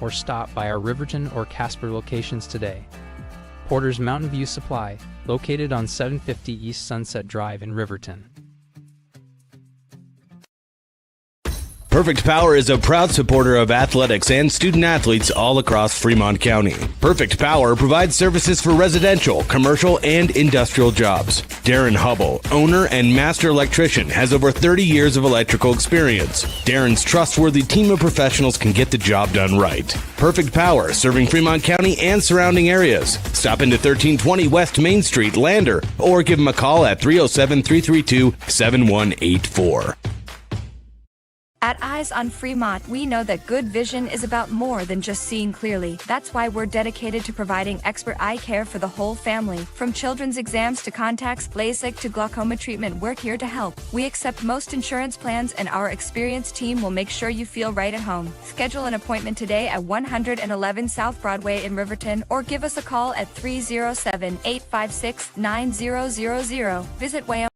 or stop by our Riverton or Casper locations today. Porter's Mountain View Supply, located on 750 East Sunset Drive in Riverton. Perfect Power is a proud supporter of athletics and student athletes all across Fremont County. Perfect Power provides services for residential, commercial, and industrial jobs. Darren Hubble, owner and master electrician, has over 30 years of electrical experience. Darren's trustworthy team of professionals can get the job done right. Perfect Power, serving Fremont County and surrounding areas. Stop into 1320 West Main Street, Lander, or give them a call at 307-332-7184. At Eyes on Fremont, we know that good vision is about more than just seeing clearly. That's why we're dedicated to providing expert eye care for the whole family. From children's exams to contacts, LASIK to glaucoma treatment, we're here to help. We accept most insurance plans, and our experienced team will make sure you feel right at home. Schedule an appointment today at 111 South Broadway in Riverton, or give us a call at 307-856-9000. Visit Wyoming.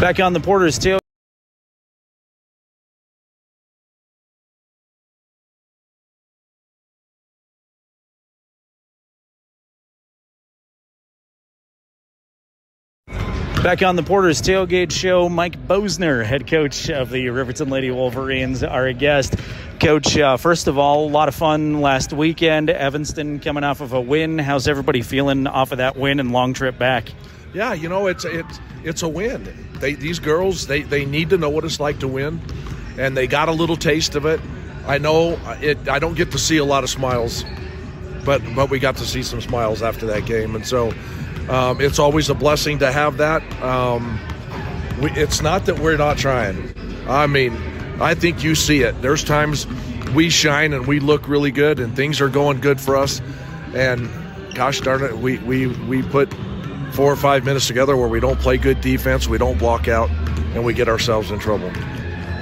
Back on the Porter's tail. Back on the Porter's Tailgate Show, Mike Bosner, head coach of the Riverton Lady Wolverines, our guest. Coach, first of all, a lot of fun last weekend. Evanston coming off of a win. How's everybody feeling off of that win and long trip back? Yeah, it's a win. These girls, they need to know what it's like to win, and they got a little taste of it. I know I don't get to see a lot of smiles, but we got to see some smiles after that game, and so it's always a blessing to have that. It's not that we're not trying. I mean, I think you see it. There's times we shine and we look really good and things are going good for us. And gosh darn it, we put 4 or 5 minutes together where we don't play good defense, we don't block out, and we get ourselves in trouble.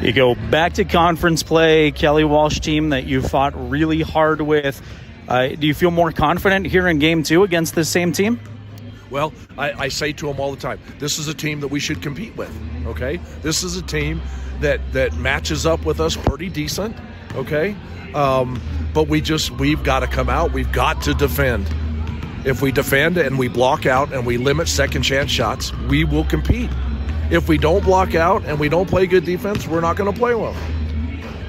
You go back to conference play, Kelly Walsh team that you fought really hard with. Do you feel more confident here in game 2 against this same team? Well, I say to them all the time, this is a team that we should compete with, okay? This is a team that matches up with us pretty decent, okay? But we've got to come out. We've got to defend. If we defend and we block out and we limit second chance shots, we will compete. If we don't block out and we don't play good defense, we're not going to play well.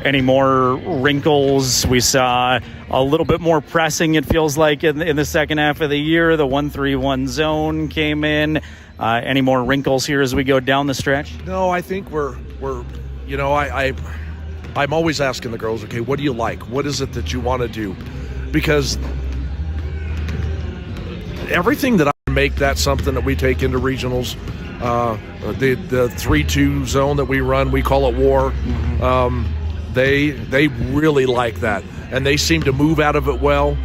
Any more wrinkles? We saw a little bit more pressing, it feels like, in the second half of the year. The 1-3-1 zone came in. Any more wrinkles here as we go down the stretch? No, I think we're I'm always asking the girls, okay, what do you like? What is it that you want to do? Because everything that I make, that's something that we take into regionals. The 3-2 zone that we run, we call it war. They really like that, and they seem to move out of it well.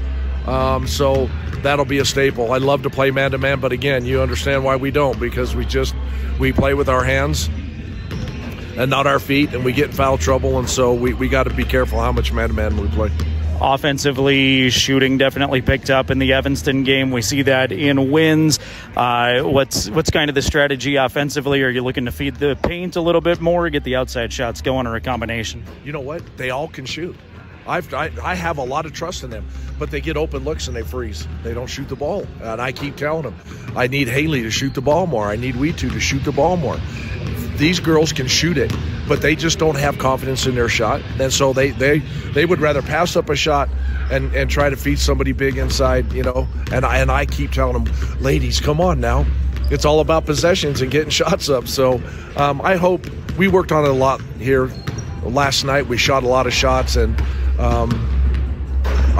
So that'll be a staple. I love to play man-to-man, but again, you understand why we don't, because we play with our hands and not our feet, and we get in foul trouble, and so we got to be careful how much man-to-man we play. Offensively, shooting definitely picked up in the Evanston game. We see that in wins. What's kind of the strategy offensively? Are you looking to feed the paint a little bit more, get the outside shots going, or a combination? You know what? They all can shoot. I have a lot of trust in them, but they get open looks and they freeze. They don't shoot the ball. And I keep telling them, I need Haley to shoot the ball more. I need We Two to shoot the ball more. These girls can shoot it, but they just don't have confidence in their shot. And so they would rather pass up a shot and try to feed somebody big inside, you know. And I keep telling them, ladies, come on now. It's all about possessions and getting shots up. So I hope we worked on it a lot here last night. We shot a lot of shots, and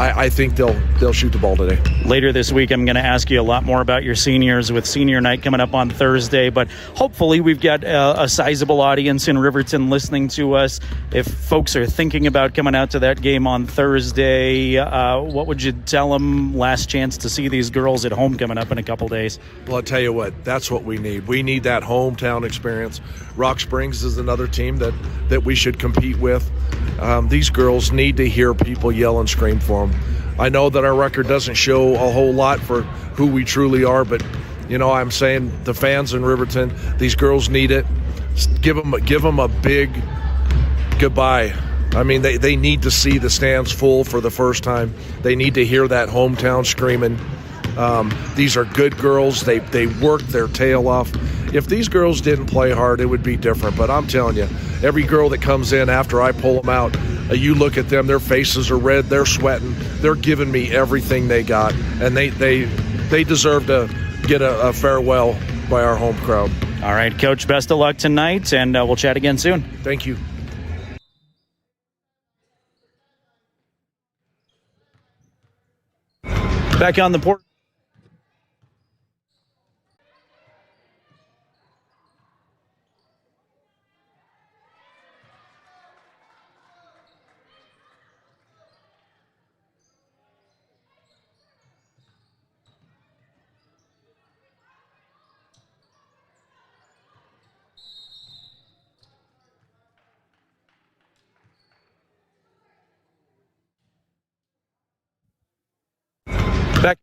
I think they'll shoot the ball today. Later this week, I'm going to ask you a lot more about your seniors with senior night coming up on Thursday, but hopefully we've got a sizable audience in Riverton listening to us. If folks are thinking about coming out to that game on Thursday, what would you tell them? Last chance to see these girls at home coming up in a couple days. Well, I'll tell you what, that's what we need. We need that hometown experience. Rock Springs is another team that we should compete with. These girls need to hear people yell and scream for them. I know that our record doesn't show a whole lot for who we truly are, but you know, I'm saying the fans in Riverton, these girls need it. Give them a big goodbye. I mean, they need to see the stands full for the first time. They need to hear that hometown screaming. These are good girls. They work their tail off. If these girls didn't play hard, it would be different. But I'm telling you, every girl that comes in after I pull them out, you look at them, their faces are red, they're sweating, they're giving me everything they got, and they deserve to get a farewell by our home crowd. All right, Coach, best of luck tonight, and we'll chat again soon. Thank you. Back on the port. Back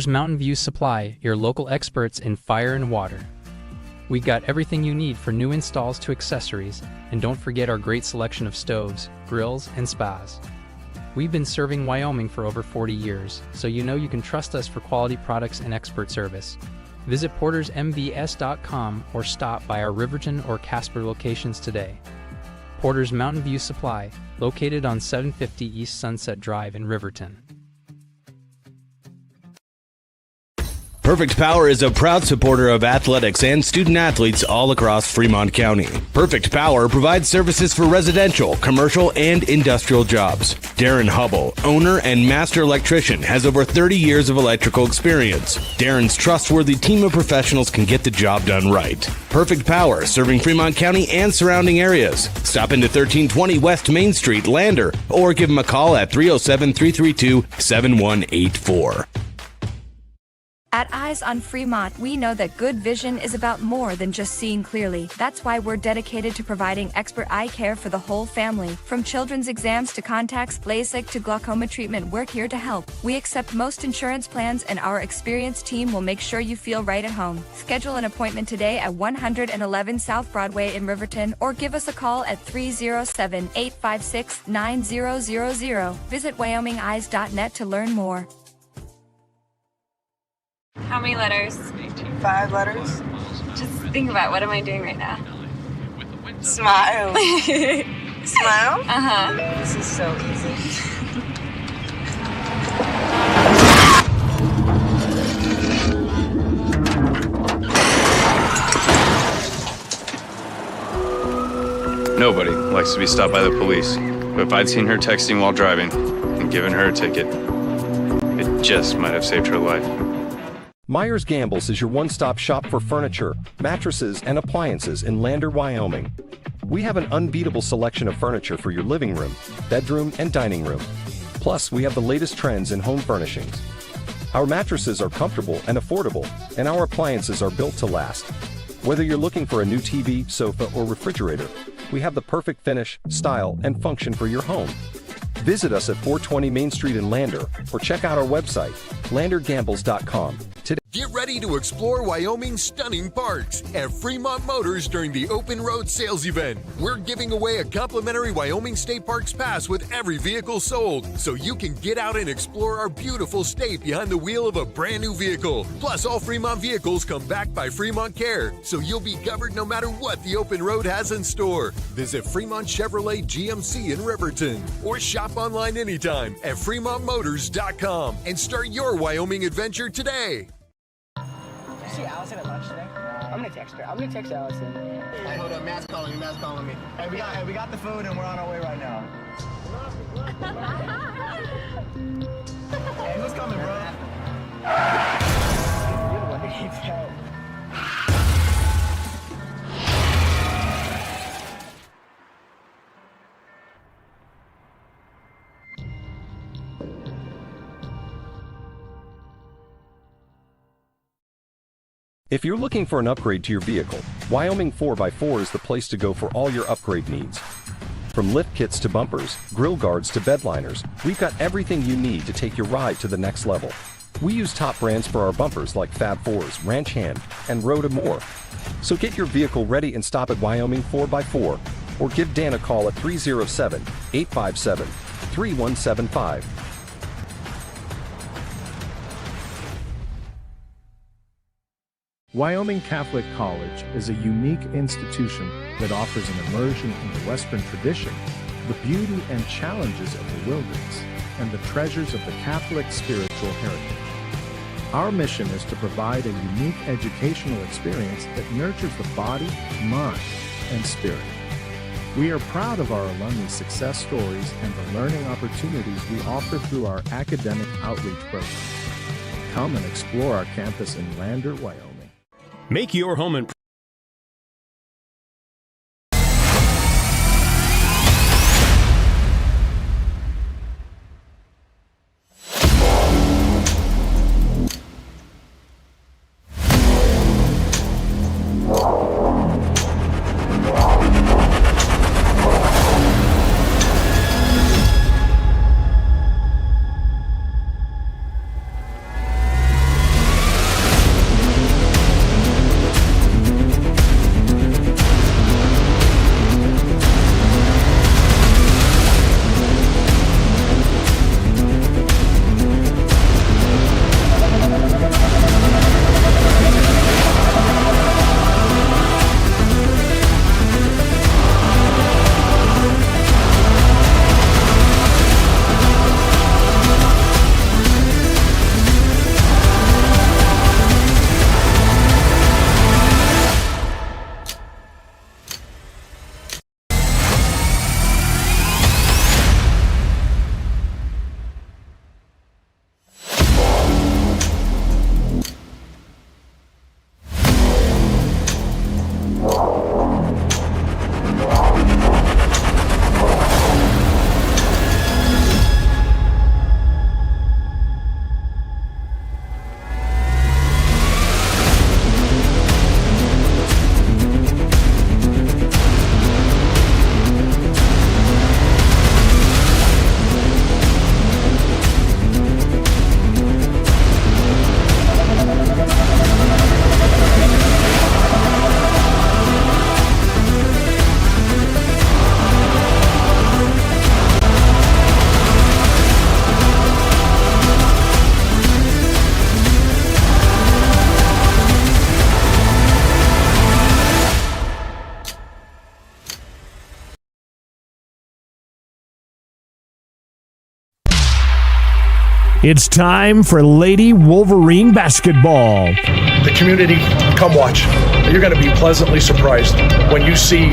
Mountain View Supply, your local experts in fire and water. We got everything you need for new installs to accessories, and don't forget our great selection of stoves, grills, and spas. We've been serving Wyoming for over 40 years, so you know you can trust us for quality products and expert service. Visit portersmbs.com or stop by our Riverton or Casper locations today. Porter's Mountain View Supply, located on 750 East Sunset Drive in Riverton. Perfect Power is a proud supporter of athletics and student athletes all across Fremont County. Perfect Power provides services for residential, commercial, and industrial jobs. Darren Hubble, owner and master electrician, has over 30 years of electrical experience. Darren's trustworthy team of professionals can get the job done right. Perfect Power, serving Fremont County and surrounding areas. Stop into 1320 West Main Street, Lander, or give him a call at 307-332-7184. At Eyes on Fremont, we know that good vision is about more than just seeing clearly. That's why we're dedicated to providing expert eye care for the whole family. From children's exams to contacts, LASIK to glaucoma treatment, we're here to help. We accept most insurance plans, and our experienced team will make sure you feel right at home. Schedule an appointment today at 111 South Broadway in Riverton, or give us a call at 307-856-9000. Visit WyomingEyes.net to learn more. How many letters? 5 letters. Just think about, what am I doing right now? Smile. Smile? Uh-huh. This is so easy. Nobody likes to be stopped by the police, but if I'd seen her texting while driving and given her a ticket, it just might have saved her life. Myers Gambles is your one-stop shop for furniture, mattresses, and appliances in Lander, Wyoming. We have an unbeatable selection of furniture for your living room, bedroom, and dining room. Plus, we have the latest trends in home furnishings. Our mattresses are comfortable and affordable, and our appliances are built to last. Whether you're looking for a new TV, sofa, or refrigerator, we have the perfect finish, style, and function for your home. Visit us at 420 Main Street in Lander, or check out our website, landergambles.com. Get ready to explore Wyoming's stunning parks at Fremont Motors during the Open Road Sales Event. We're giving away a complimentary Wyoming State Parks pass with every vehicle sold, so you can get out and explore our beautiful state behind the wheel of a brand new vehicle. Plus, all Fremont vehicles come back by Fremont Care, so you'll be covered no matter what the open road has in store. Visit Fremont Chevrolet GMC in Riverton, or shop online anytime at fremontmotors.com and start your Wyoming adventure today. See Allison at lunch today? I'm gonna text her. I'm gonna text Allison. Hey, hold up, Matt's calling me. Hey, we got the food and we're on our way right now. Hey, who's coming, bro? You're the one that needs help. If you're looking for an upgrade to your vehicle, Wyoming 4x4 is the place to go for all your upgrade needs. From lift kits to bumpers, grill guards to bed liners, we've got everything you need to take your ride to the next level. We use top brands for our bumpers like Fab 4s, Ranch Hand, and Road and more. So get your vehicle ready and stop at Wyoming 4x4, or give Dan a call at 307-857-3175. Wyoming Catholic College is a unique institution that offers an immersion in the Western tradition, the beauty and challenges of the wilderness, and the treasures of the Catholic spiritual heritage. Our mission is to provide a unique educational experience that nurtures the body, mind, and spirit. We are proud of our alumni success stories and the learning opportunities we offer through our academic outreach programs. Come and explore our campus in Lander, Wyoming. Make your home and It's time for Lady Wolverine basketball. The community, come watch. You're going to be pleasantly surprised when you see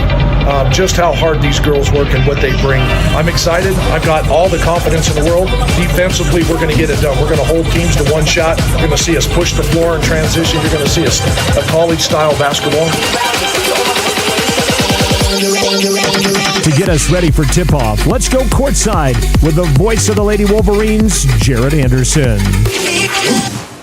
just how hard these girls work and what they bring. I'm excited. I've got all the confidence in the world. Defensively, we're going to get it done. We're going to hold teams to one shot. You're going to see us push the floor in transition. You're going to see us a college-style basketball. To get us ready for tip-off, let's go courtside with the voice of the Lady Wolverines, Jared Anderson.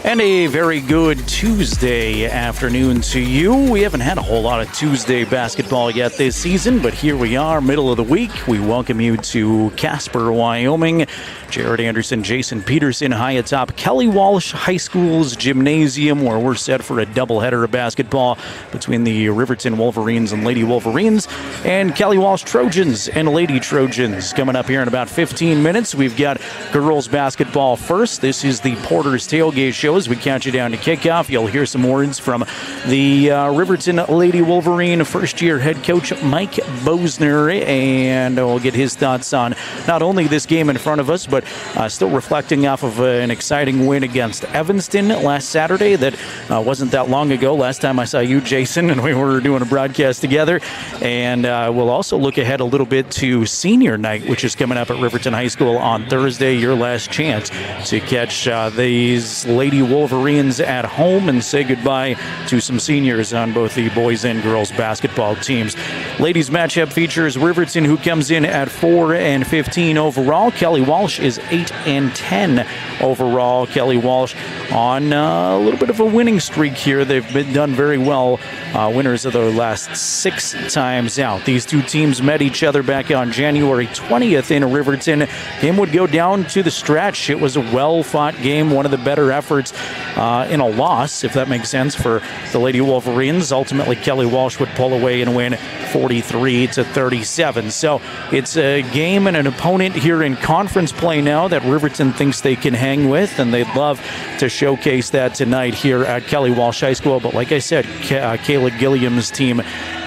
And a very good Tuesday afternoon to you. We haven't had a whole lot of Tuesday basketball yet this season, but here we are, middle of the week. We welcome you to Casper, Wyoming. Jared Anderson, Jason Peterson, high atop Kelly Walsh High School's gymnasium, where we're set for a doubleheader of basketball between the Riverton Wolverines and Lady Wolverines, and Kelly Walsh Trojans and Lady Trojans. Coming up here in about 15 minutes, we've got girls basketball first. This is the Porter's Tailgate Show. As we count you down to kickoff, you'll hear some words from the Riverton Lady Wolverine first-year head coach Mike Bosner, and we'll get his thoughts on not only this game in front of us, but still reflecting off of an exciting win against Evanston last Saturday. That wasn't that long ago. Last time I saw you, Jason, and we were doing a broadcast together. And we'll also look ahead a little bit to senior night, which is coming up at Riverton High School on Thursday. Your last chance to catch these Lady Wolverines at home and say goodbye to some seniors on both the boys and girls basketball teams. Ladies matchup features Riverton, who comes in at 4-15 overall. Kelly Walsh is 8-10 overall. Kelly Walsh on a little bit of a winning streak here. They've been done very well, winners of their last 6 times out. These two teams met each other back on January 20th in Riverton. Game would go down to the stretch. It was a well-fought game, one of the better efforts in a loss, if that makes sense, for the Lady Wolverines. Ultimately, Kelly Walsh would pull away and win 43-37. So it's a game and an opponent here in conference play now that Riverton thinks they can hang with, and they'd love to showcase that tonight here at Kelly Walsh High School. But like I said, Kayla Gilliam's team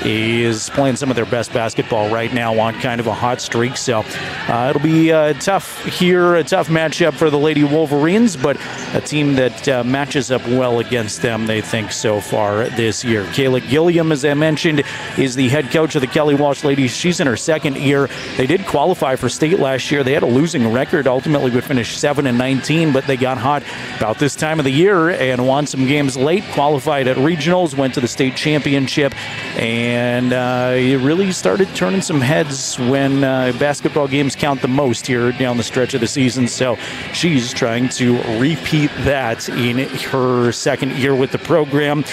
is playing some of their best basketball right now on kind of a hot streak. So it'll be tough here, a tough matchup for the Lady Wolverines, but a team that matches up well against them, they think, so far this year. Kayla Gilliam, as I mentioned, is the head coach of the Kelly Walsh Ladies. She's in her second year. They did qualify for state last year. They had a losing record, ultimately would finish 7-19, but they got hot about this time of the year and won some games late, qualified at regionals, went to the state championship, and it really started turning some heads when basketball games count the most here down the stretch of the season. So she's trying to repeat that in her second year with the program.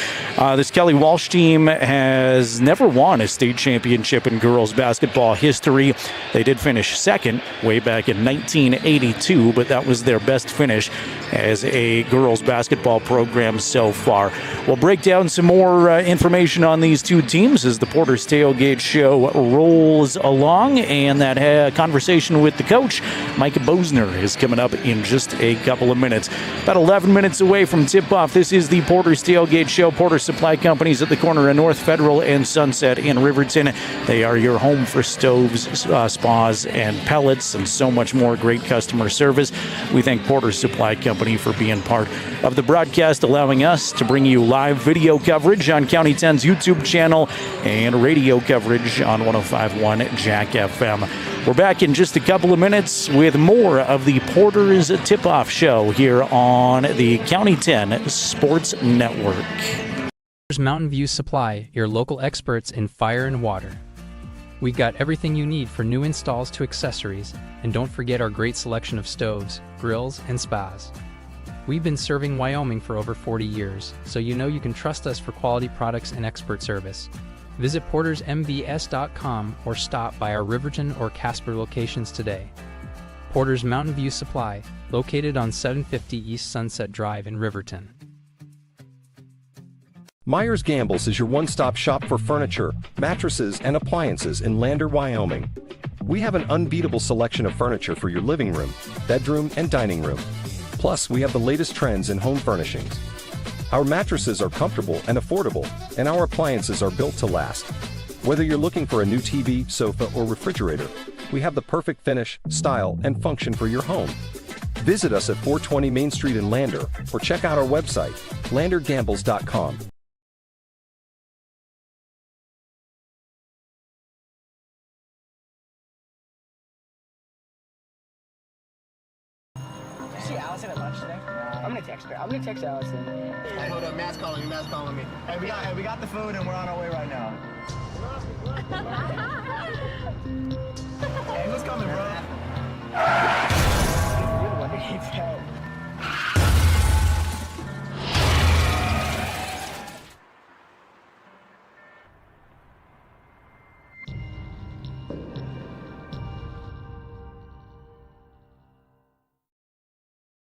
This Kelly Walsh team has never won a state championship in girls basketball history. They did finish second way back in 1982, but that was their best finish as a girls basketball program so far. We'll break down some more information on these two teams as the Porter's Tailgate Show rolls along, and that conversation with the coach, Mike Bosner, is coming up in just a couple of minutes. About 11 minutes away from tip-off, this is the Porter's Tailgate Show. Porter Supply Companies at the corner of North Federal and Sunset in Riverton. They are your home for stoves, spas, and pellets, and so much more. Great customer service. We thank Porter Supply Company for being part of the broadcast, allowing us to bring you live video coverage on County 10's YouTube channel and radio coverage on 105.1 Jack FM. We're back in just a couple of minutes with more of the Porter's Tip-Off Show here on the County 10 Sports Network. Mountain View Supply, your local experts in fire and water. We've got everything you need for new installs to accessories, and don't forget our great selection of stoves, grills, and spas. We've been serving Wyoming for over 40 years, so you know you can trust us for quality products and expert service. Visit portersmvs.com or stop by our Riverton or Casper locations today. Porter's Mountain View Supply, located on 750 East Sunset Drive in Riverton. Myers Gambles is your one-stop shop for furniture, mattresses, and appliances in Lander, Wyoming. We have an unbeatable selection of furniture for your living room, bedroom, and dining room. Plus, we have the latest trends in home furnishings. Our mattresses are comfortable and affordable, and our appliances are built to last. Whether you're looking for a new TV, sofa, or refrigerator, we have the perfect finish, style, and function for your home. Visit us at 420 Main Street in Lander or check out our website, landergambles.com. Did you see Allison at lunch today? I'm gonna text her. I'm gonna text Allison. Hey, hold up, Matt's calling me. Hey, we got the food and we're on our way right now. Hey, who's coming, bro? You're the one that keeps help.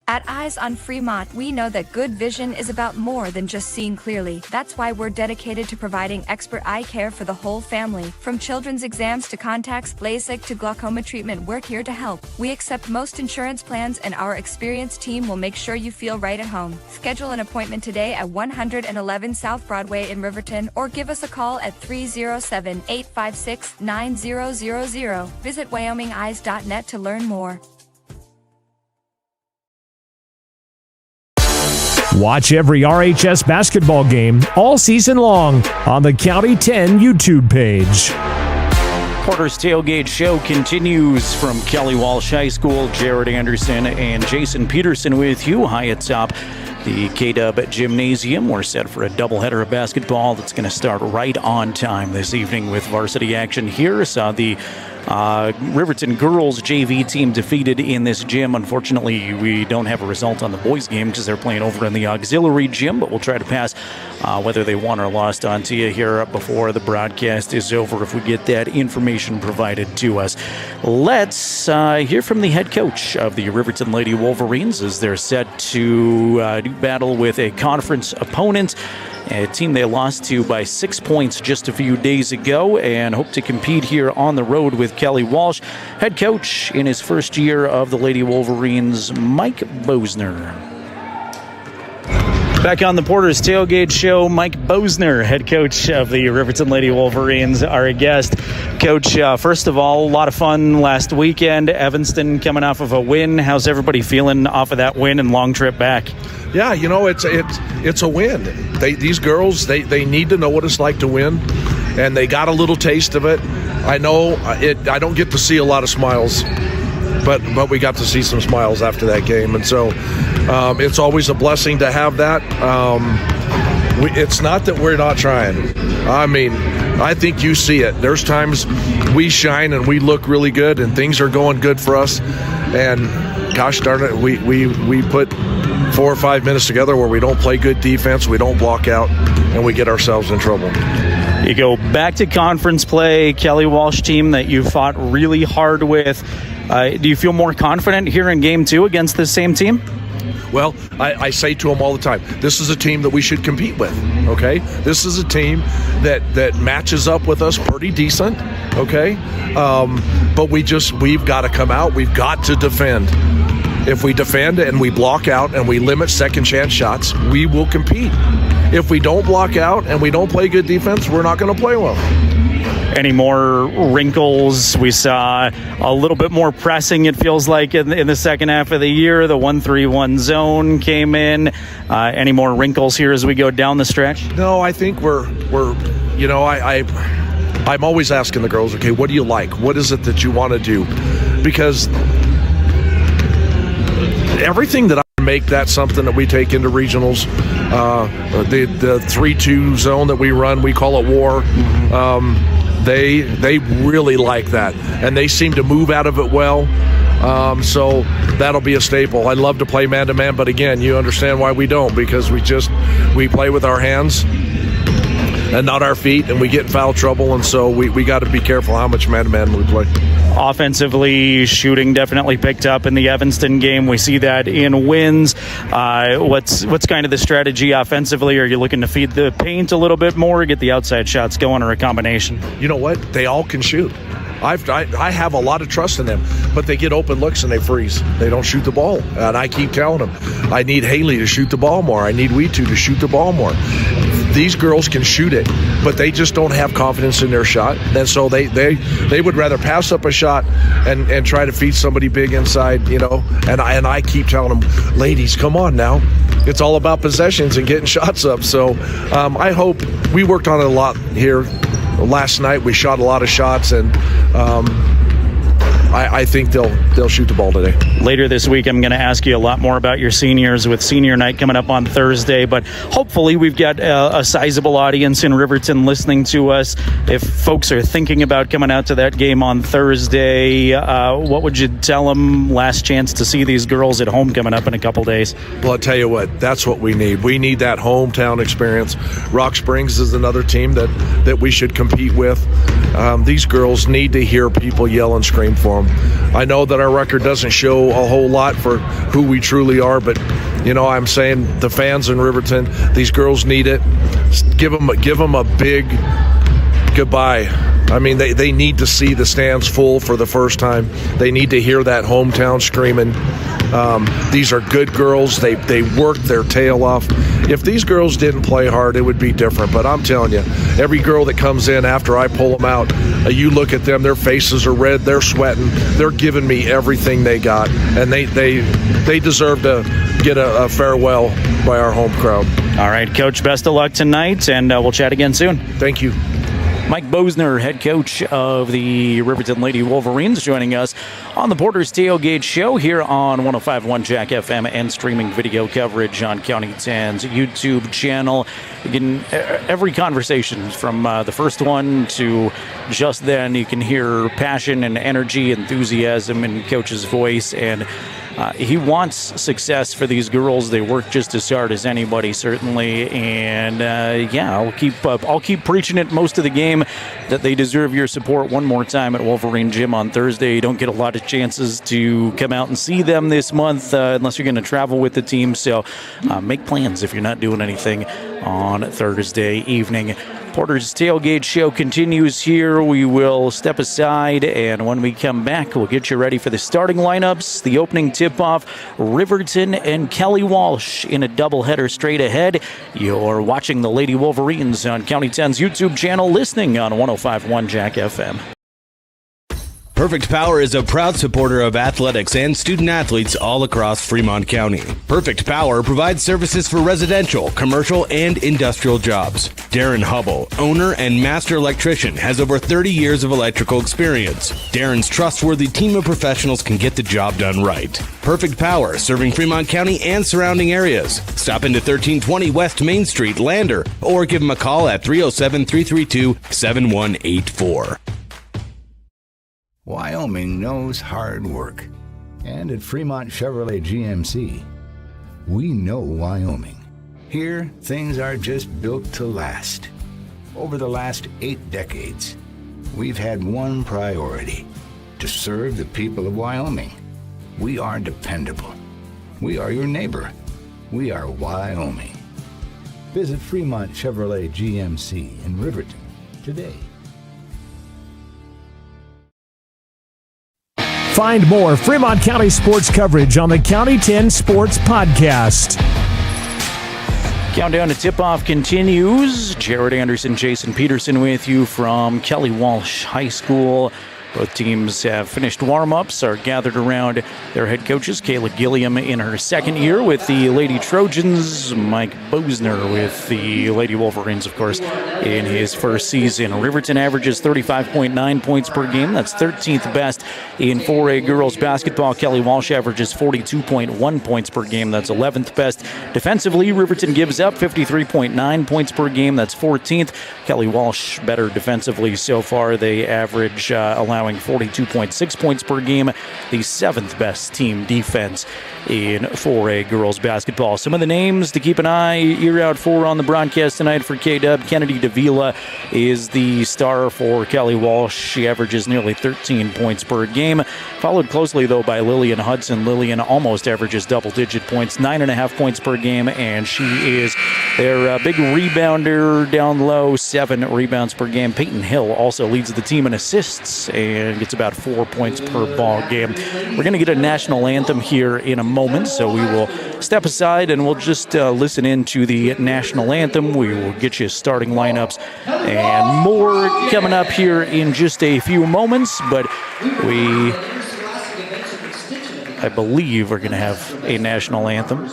At Eyes on Fremont, we know that good vision is about more than just seeing clearly. That's why we're dedicated to providing expert eye care for the whole family. From children's exams to contacts, LASIK to glaucoma treatment, we're here to help. We accept most insurance plans, and our experienced team will make sure you feel right at home. Schedule an appointment today at 111 South Broadway in Riverton, or give us a call at 307-856-9000. Visit WyomingEyes.net to learn more. Watch every RHS basketball game all season long on the County 10 YouTube page. Porter's Tailgate Show continues from Kelly Walsh High School. Jared Anderson and Jason Peterson with you high atop the K-Dub Gymnasium. We're set for a doubleheader of basketball that's going to start right on time this evening with varsity action here. Saw the Riverton girls JV team defeated in this gym. Unfortunately, we don't have a result on the boys game because they're playing over in the auxiliary gym, but we'll try to pass whether they won or lost on to you here before the broadcast is over if we get that information provided to us. Let's hear from the head coach of the Riverton Lady Wolverines as they're set to do battle with a conference opponent, a team they lost to by 6 points just a few days ago, and hope to compete here on the road with Kelly Walsh. Head coach in his first year of the Lady Wolverines, Mike Bosner. Back on the Porter's Tailgate Show, Mike Bosner, head coach of the Riverton Lady Wolverines, our guest. Coach, first of all, a lot of fun last weekend. Evanston coming off of a win. How's everybody feeling off of that win and long trip back? Yeah, you know, it's a win. These girls, they need to know what it's like to win, and they got a little taste of it. I know I don't get to see a lot of smiles, but we got to see some smiles after that game, and so it's always a blessing to have that. It's not that we're not trying. I mean, I think you see it. There's times we shine and we look really good and things are going good for us, and gosh darn it, we put 4 or 5 minutes together where we don't play good defense, we don't block out, and we get ourselves in trouble. You go back to conference play, Kelly Walsh team that you fought really hard with. Do you feel more confident here in game 2 against this same team? Well, I say to them all the time, this is a team that we should compete with, okay? This is a team that matches up with us pretty decent, okay? But we've got to come out. We've got to defend. If we defend and we block out and we limit second chance shots, we will compete. If we don't block out and we don't play good defense, we're not going to play well. Any more wrinkles? We saw a little bit more pressing, it feels like, in the second half of the year. The 1-3-1 zone came in. Any more wrinkles here as we go down the stretch? No, I think we're you know, I'm always asking the girls, okay, what do you like? What is it that you want to do? Because everything that I make, that's something that we take into regionals. The 3-2 zone that we run, we call it war. They really like that, and they seem to move out of it well. So that'll be a staple. I'd love to play man-to-man, but again, you understand why we don't, because we play with our hands and not our feet, and we get in foul trouble, and so we got to be careful how much man-to-man we play. Offensively, shooting definitely picked up in the Evanston game. We see that in wins. What's kind of the strategy offensively? Are you looking to feed the paint a little bit more, get the outside shots going, or a combination? You know what? They all can shoot. I have a lot of trust in them, but they get open looks and they freeze. They don't shoot the ball. And I keep telling them, I need Haley to shoot the ball more. I need We2 to shoot the ball more. these girls can shoot it, but they just don't have confidence in their shot, and so they would rather pass up a shot and try to feed somebody big inside, and I keep telling them, ladies, come on now, it's all about possessions and getting shots up. So I hope we worked on it a lot here last night. We shot a lot of shots, and I think they'll shoot the ball today. Later this week, I'm going to ask you a lot more about your seniors with senior night coming up on Thursday, but hopefully we've got a sizable audience in Riverton listening to us. If folks are thinking about coming out to that game on Thursday, what would you tell them? Last chance to see these girls at home coming up in a couple days. Well, I'll tell you what, that's what we need. We need that hometown experience. Rock Springs is another team that we should compete with. These girls need to hear people yell and scream for them. I know that our record doesn't show a whole lot for who we truly are, but I'm saying the fans in Riverton, these girls need it. Give them a big goodbye. I mean, they need to see the stands full for the first time. They need to hear that hometown screaming. These are good girls. They worked their tail off. If these girls didn't play hard, it would be different. But I'm telling you, every girl that comes in after I pull them out, you look at them, their faces are red, they're sweating, they're giving me everything they got, and they deserve to get a farewell by our home crowd. All right, Coach, best of luck tonight, and we'll chat again soon. Thank you. Mike Bosner, head coach of the Riverton Lady Wolverines, joining us on the Porter's Tailgate Show here on 105.1 Jack FM and streaming video coverage on County 10's YouTube channel. Again, every conversation from the first one to just then, you can hear passion and energy, enthusiasm in Coach's voice, and he wants success for these girls. They work just as hard as anybody, certainly. And I'll keep preaching it most of the game that they deserve your support one more time at Wolverine Gym on Thursday. You don't get a lot of chances to come out and see them this month unless you're going to travel with the team. So make plans if you're not doing anything on Thursday evening. Porter's Tailgate Show continues here. We will step aside, and when we come back, we'll get you ready for the starting lineups, the opening tip-off, Riverton and Kelly Walsh in a doubleheader straight ahead. You're watching the Lady Wolverines on County 10's YouTube channel, listening on 105.1 Jack FM. Perfect Power is a proud supporter of athletics and student athletes all across Fremont County. Perfect Power provides services for residential, commercial, and industrial jobs. Darren Hubble, owner and master electrician, has over 30 years of electrical experience. Darren's trustworthy team of professionals can get the job done right. Perfect Power, serving Fremont County and surrounding areas. Stop into 1320 West Main Street, Lander, or give him a call at 307-332-7184. Wyoming knows hard work. And at Fremont Chevrolet GMC, we know Wyoming. Here, things are just built to last. Over the last 8 decades, we've had one priority: to serve the people of Wyoming. We are dependable. We are your neighbor. We are Wyoming. Visit Fremont Chevrolet GMC in Riverton today. Find more Fremont County sports coverage on the County 10 Sports Podcast. Countdown to tip-off continues. Jared Anderson, Jason Peterson with you from Kelly Walsh High School. Both teams have finished warm-ups, are gathered around their head coaches. Kayla Gilliam in her second year with the Lady Trojans. Mike Bosner with the Lady Wolverines, of course, in his first season. Riverton averages 35.9 points per game. That's 13th best in 4A girls basketball. Kelly Walsh averages 42.1 points per game. That's 11th best. Defensively, Riverton gives up 53.9 points per game. That's 14th. Kelly Walsh better defensively so far. They average allowing 42.6 points per game, the 7th best team defense in 4A girls basketball. Some of the names to keep an ear out for on the broadcast tonight for K-Dub. Kennedy Davila is the star for Kelly Walsh. She averages nearly 13 points per game, followed closely though by Lillian Hudson. Lillian almost averages double-digit points, 9.5 points per game, and she is their big rebounder down low, 7 rebounds per game. Peyton Hill also leads the team in assists, and gets about 4 points per ball game. We're going to get a national anthem here in a moment, so we will step aside and we'll just listen in to the national anthem. We will get you starting lineups and more coming up here in just a few moments, but I believe we're going to have a national anthem.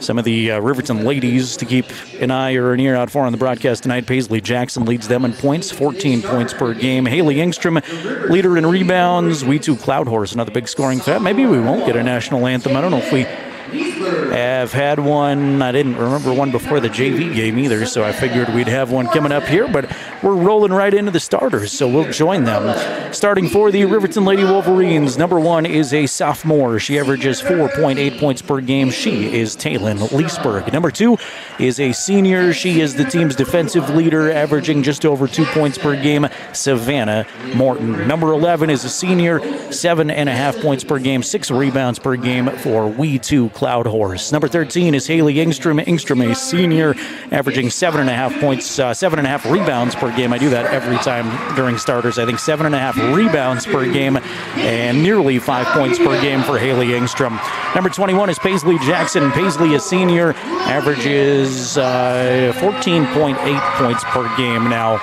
Some of the Riverton ladies to keep an eye or an ear out for on the broadcast tonight. Paisley Jackson leads them in points, 14 points per game. Haley Engstrom, leader in rebounds. We Too Cloud Horse, another big scoring threat. Maybe we won't get a national anthem. I don't know if we have had one. I didn't remember one before the JV game either, so I figured we'd have one coming up here, but we're rolling right into the starters, so we'll join them. Starting for the Riverton Lady Wolverines, number 1 is a sophomore. She averages 4.8 points per game. She is Taylin Leesburg. Number 2 is a senior. She is the team's defensive leader, averaging just over 2 points per game, Savannah Morton. Number 11 is a senior, 7.5 points per game, 6 rebounds per game for We Too Cloud Horse. Number 13 is Haley Engstrom. Engstrom, a senior, averaging 7.5 points, 7.5 rebounds per game. I do that every time during starters. I think 7.5 rebounds per game and nearly 5 points per game for Haley Engstrom. Number 21 is Paisley Jackson. Paisley, a senior, averages 14.8 points per game now.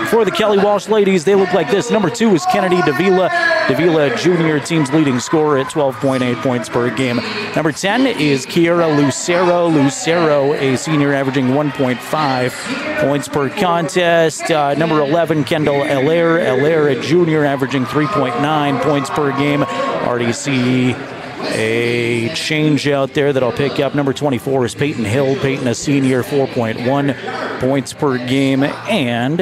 For the Kelly Walsh ladies, they look like this. Number 2 is Kennedy Davila. Davila, junior, team's leading scorer at 12.8 points per game. Number 10 is Kiera Lucero. Lucero, a senior, averaging 1.5 points per contest. Number 11, Kendall Allaire. Allaire, a junior, averaging 3.9 points per game. RDC, a change out there that I'll pick up. Number 24 is Peyton Hill. Peyton, a senior, 4.1 points per game. And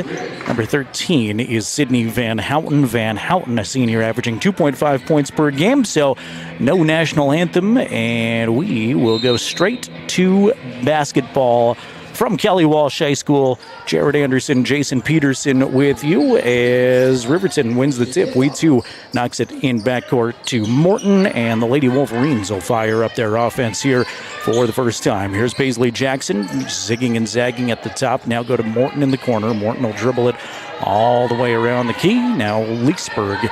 number 13 is Sydney Van Houten. Van Houten, a senior, averaging 2.5 points per game. So no national anthem, and we will go straight to basketball. From Kelly Walsh High School, Jared Anderson, Jason Peterson with you as Riverton wins the tip. We Too knocks it in backcourt to Morton, and the Lady Wolverines will fire up their offense here for the first time. Here's Paisley Jackson, zigging and zagging at the top. Now go to Morton in the corner. Morton will dribble it all the way around the key. Now Leesburg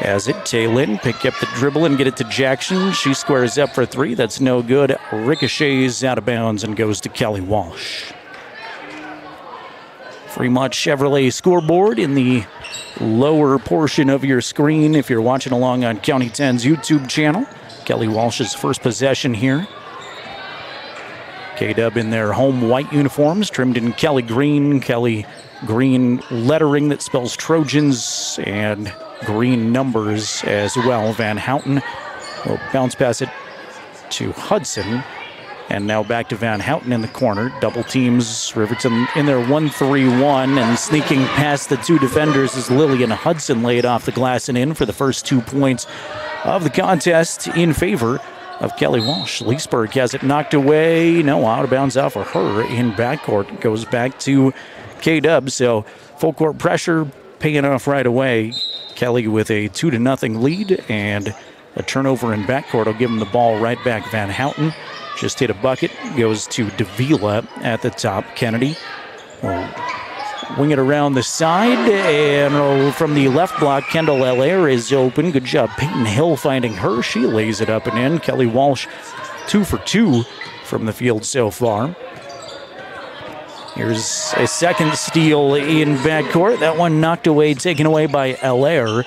has it. Taylin pick up the dribble and get it to Jackson. She squares up for 3. That's no good. Ricochets out of bounds and goes to Kelly Walsh. Fremont Chevrolet scoreboard in the lower portion of your screen if you're watching along on County 10's YouTube channel. Kelly Walsh's first possession here. K-Dub in their home white uniforms, trimmed in Kelly green lettering that spells Trojans, and green numbers as well. Van Houten will bounce pass it to Hudson, and now back to Van Houten in the corner. Double teams Riverton in their 1-3-1, and sneaking past the 2 defenders is Lillian Hudson, laid off the glass and in for the first 2 points of the contest in favor of Kelly Walsh. Leesburg has it knocked away. No, out of bounds off of her in backcourt. Goes back to K-Dub, so full court pressure paying off right away. Kelly with a 2-0 lead, and a turnover in backcourt will give him the ball right back. Van Houten just hit a bucket, goes to Davila at the top. Kennedy will wing it around the side, and from the left block, Kendall Allaire is open. Good job, Peyton Hill finding her. She lays it up and in. Kelly Walsh 2 for 2 from the field so far. Here's a second steal in backcourt. That one knocked away, taken away by Allaire.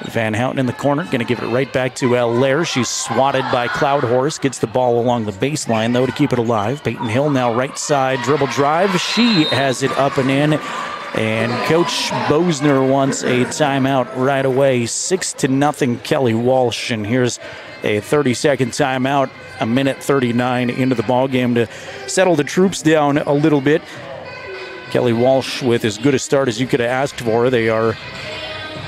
Van Houten in the corner, going to give it right back to Allaire. She's swatted by Cloud Horse. Gets the ball along the baseline, though, to keep it alive. Peyton Hill now right side, dribble drive. She has it up and in. And Coach Bosner wants a timeout right away. 6-0 Kelly Walsh. And here's a 30-second timeout, 1:39 into the ballgame to settle the troops down a little bit. Kelly Walsh with as good a start as you could have asked for. They are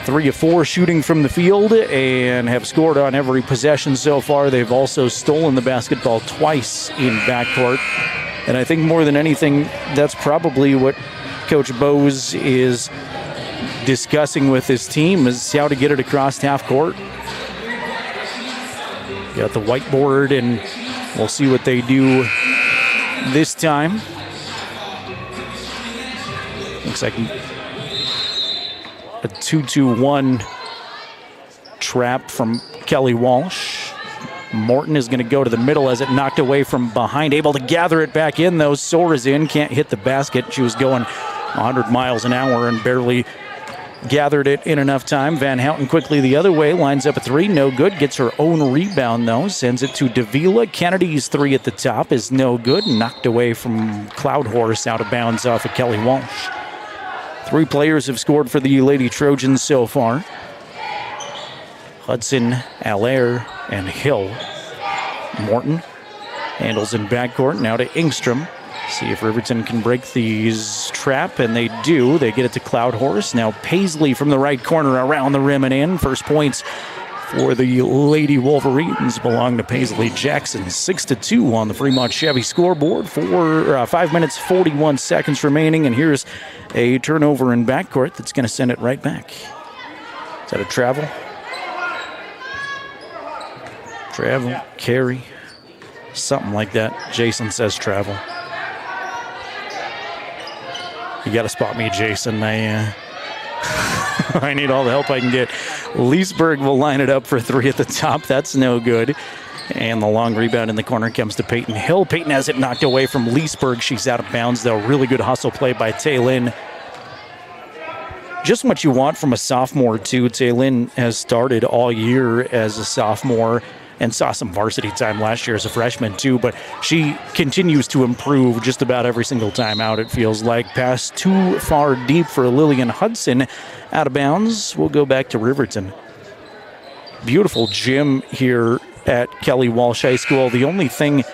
3 of 4 shooting from the field and have scored on every possession so far. They've also stolen the basketball twice in backcourt. And I think more than anything, that's probably what Coach Bose is discussing with his team, is how to get it across half court. Got the whiteboard, and we'll see what they do this time. Looks like A 2-2-1 trap from Kelly Walsh. Morton is going to go to the middle as it knocked away from behind. Able to gather it back in, though. Soares in, can't hit the basket. She was going 100 miles an hour and barely gathered it in enough time. Van Houten quickly the other way, lines up a three, no good. Gets her own rebound, though. Sends it to Davila. Kennedy's three at the top is no good. Knocked away from Cloud Horse, out of bounds off of Kelly Walsh. 3 players have scored for the Lady Trojans so far. Hudson, Allaire, and Hill. Morton handles in backcourt. Now to Engstrom. See if Riverton can break these trap, and they do. They get it to Cloud Horse. Now Paisley from the right corner around the rim and in. First points for the Lady Wolverines belong to Paisley Jackson. 6-2 on the Fremont Chevy scoreboard. 5 minutes, 41 seconds remaining, and here's a turnover in backcourt that's going to send it right back. Is that a travel? Travel, carry, something like that. Jason says travel. You got to spot me, Jason. I need all the help I can get. Leesburg will line it up for 3 at the top. That's no good. And the long rebound in the corner comes to Peyton Hill. Peyton has it knocked away from Leesburg. She's out of bounds, though. Really good hustle play by Taylin. Just what you want from a sophomore, too. Taylin has started all year as a sophomore and saw some varsity time last year as a freshman, too. But she continues to improve just about every single time out, it feels like. Pass too far deep for Lillian Hudson. Out of bounds. We'll go back to Riverton. Beautiful gym here at Kelly Walsh High School. The only thing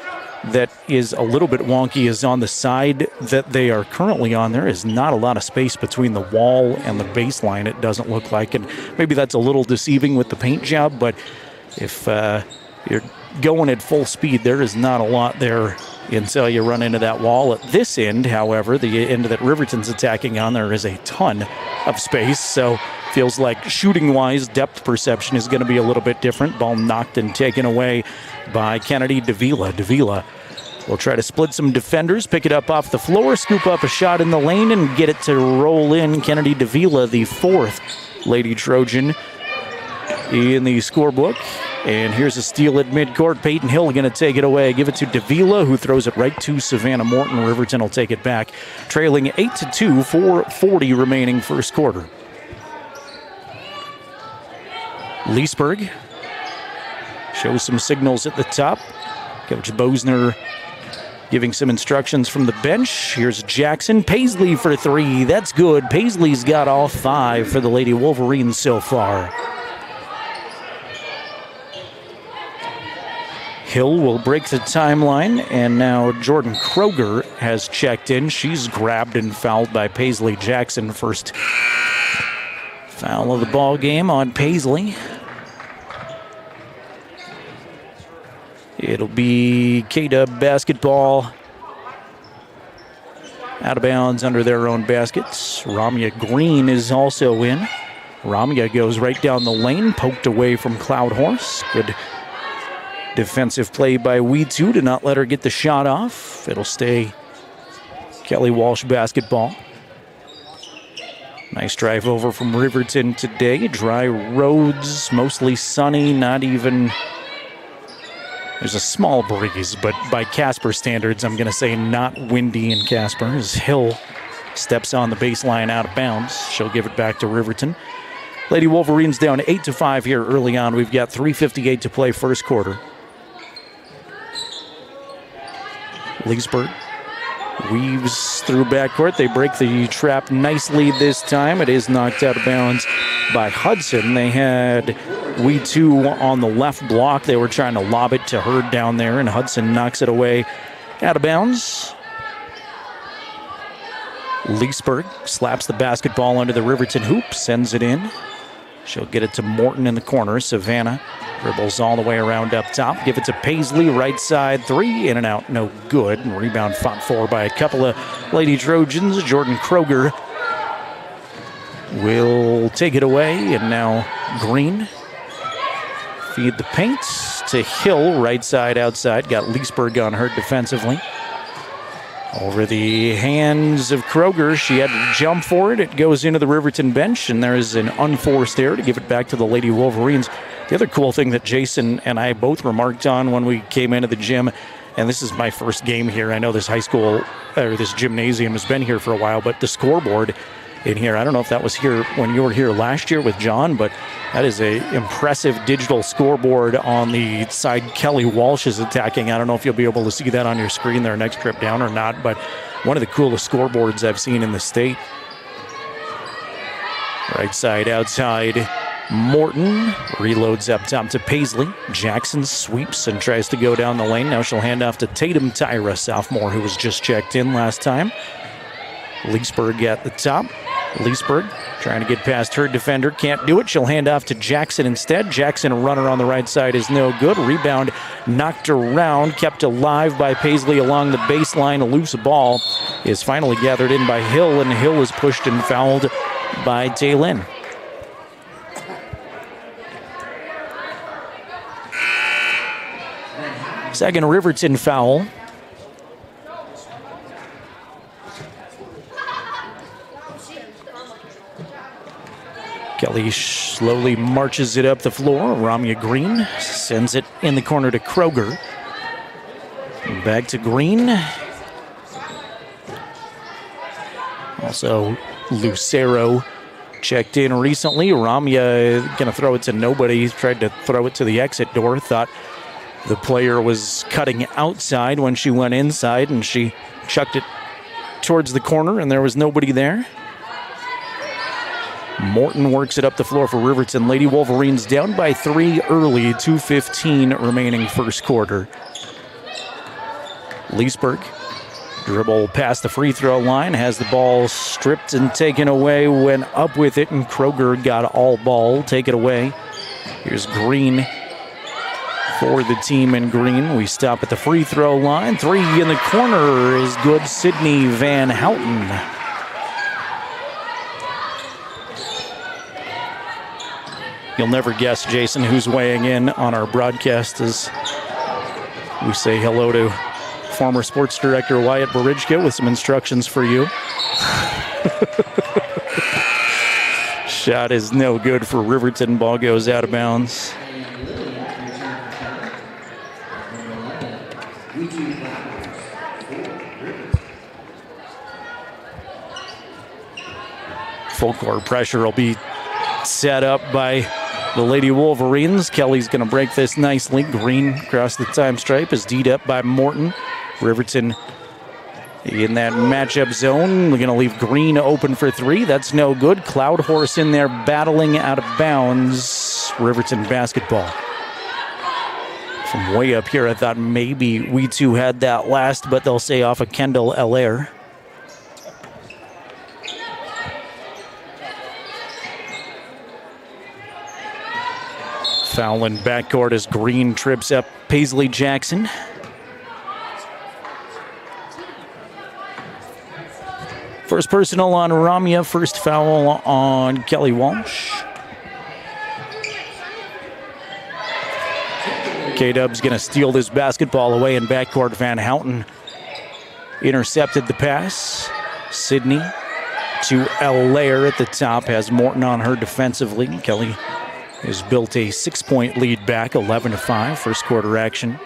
that is a little bit wonky is on the side that they are currently on. There is not a lot of space between the wall and the baseline, it doesn't look like. And maybe that's a little deceiving with the paint job, but if you're going at full speed, there is not a lot there until you run into that wall. At this end, however, the end that Riverton's attacking on, there is a ton of space. So feels like shooting-wise, depth perception is going to be a little bit different. Ball knocked and taken away by Kennedy Davila. Davila will try to split some defenders, pick it up off the floor, scoop up a shot in the lane, and get it to roll in. Kennedy Davila, the 4th Lady Trojan in the scorebook. And here's a steal at midcourt. Peyton Hill going to take it away. Give it to Davila, who throws it right to Savannah Morton. Riverton will take it back, trailing 8-2, 4:40 remaining first quarter. Leesburg shows some signals at the top. Coach Bosner giving some instructions from the bench. Here's Jackson. Paisley for 3. That's good. Paisley's got all 5 for the Lady Wolverines so far. Hill will break the timeline, and now Jordan Kroger has checked in. She's grabbed and fouled by Paisley Jackson. First foul of the ball game on Paisley. It'll be K-Dub basketball. Out of bounds under their own baskets. Ramya Green is also in. Ramya goes right down the lane, poked away from Cloud Horse. Good defensive play by Weetu to not let her get the shot off. It'll stay Kelly Walsh basketball. Nice drive over from Riverton today. Dry roads, mostly sunny, not even... There's a small breeze, but by Casper standards, I'm going to say not windy in Casper. As Hill steps on the baseline out of bounds, she'll give it back to Riverton. Lady Wolverines down 8-5 here early on. We've got 3:58 to play first quarter. Leesburg weaves through backcourt. They break the trap nicely this time. It is knocked out of bounds by Hudson. They had Weetu on the left block. They were trying to lob it to her down there, and Hudson knocks it away out of bounds. Leesburg slaps the basketball under the Riverton hoop, sends it in. She'll get it to Morton in the corner. Savannah dribbles all the way around up top. Give it to Paisley, right side 3, in and out, no good. And rebound fought for by a couple of Lady Trojans. Jordan Kroger will take it away, and now Green. Feed the paint to Hill, right side outside. Got Leesburg on her defensively. Over the hands of Kroger. She had to jump for it. It goes into the Riverton bench, and there is an unforced error to give it back to the Lady Wolverines. The other cool thing that Jason and I both remarked on when we came into the gym, and this is my first game here. I know this high school, or this gymnasium has been here for a while, but the scoreboard in here, I don't know if that was here when you were here last year with John, but that is a impressive digital scoreboard on the side Kelly Walsh is attacking. I don't know if you'll be able to see that on your screen their next trip down or not, but one of the coolest scoreboards I've seen in the state. Right side outside, Morton reloads up top to Paisley. Jackson sweeps and tries to go down the lane. Now she'll hand off to Tatum Tyra, sophomore, who was just checked in last time. Leesburg at the top. Leesburg trying to get past her defender. Can't do it. She'll hand off to Jackson instead. Jackson, a runner on the right side, is no good. Rebound knocked around, kept alive by Paisley along the baseline. A loose ball is finally gathered in by Hill, and Hill is pushed and fouled by Taylin. Second Riverton foul. Kelly slowly marches it up the floor. Ramya Green sends it in the corner to Kroger. Back to Green. Also, Lucero checked in recently. Ramya going to throw it to nobody. Tried to throw it to the exit door. Thought the player was cutting outside when she went inside, and she chucked it towards the corner, and there was nobody there. Morton works it up the floor for Riverton. Lady Wolverines down by 3 early, 2:15 remaining first quarter. Leesburg dribble past the free throw line, has the ball stripped and taken away, went up with it, and Kroger got all ball, take it away. Here's Green for the team in green. We stop at the free throw line. 3 in the corner is good. Sydney Van Houten. You'll never guess, Jason, who's weighing in on our broadcast as we say hello to former sports director Wyatt Barijka with some instructions for you. Shot is no good for Riverton. Ball goes out of bounds. Full court pressure will be set up by the Lady Wolverines. Kelly's going to break this nicely. Green across the time stripe is D'd up by Morton. Riverton in that matchup zone. We're going to leave Green open for 3. That's no good. Cloud Horse in there battling out of bounds. Riverton basketball. From way up here, I thought maybe we two had that last, but they'll say off of Kendall Allaire. Foul in backcourt as Green trips up Paisley Jackson. First personal on Ramya, first foul on Kelly Walsh. K-Dub's going to steal this basketball away in backcourt. Van Houten intercepted the pass. Sydney to Allaire at the top, has Morton on her defensively. Kelly has built a 6-point lead back, 11-5, first quarter action.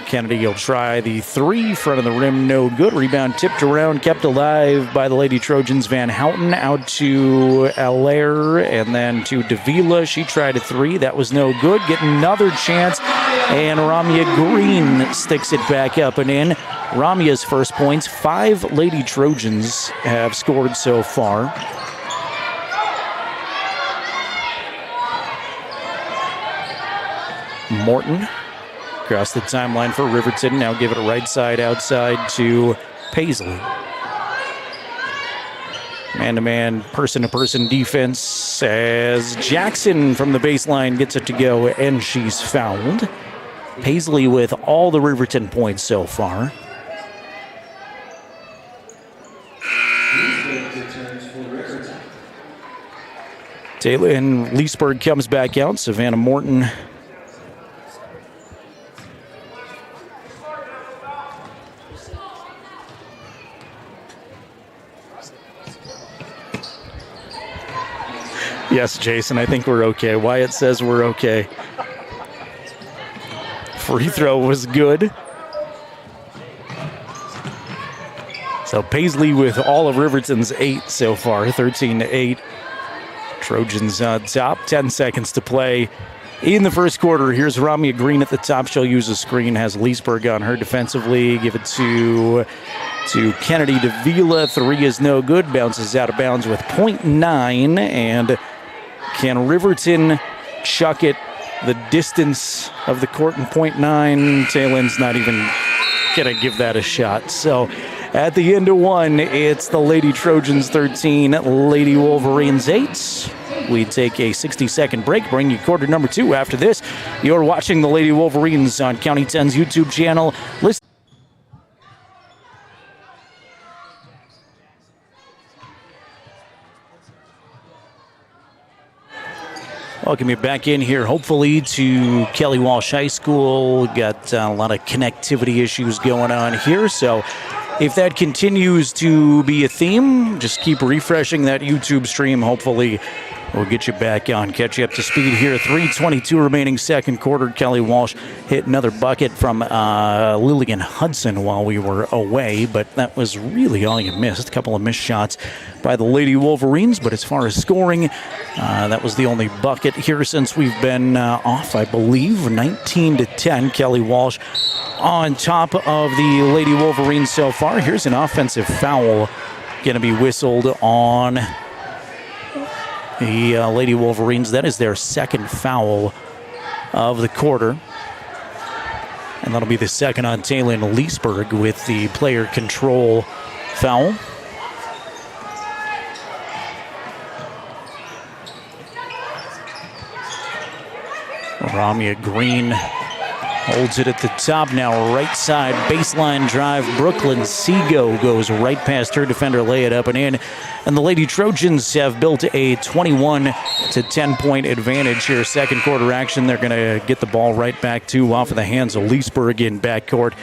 Kennedy will try the 3, front of the rim, no good. Rebound tipped around, kept alive by the Lady Trojans. Van Houten out to Allaire and then to Davila. She tried a 3, that was no good. Get another chance, and Ramya Green sticks it back up and in. Ramya's first points. 5 Lady Trojans have scored so far. Morton across the timeline for Riverton. Now give it a right side outside to Paisley. Man-to-man, person-to-person defense as Jackson from the baseline gets it to go, and she's fouled. Paisley with all the Riverton points so far. Taylor and Leesburg comes back out. Savannah Morton Yes, Jason, I think we're okay. Wyatt says we're okay. Free throw was good. So Paisley with all of Riverton's 8 so far, 13-8. Trojans on top, 10 seconds to play in the first quarter. Here's Ramia Green at the top. She'll use a screen, has Leesburg on her defensively. Give it to Kennedy Davila. 3 is no good. Bounces out of bounds with 0.9. And can Riverton chuck it the distance of the court in 0.9? Taylor's not even going to give that a shot. So at the end of 1, it's the Lady Trojans 13, Lady Wolverines 8. We take a 60-second break, bring you quarter number 2 after this. You're watching the Lady Wolverines on County 10's YouTube channel. Welcome you back in here, hopefully, to Kelly Walsh High School. Got a lot of connectivity issues going on here, so if that continues to be a theme, just keep refreshing that YouTube stream. Hopefully, we'll get you back on, catch you up to speed here. 3:22 remaining second quarter. Kelly Walsh hit another bucket from Lillian Hudson while we were away, but that was really all you missed. A couple of missed shots by the Lady Wolverines, but as far as scoring, that was the only bucket here since we've been off, I believe. 19-10, Kelly Walsh on top of the Lady Wolverines so far. Here's an offensive foul going to be whistled on the Lady Wolverines. That is their second foul of the quarter. And that'll be the second on Taylor Leesburg with the player control foul. Ramia Green holds it at the top now, right side, baseline drive. Brooklyn Seago goes right past her defender, lay it up and in. And the Lady Trojans have built a 21-10 point advantage here. Second quarter action, they're going to get the ball right back to off of the hands of Leesburg in backcourt.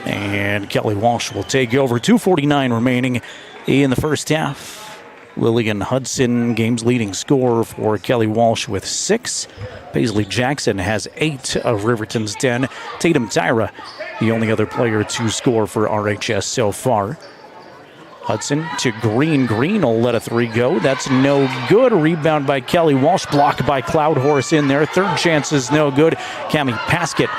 And Kelly Walsh will take over. 2:49 remaining in the first half. Lillian Hudson, game's leading scorer for Kelly Walsh with 6. Paisley Jackson has 8 of Riverton's 10. Tatum Tyra, the only other player to score for RHS so far. Hudson to Green. Green will let a 3 go. That's no good. A rebound by Kelly Walsh. Blocked by Cloud Horse in there. Third chance is no good. Cami Paskett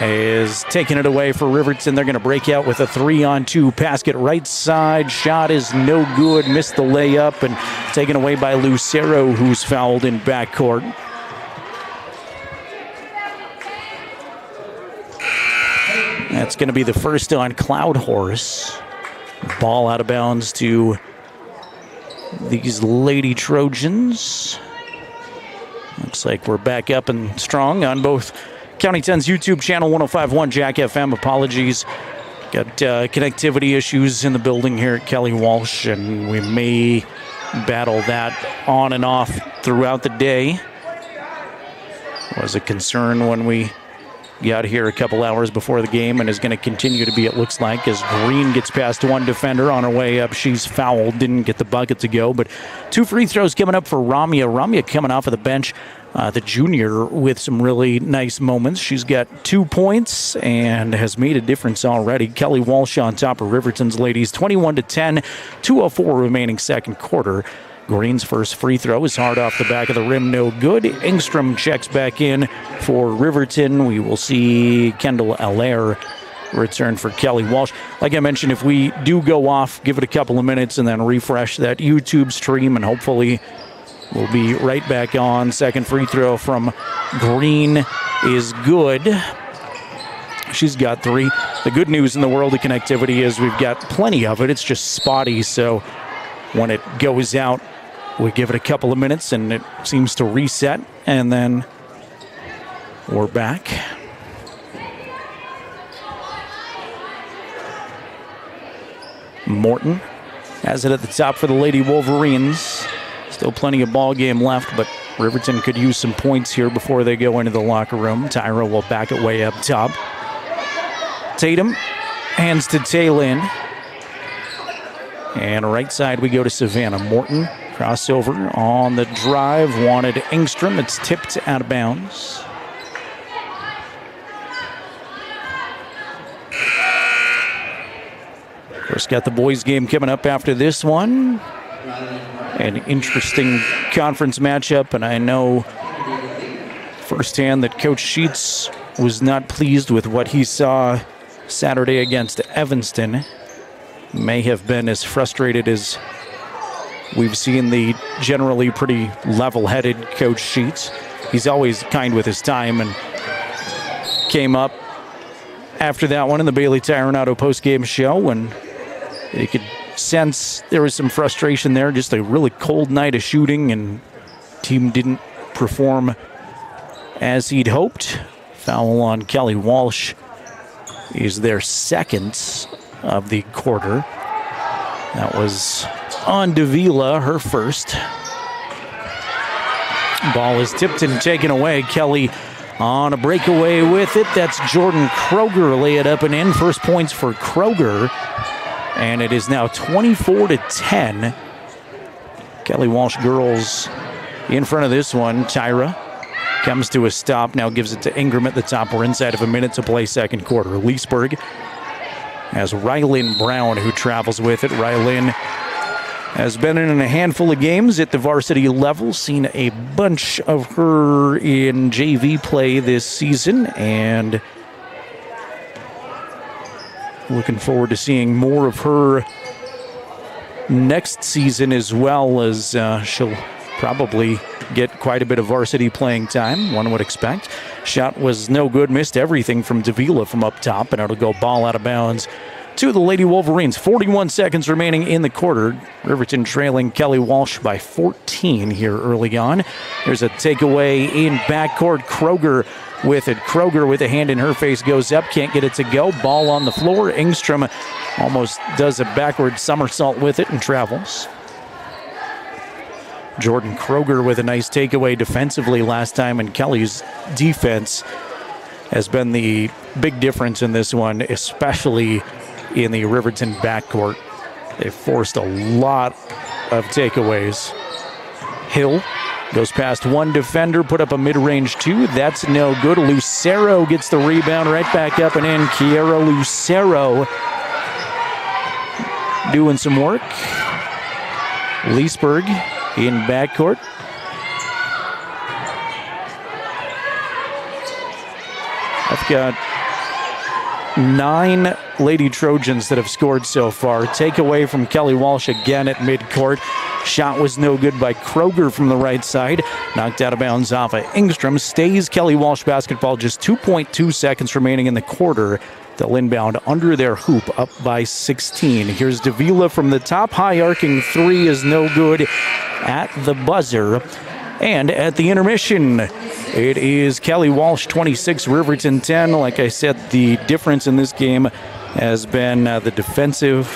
is taking it away for Riverton. They're going to break out with a 3-on-2. Paskett right side. Shot is no good. Missed the layup and taken away by Lucero, who's fouled in backcourt. That's going to be the first on Cloud Horse. Ball out of bounds to these Lady Trojans. Looks like we're back up and strong on both County 10's YouTube channel, 105.1 Jack FM. Apologies. Got connectivity issues in the building here at Kelly Walsh, and we may battle that on and off throughout the day. Was a concern when we got here a couple hours before the game, and is going to continue to be, it looks like, as Green gets past one defender on her way up. She's fouled, didn't get the bucket to go, but 2 free throws coming up for Ramia. Ramia coming off of the bench, the junior, with some really nice moments. She's got 2 points and has made a difference already. Kelly Walsh on top of Riverton's ladies, 21-10, 2:04 remaining second quarter. Green's first free throw is hard off the back of the rim, no good. Engstrom checks back in for Riverton. We will see Kendall Allaire return for Kelly Walsh. Like I mentioned, if we do go off, give it a couple of minutes and then refresh that YouTube stream, and hopefully we'll be right back on. Second free throw from Green is good. She's got 3. The good news in the world of connectivity is we've got plenty of it. It's just spotty, so when it goes out, we give it a couple of minutes and it seems to reset, and then we're back. Morton has it at the top for the Lady Wolverines. Still plenty of ball game left, but Riverton could use some points here before they go into the locker room. Tyra will back it way up top. Tatum hands to Taylin. And right side we go to Savannah. Morton Crossover on the drive, wanted Engstrom. It's tipped out of bounds. Of course, got the boys game coming up after this one. An interesting conference matchup, and I know firsthand that Coach Sheets was not pleased with what he saw Saturday against Evanston. May have been as frustrated as we've seen the generally pretty level-headed Coach Sheets. He's always kind with his time, and came up after that one in the Bailey Tire and Auto post-game show, and you could sense there was some frustration there. Just a really cold night of shooting, and team didn't perform as he'd hoped. Foul on Kelly Walsh is their second of the quarter. That was on Davila, her first. Ball is tipped and taken away. Kelly on a breakaway with it. That's Jordan Kroger, lay it up and in. First points for Kroger. And it is now 24-10. Kelly Walsh girls in front of this one. Tyra comes to a stop, now gives it to Ingram at the top. We're inside of a minute to play second quarter. Leesburg has Rylan Brown, who travels with it. Rylan has been in a handful of games at the varsity level, seen a bunch of her in JV play this season, and looking forward to seeing more of her next season, as well as she'll probably get quite a bit of varsity playing time, one would expect. Shot was no good, missed everything from Davila from up top, and it'll go ball out of bounds to the Lady Wolverines. 41 seconds remaining in the quarter. Riverton trailing Kelly Walsh by 14 here early on. There's a takeaway in backcourt. Kroger with it. Kroger with a hand in her face goes up, can't get it to go. Ball on the floor. Engstrom almost does a backward somersault with it and travels. Jordan Kroger with a nice takeaway defensively last time, and Kelly's defense has been the big difference in this one, especially in the Riverton backcourt. They forced a lot of takeaways. Hill goes past one defender, put up a mid-range two. That's no good. Lucero gets the rebound right back up and in. Kiera Lucero doing some work. Leesburg in backcourt. I've got 9 Lady Trojans that have scored so far. Takeaway from Kelly Walsh again at midcourt. Shot was no good by Kroger from the right side. Knocked out of bounds off of Engstrom. Stays Kelly Walsh basketball. Just 2.2 seconds remaining in the quarter. They'll inbound under their hoop, up by 16. Here's Davila from the top. High arcing three is no good at the buzzer. And at the intermission, it is Kelly Walsh 26, Riverton 10. Like I said, the difference in this game has been the defensive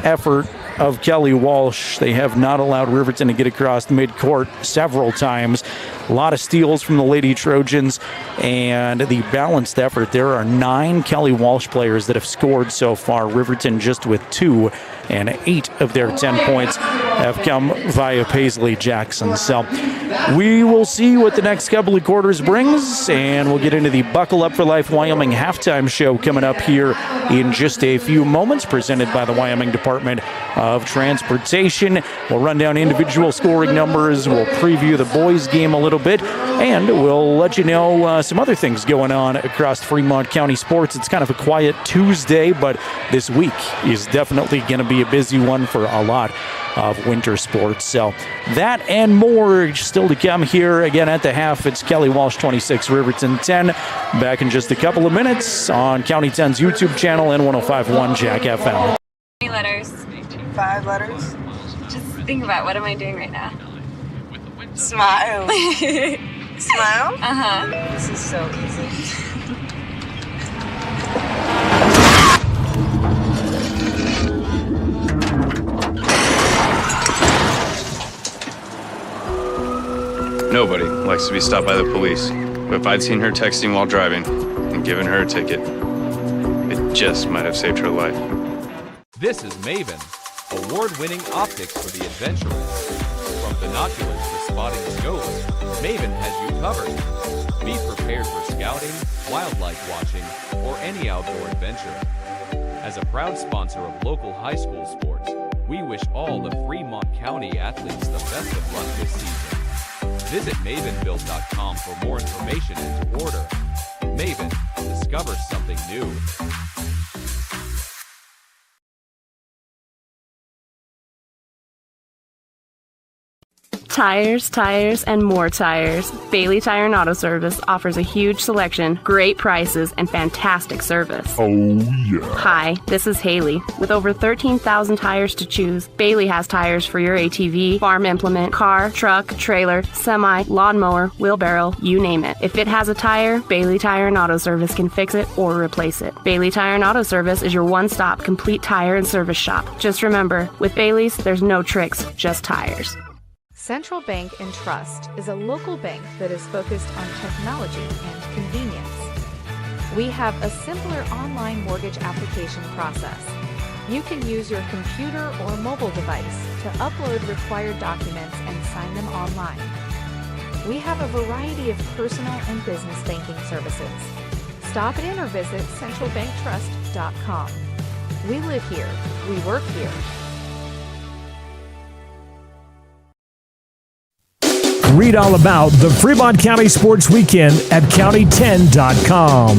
effort of Kelly Walsh. They have not allowed Riverton to get across midcourt several times. A lot of steals from the Lady Trojans, and the balanced effort. There are 9 Kelly Walsh players that have scored so far. Riverton just with 2, and 8 of their 10 points have come via Paisley Jackson. So we will see what the next couple of quarters brings, and we'll get into the Buckle Up for Life Wyoming halftime show coming up here in just a few moments, presented by the Wyoming Department of Transportation. We'll run down individual scoring numbers, we'll preview the boys game a little bit, and we'll let you know some other things going on across Fremont County sports. It's kind of a quiet Tuesday, but this week is definitely going to be a busy one for a lot of winter sports. So that and more still to come here again at the half. It's Kelly Walsh 26, Riverton 10. Back in just a couple of minutes on County 10's YouTube channel and 105.1 Jack FM. How many letters? 5 letters. Just think about, what am I doing right now? Smile. Smile? Uh-huh. This is so easy. Nobody likes to be stopped by the police. But if I'd seen her texting while driving and given her a ticket, it just might have saved her life. This is Maven. Award-winning optics for the adventurous. From binoculars to spotting scopes, Maven has you covered. Be prepared for scouting, wildlife watching, or any outdoor adventure. As a proud sponsor of local high school sports, we wish all the Fremont County athletes the best of luck this season. Visit mavenbuild.com for more information and to order. Maven, discover something new. Tires, and more tires. Bailey Tire and Auto Service offers a huge selection, great prices, and fantastic service. Oh, yeah. Hi, this is Haley. With over 13,000 tires to choose, Bailey has tires for your ATV, farm implement, car, truck, trailer, semi, lawnmower, wheelbarrow, you name it. If it has a tire, Bailey Tire and Auto Service can fix it or replace it. Bailey Tire and Auto Service is your one-stop complete tire and service shop. Just remember, with Bailey's, there's no tricks, just tires. Central Bank and Trust is a local bank that is focused on technology and convenience. We have a simpler online mortgage application process. You can use your computer or mobile device to upload required documents and sign them online. We have a variety of personal and business banking services. Stop in or visit centralbanktrust.com. We live here. We work here. Read all about the Fremont County Sports Weekend at county10.com.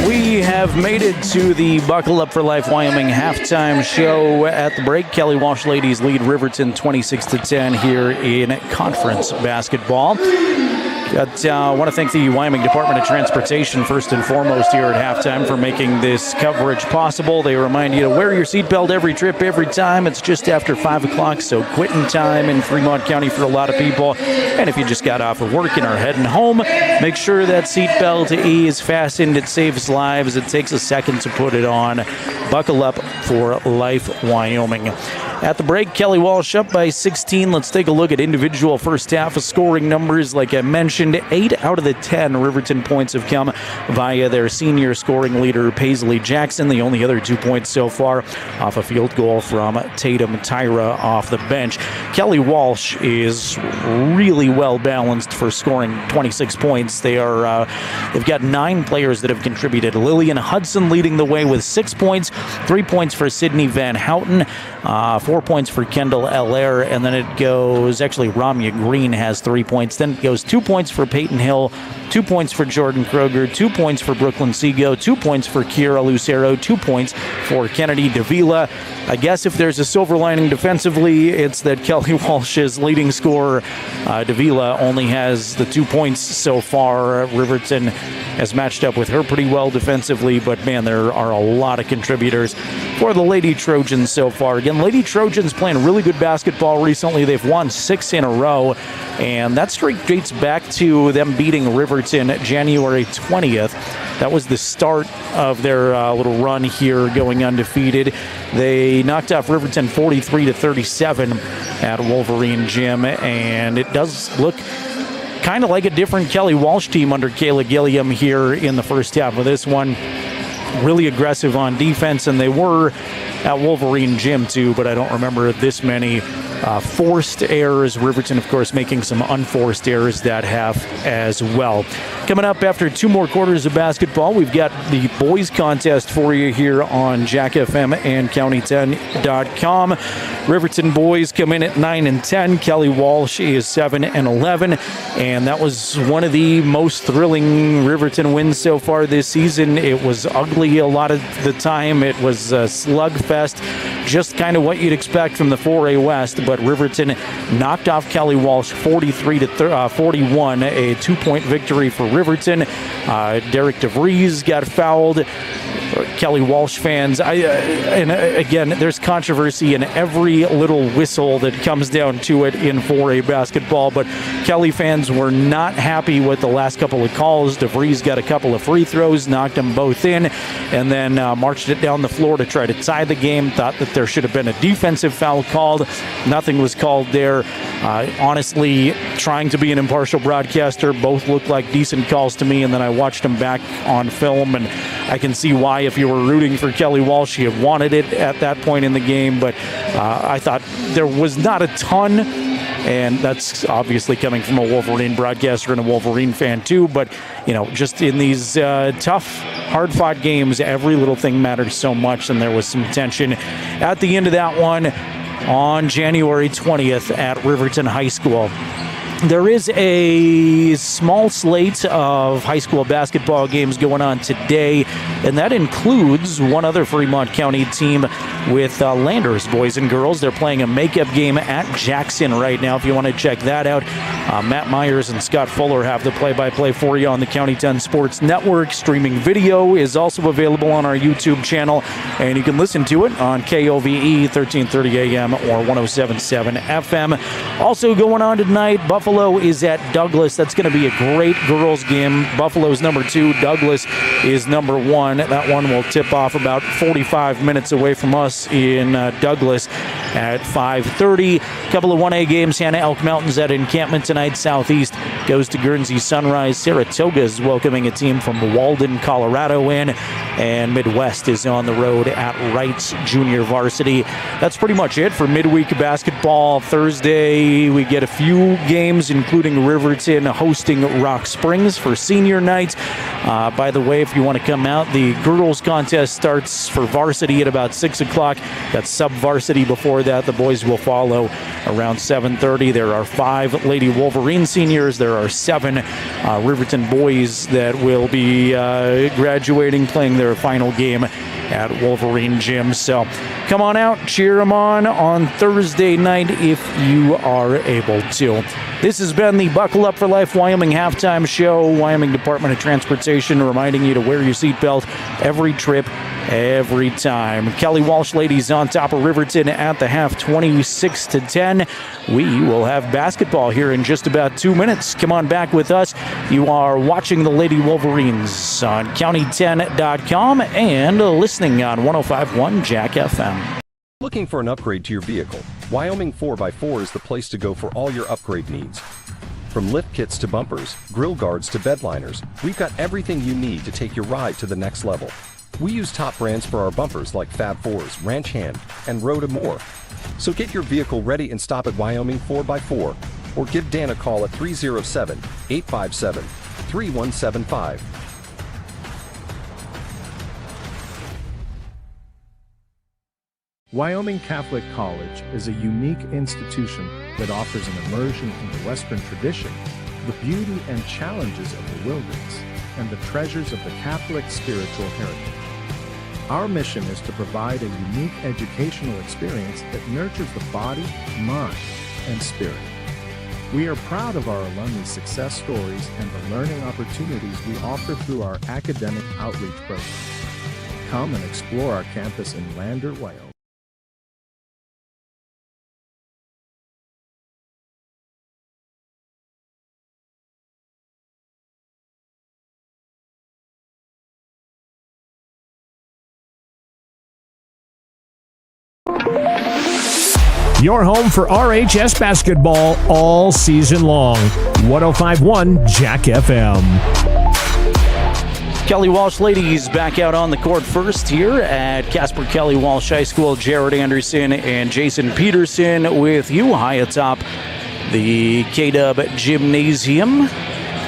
We have made it to the Buckle Up for Life Wyoming halftime show. At the break, Kelly Walsh ladies lead Riverton 26-10 here in conference basketball. I want to thank the Wyoming Department of Transportation first and foremost here at halftime for making this coverage possible. They remind you to wear your seatbelt every trip, every time. It's just after 5 o'clock, so quitting time in Fremont County for a lot of people. And if you just got off of work and are heading home, make sure that seatbelt is fastened. It saves lives. It takes a second to put it on. Buckle up for Life Wyoming. At the break, Kelly Walsh up by 16. Let's take a look at individual first half scoring numbers. Like I mentioned, 8 out of the 10 Riverton points have come via their senior scoring leader, Paisley Jackson. The only other 2 points so far off a field goal from Tatum Tyra off the bench. Kelly Walsh is really well balanced for scoring 26 points. They've got 9 players that have contributed. Lillian Hudson leading the way with 6 points, 3 points for Sydney Van Houten, 4 points for Kendall Allaire, and then it goes, actually Ramya Green has 3 points. Then it goes 2 points for Peyton Hill, 2 points for Jordan Kroger, 2 points for Brooklyn Seago, 2 points for Kira Lucero, 2 points for Kennedy Davila. I guess if there's a silver lining defensively, it's that Kelly Walsh's leading scorer, Davila, only has the 2 points so far. Riverton has matched up with her pretty well defensively, but man, there are a lot of contributors for the Lady Trojans so far. Again, Lady Trojans playing really good basketball recently. They've won 6 in a row, and that streak dates back to them beating Riverton January 20th. That was the start of their little run here, going undefeated. They knocked off Riverton 43-37 at Wolverine Gym, and it does look kind of like a different Kelly Walsh team under Kayla Gilliam here in the first half of this one. Really aggressive on defense, and they were at Wolverine Gym too, but I don't remember this many forced errors. Riverton, of course, making some unforced errors that half as well. Coming up after 2 more quarters of basketball, we've got the boys contest for you here on Jack FM and county10.com. Riverton boys come in at 9-10. Kelly Walsh is 7-11, and that was one of the most thrilling Riverton wins so far this season. It was ugly a lot of the time. It was a slugfest, just kind of what you'd expect from the 4A West, but Riverton knocked off Kelly Walsh 43-41, a 2-point victory for Riverton. Derek DeVries got fouled. Kelly Walsh fans, and again, there's controversy in every little whistle that comes down to it in 4A basketball, but Kelly fans were not happy with the last couple of calls. DeVries got a couple of free throws, knocked them both in. and then marched it down the floor to try to tie the game. Thought that there should have been a defensive foul called. Nothing was called there. Honestly, trying to be an impartial broadcaster, both looked like decent calls to me, and then I watched them back on film, and I can see why, if you were rooting for Kelly Walsh, you wanted it at that point in the game, but I thought there was not a ton, and that's obviously coming from a Wolverine broadcaster and a Wolverine fan too, but just in these tough, hard-fought games, every little thing matters so much, and there was some tension at the end of that one on January 20th at Riverton High School. There is a small slate of high school basketball games going on today, and that includes one other Fremont County team with Landers boys and girls. They're playing a makeup game at Jackson right now. If you want to check that out, Matt Myers and Scott Fuller have the play-by-play for you on the County 10 Sports Network. Streaming video is also available on our YouTube channel, and you can listen to it on KOVE 1330 AM or 107.7 FM. Also going on tonight, Buffalo is at Douglas. That's going to be a great girls game. Buffalo's number 2. Douglas is number 1. That one will tip off about 45 minutes away from us in Douglas at 5:30. A couple of 1A games. Hannah Elk Mountain's at Encampment tonight. Southeast goes to Guernsey Sunrise. Saratoga is welcoming a team from Walden, Colorado in. And Midwest is on the road at Wrights Junior Varsity. That's pretty much it for midweek basketball. Thursday, we get a few games, including Riverton hosting Rock Springs for senior night. By the way, if you want to come out, the girls contest starts for varsity at about 6 o'clock. That's sub-varsity before that. The boys will follow around 7:30. There are 5 Lady Wolverine seniors. There are 7 Riverton boys that will be graduating, playing their final game at Wolverine Gym. So come on out, cheer them on Thursday night if you are able to. This has been the Buckle Up for Life Wyoming halftime show. Wyoming Department of Transportation reminding you to wear your seatbelt every trip, every time. Kelly Walsh ladies on top of Riverton at the half, 26-10. We will have basketball here in just about 2 minutes. Come on back with us. You are watching the Lady Wolverines on county10.com and listening on 105.1 Jack FM. Looking for an upgrade to your vehicle? Wyoming 4x4 is the place to go for all your upgrade needs. From lift kits to bumpers, grill guards to bed liners, we've got everything you need to take your ride to the next level. We use top brands for our bumpers like Fab 4s, Ranch Hand, and Road and more. So get your vehicle ready and stop at Wyoming 4x4 or give Dan a call at 307-857-3175. Wyoming Catholic College is a unique institution that offers an immersion into Western tradition, the beauty and challenges of the wilderness, and the treasures of the Catholic spiritual heritage. Our mission is to provide a unique educational experience that nurtures the body, mind, and spirit. We are proud of our alumni success stories and the learning opportunities we offer through our academic outreach programs. Come and explore our campus in Lander, Wyoming. Your home for RHS basketball all season long. 105.1 Jack FM. Kelly Walsh ladies back out on the court first here at Casper Kelly Walsh High School. Jared Anderson and Jason Peterson with you high atop the K-Dub Gymnasium.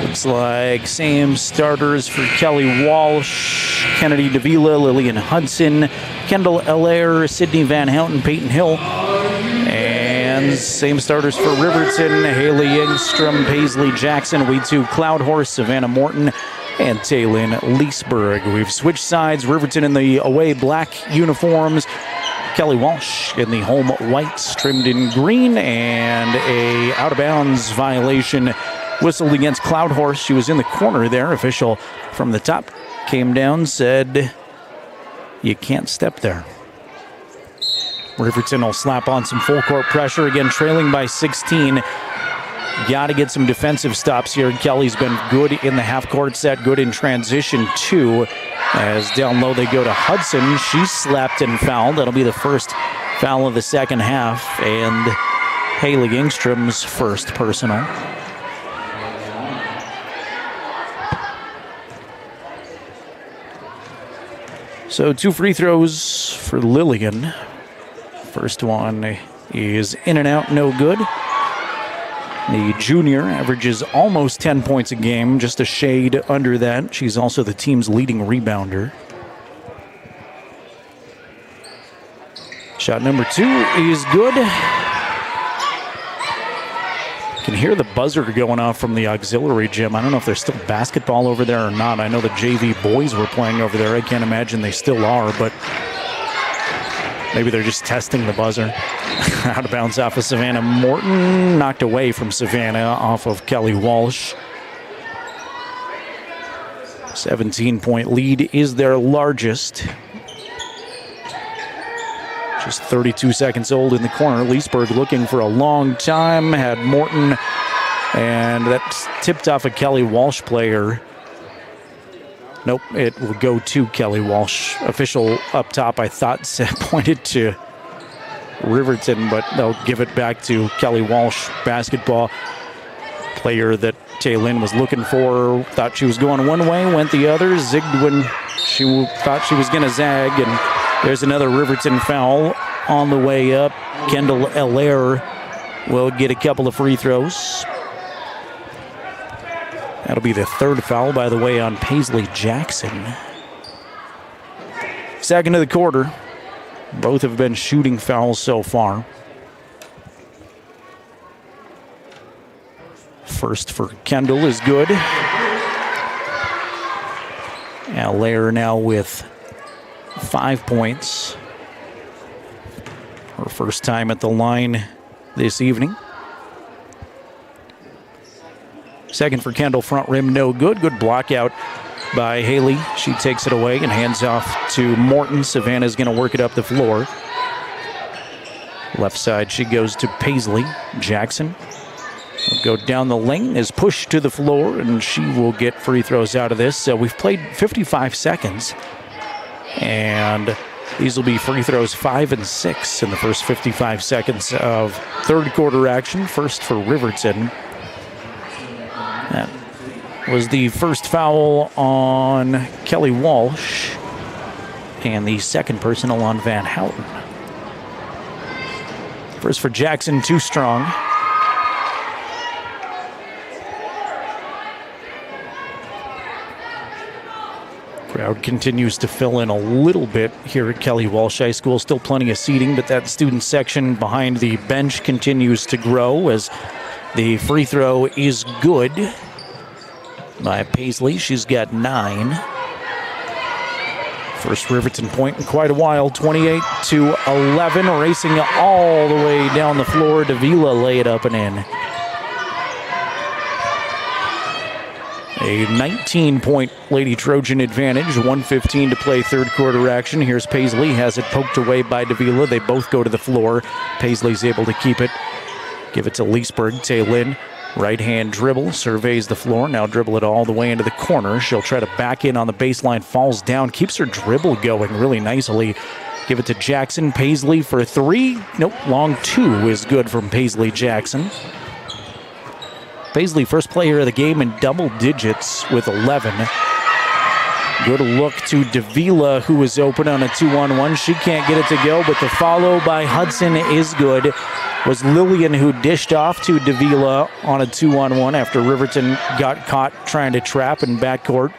Looks like same starters for Kelly Walsh, Kennedy Davila, Lillian Hudson, Kendall Allaire, Sydney Van Houten, Peyton Hill. And same starters for Riverton, Haley Engstrom, Paisley Jackson, We2 Cloudhorse, Savannah Morton, and Taylin Leesburg. We've switched sides. Riverton in the away black uniforms. Kelly Walsh in the home whites trimmed in green, and a out-of-bounds violation whistled against Cloudhorse. She was in the corner there. Official from the top came down, said, "You can't step there." Riverton will slap on some full court pressure, again trailing by 16. Got to get some defensive stops here. Kelly's been good in the half court set, good in transition too. As down low they go to Hudson. She's slapped and fouled. That'll be the first foul of the second half. And Haley Engstrom's first personal. So 2 free throws for Lillian. First one is in and out, no good. The junior averages almost 10 points a game, just a shade under that. She's also the team's leading rebounder. Shot number 2 is good. You can hear the buzzer going off from the auxiliary gym. I don't know if there's still basketball over there or not. I know the JV boys were playing over there. I can't imagine they still are, but maybe they're just testing the buzzer. Out of bounds off of Savannah Morton. Knocked away from Savannah off of Kelly Walsh. 17-point lead is their largest. Just 32 seconds old in the corner. Leesburg looking for a long time. Had Morton, and that's tipped off a Kelly Walsh player. Nope, it will go to Kelly Walsh. Official up top, I thought, pointed to Riverton, but they'll give it back to Kelly Walsh. Basketball player that Taylin was looking for. Thought she was going one way, went the other. Zigged when she thought she was going to zag, and there's another Riverton foul on the way up. Kendall Allaire will get a couple of free throws. That'll be the third foul, by the way, on Paisley Jackson. Second of the quarter. Both have been shooting fouls so far. First for Kendall is good. Allaire now with 5 points. Her first time at the line this evening. Second for Kendall, front rim, no good. Good block out by Haley. She takes it away and hands off to Morton. Savannah's going to work it up the floor. Left side, she goes to Paisley. Jackson will go down the lane, is pushed to the floor, and she will get free throws out of this. So we've played 55 seconds, and these will be free throws 5 and 6 in the first 55 seconds of third quarter action. First for Riverton. That was the first foul on Kelly Walsh and the second personal on Van Houten. First for Jackson, too strong. Crowd continues to fill in a little bit here at Kelly Walsh High School. Still plenty of seating, but that student section behind the bench continues to grow as the free throw is good by Paisley. She's got 9. First Riverton point in quite a while, 28-11, racing all the way down the floor. Davila lay it up and in. A 19-point Lady Trojan advantage, 1:15 to play third quarter action. Here's Paisley, has it poked away by Davila. They both go to the floor. Paisley's able to keep it. Give it to Leesburg. Taylin, right-hand dribble, surveys the floor. Now dribble it all the way into the corner. She'll try to back in on the baseline, falls down, keeps her dribble going really nicely. Give it to Jackson. Paisley for 3. Nope, long 2 is good from Paisley Jackson. Paisley, first player of the game in double digits with 11. Good look to Davila, who is open on a 2-on-1. She can't get it to go, but the follow by Hudson is good. Was Lillian who dished off to Davila on a 2-on-1 after Riverton got caught trying to trap in backcourt.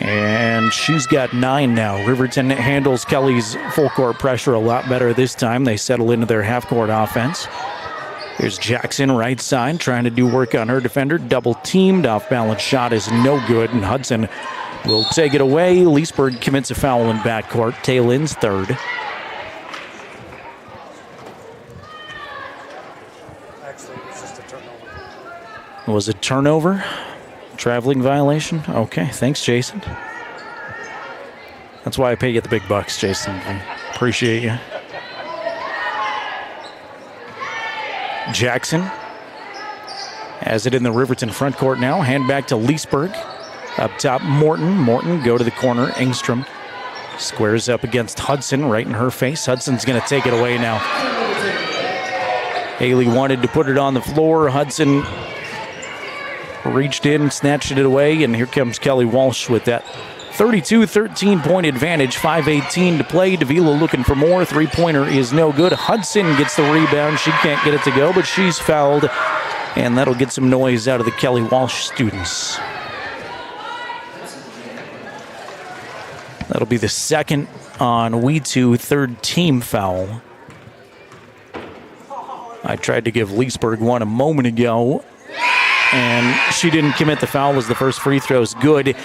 And she's got 9 now. Riverton handles Kelly's full court pressure a lot better this time. They settle into their half court offense. Here's Jackson, right side, trying to do work on her defender. Double teamed, off balance shot is no good, and Hudson will take it away. Leesburg commits a foul in backcourt. Taylin's third. Actually, it was just a turnover. Was it turnover? Traveling violation? Okay, thanks, Jason. That's why I pay you the big bucks, Jason. I appreciate you. Jackson has it in the Riverton front court now. Hand back to Leesburg. Up top, Morton go to the corner. Engstrom squares up against Hudson, right in her face. Hudson's going to take it away now. Haley wanted to put it on the floor. Hudson reached in, snatched it away, and here comes Kelly Walsh with that 32-13 point advantage. 5:18 to play. Davila looking for more. Three-pointer is no good. Hudson gets the rebound. She can't get it to go, but she's fouled, and that'll get some noise out of the Kelly Walsh students. That'll be the second on We2, third team foul. I tried to give Leesburg one a moment ago, and she didn't commit the foul as the first free throw is good.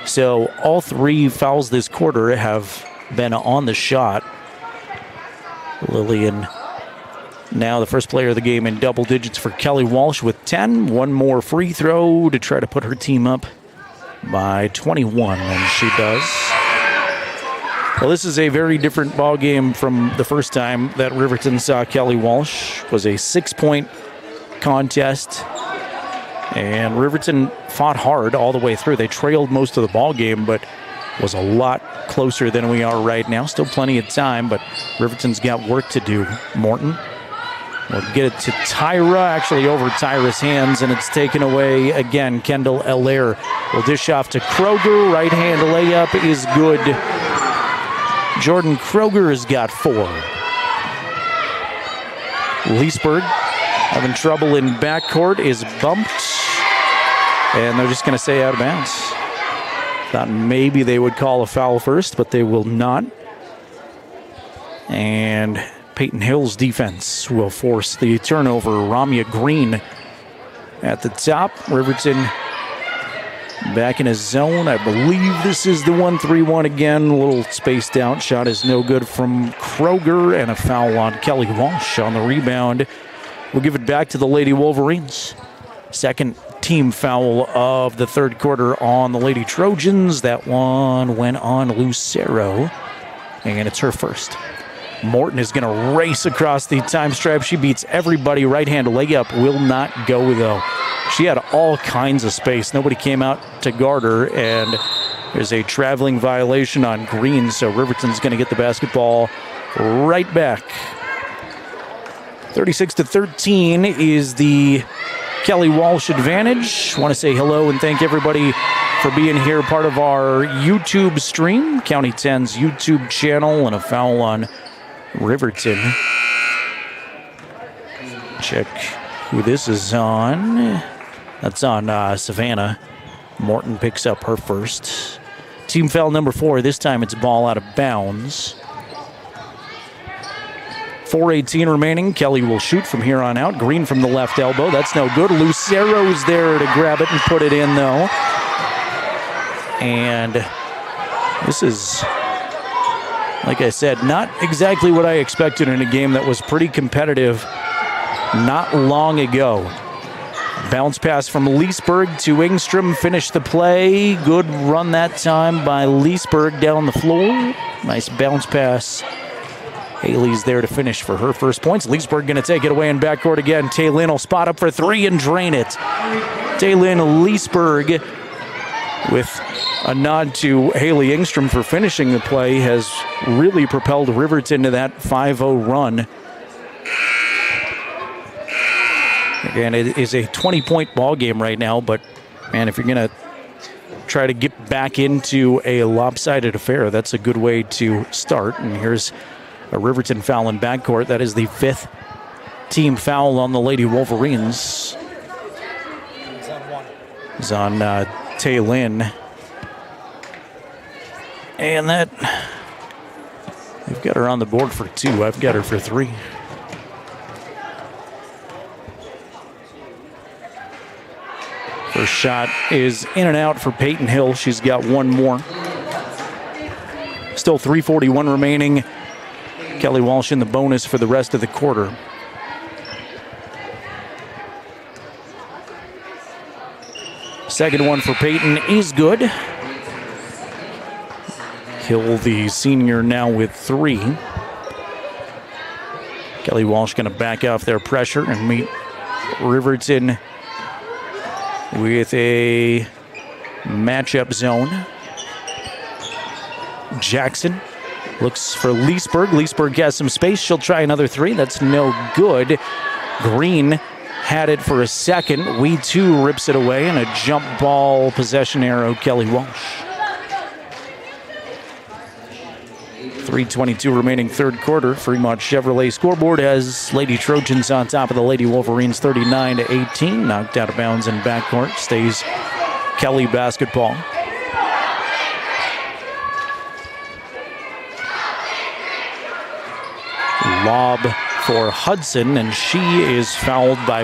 So all three fouls this quarter have been on the shot. Lillian now the first player of the game in double digits for Kelly Walsh with 10. One more free throw to try to put her team up by 21, and she does. Well, this is a very different ball game from the first time that Riverton saw Kelly Walsh. It was a 6-point contest, and Riverton fought hard all the way through. They trailed most of the ball game, but was a lot closer than we are right now. Still plenty of time, but Riverton's got work to do. Morton will get it to Tyra, actually over Tyra's hands, and it's taken away again. Kendall Allaire will dish off to Kroger. Right hand layup is good. Jordan Kroger has got 4. Leesburg having trouble in backcourt, is bumped, and they're just going to say out of bounds. Thought maybe they would call a foul first, but they will not. And Peyton Hill's defense will force the turnover. Ramya Green at the top. Riverton back in his zone. I believe this is the 1-3-1 again. A little spaced out. Shot is no good from Kroger, and a foul on Kelly Walsh on the rebound. We'll give it back to the Lady Wolverines. Second team foul of the third quarter on the Lady Trojans. That one went on Lucero, and it's her first. Morton is going to race across the time stripe. She beats everybody. Right-hand layup will not go, though. She had all kinds of space. Nobody came out to guard her, and there's a traveling violation on Green, so Riverton's going to get the basketball right back. 36-13 is the Kelly Walsh advantage. I want to say hello and thank everybody for being here, part of our YouTube stream, County 10's YouTube channel, and a foul on Riverton. Check who this is on. That's on Savannah. Morton picks up her first. Team foul number 4. This time it's ball out of bounds. 4:18 remaining. Kelly will shoot from here on out. Green from the left elbow. That's no good. Lucero's there to grab it and put it in, though. And this is, like I said, not exactly what I expected in a game that was pretty competitive not long ago. Bounce pass from Leesburg to Engstrom. Finish the play. Good run that time by Leesburg down the floor. Nice bounce pass. Haley's there to finish for her first points. Leesburg going to take it away in backcourt again. Taylin will spot up for 3 and drain it. Taylin Leesburg, with a nod to Haley Engstrom for finishing the play, has really propelled Riverton to that 5-0 run. Again, it is a 20-point ball game right now, but, man, if you're going to try to get back into a lopsided affair, that's a good way to start. And here's a Riverton foul in backcourt. That is the 5th team foul on the Lady Wolverines. It's on Taylin. And that, they've got her on the board for 2. I've got her for 3. First shot is in and out for Peyton Hill. She's got one more. Still 3:41 remaining. Kelly Walsh in the bonus for the rest of the quarter. Second one for Peyton is good. Hill, the senior, now with 3. Kelly Walsh going to back off their pressure and meet Riverton with a matchup zone. Jackson looks for Leesburg. Leesburg has some space. She'll try another three. That's no good. Green had it for a second. We too rips it away, and a jump ball possession arrow, Kelly Walsh. 3:22 remaining third quarter. Fremont Chevrolet scoreboard has Lady Trojans on top of the Lady Wolverines 39-18. Knocked out of bounds in backcourt. Stays Kelly basketball. Lob for Hudson, and she is fouled by,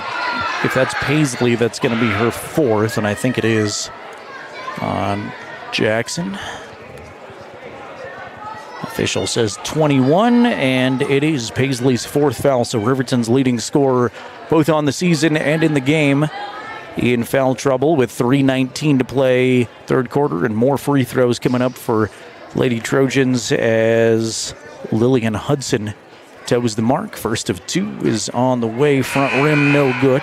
if that's Paisley, that's going to be her fourth, and I think it is on Jackson. Official says 21, and it is Paisley's fourth foul, so Riverton's leading scorer both on the season and in the game in foul trouble with 3:19 to play third quarter, and more free throws coming up for Lady Trojans as Lillian Hudson toes the mark. First of two is on the way, front rim, no good.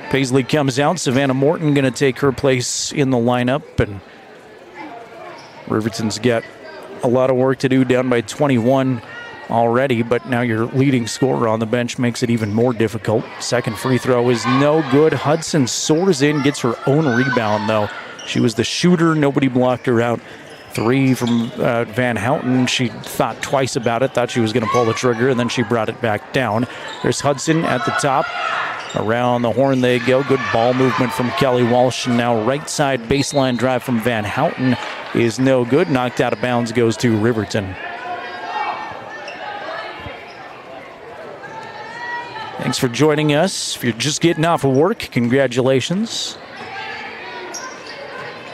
Paisley comes out. Savannah Morton going to take her place in the lineup, and Riverton's got a lot of work to do, down by 21 already, but now your leading scorer on the bench makes it even more difficult. Second free throw is no good. Hudson soars in, gets her own rebound, though. She was the shooter. Nobody blocked her out. Three from Van Houten. She thought twice about it, thought she was going to pull the trigger, and then she brought it back down. There's Hudson at the top. Around the horn they go. Good ball movement from Kelly Walsh. And now right side baseline drive from Van Houten is no good. Knocked out of bounds, goes to Riverton. Thanks for joining us. If you're just getting off of work, congratulations.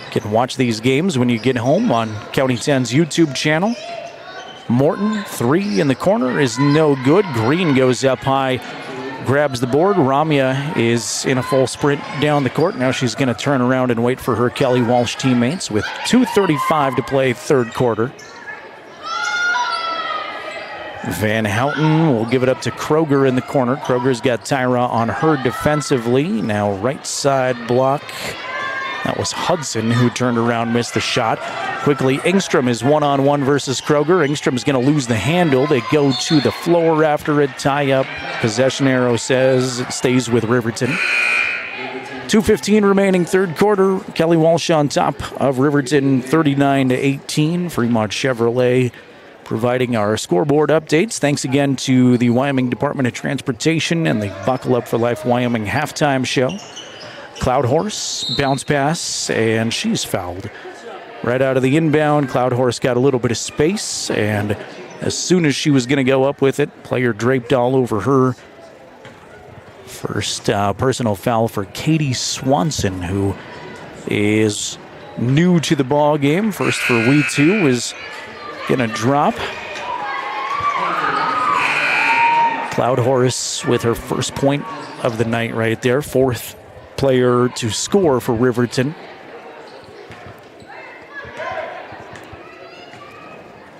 You can watch these games when you get home on County 10's YouTube channel. Morton, three in the corner is no good. Green goes up high, grabs the board. Ramya is in a full sprint down the court. Now she's going to turn around and wait for her Kelly Walsh teammates with 2:35 to play third quarter. Van Houten will give it up to Kroger in the corner. Kroger's got Tyra on her defensively. Now right side block. That was Hudson who turned around, missed the shot. Quickly, Engstrom is one-on-one versus Kroger. Engstrom's going to lose the handle. They go to the floor after it. Tie up. Possession arrow says it stays with Riverton. 2:15 remaining third quarter. Kelly Walsh on top of Riverton 39-18. Fremont Chevrolet providing our scoreboard updates. Thanks again to the Wyoming Department of Transportation and the Buckle Up for Life Wyoming halftime show. Cloud Horse, bounce pass, and she's fouled. Right out of the inbound, Cloud Horse got a little bit of space, and as soon as she was going to go up with it, player draped all over her. First personal foul for Katie Swanson, who is new to the ball game. First for We2 is going to drop. Cloud Horse with her first point of the night right there. Fourth player to score for Riverton.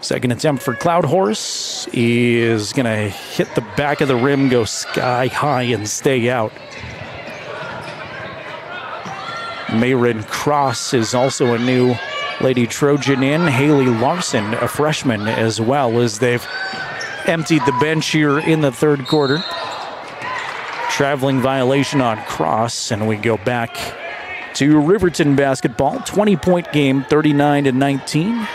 Second attempt for Cloud Horse is going to hit the back of the rim, go sky high, and stay out. Mayrin Cross is also a new Lady Trojan in. Haley Larson, a freshman, as well, as they've emptied the bench here in the third quarter. Traveling violation on Cross, and we go back to Riverton basketball. 20-point game, 39-19.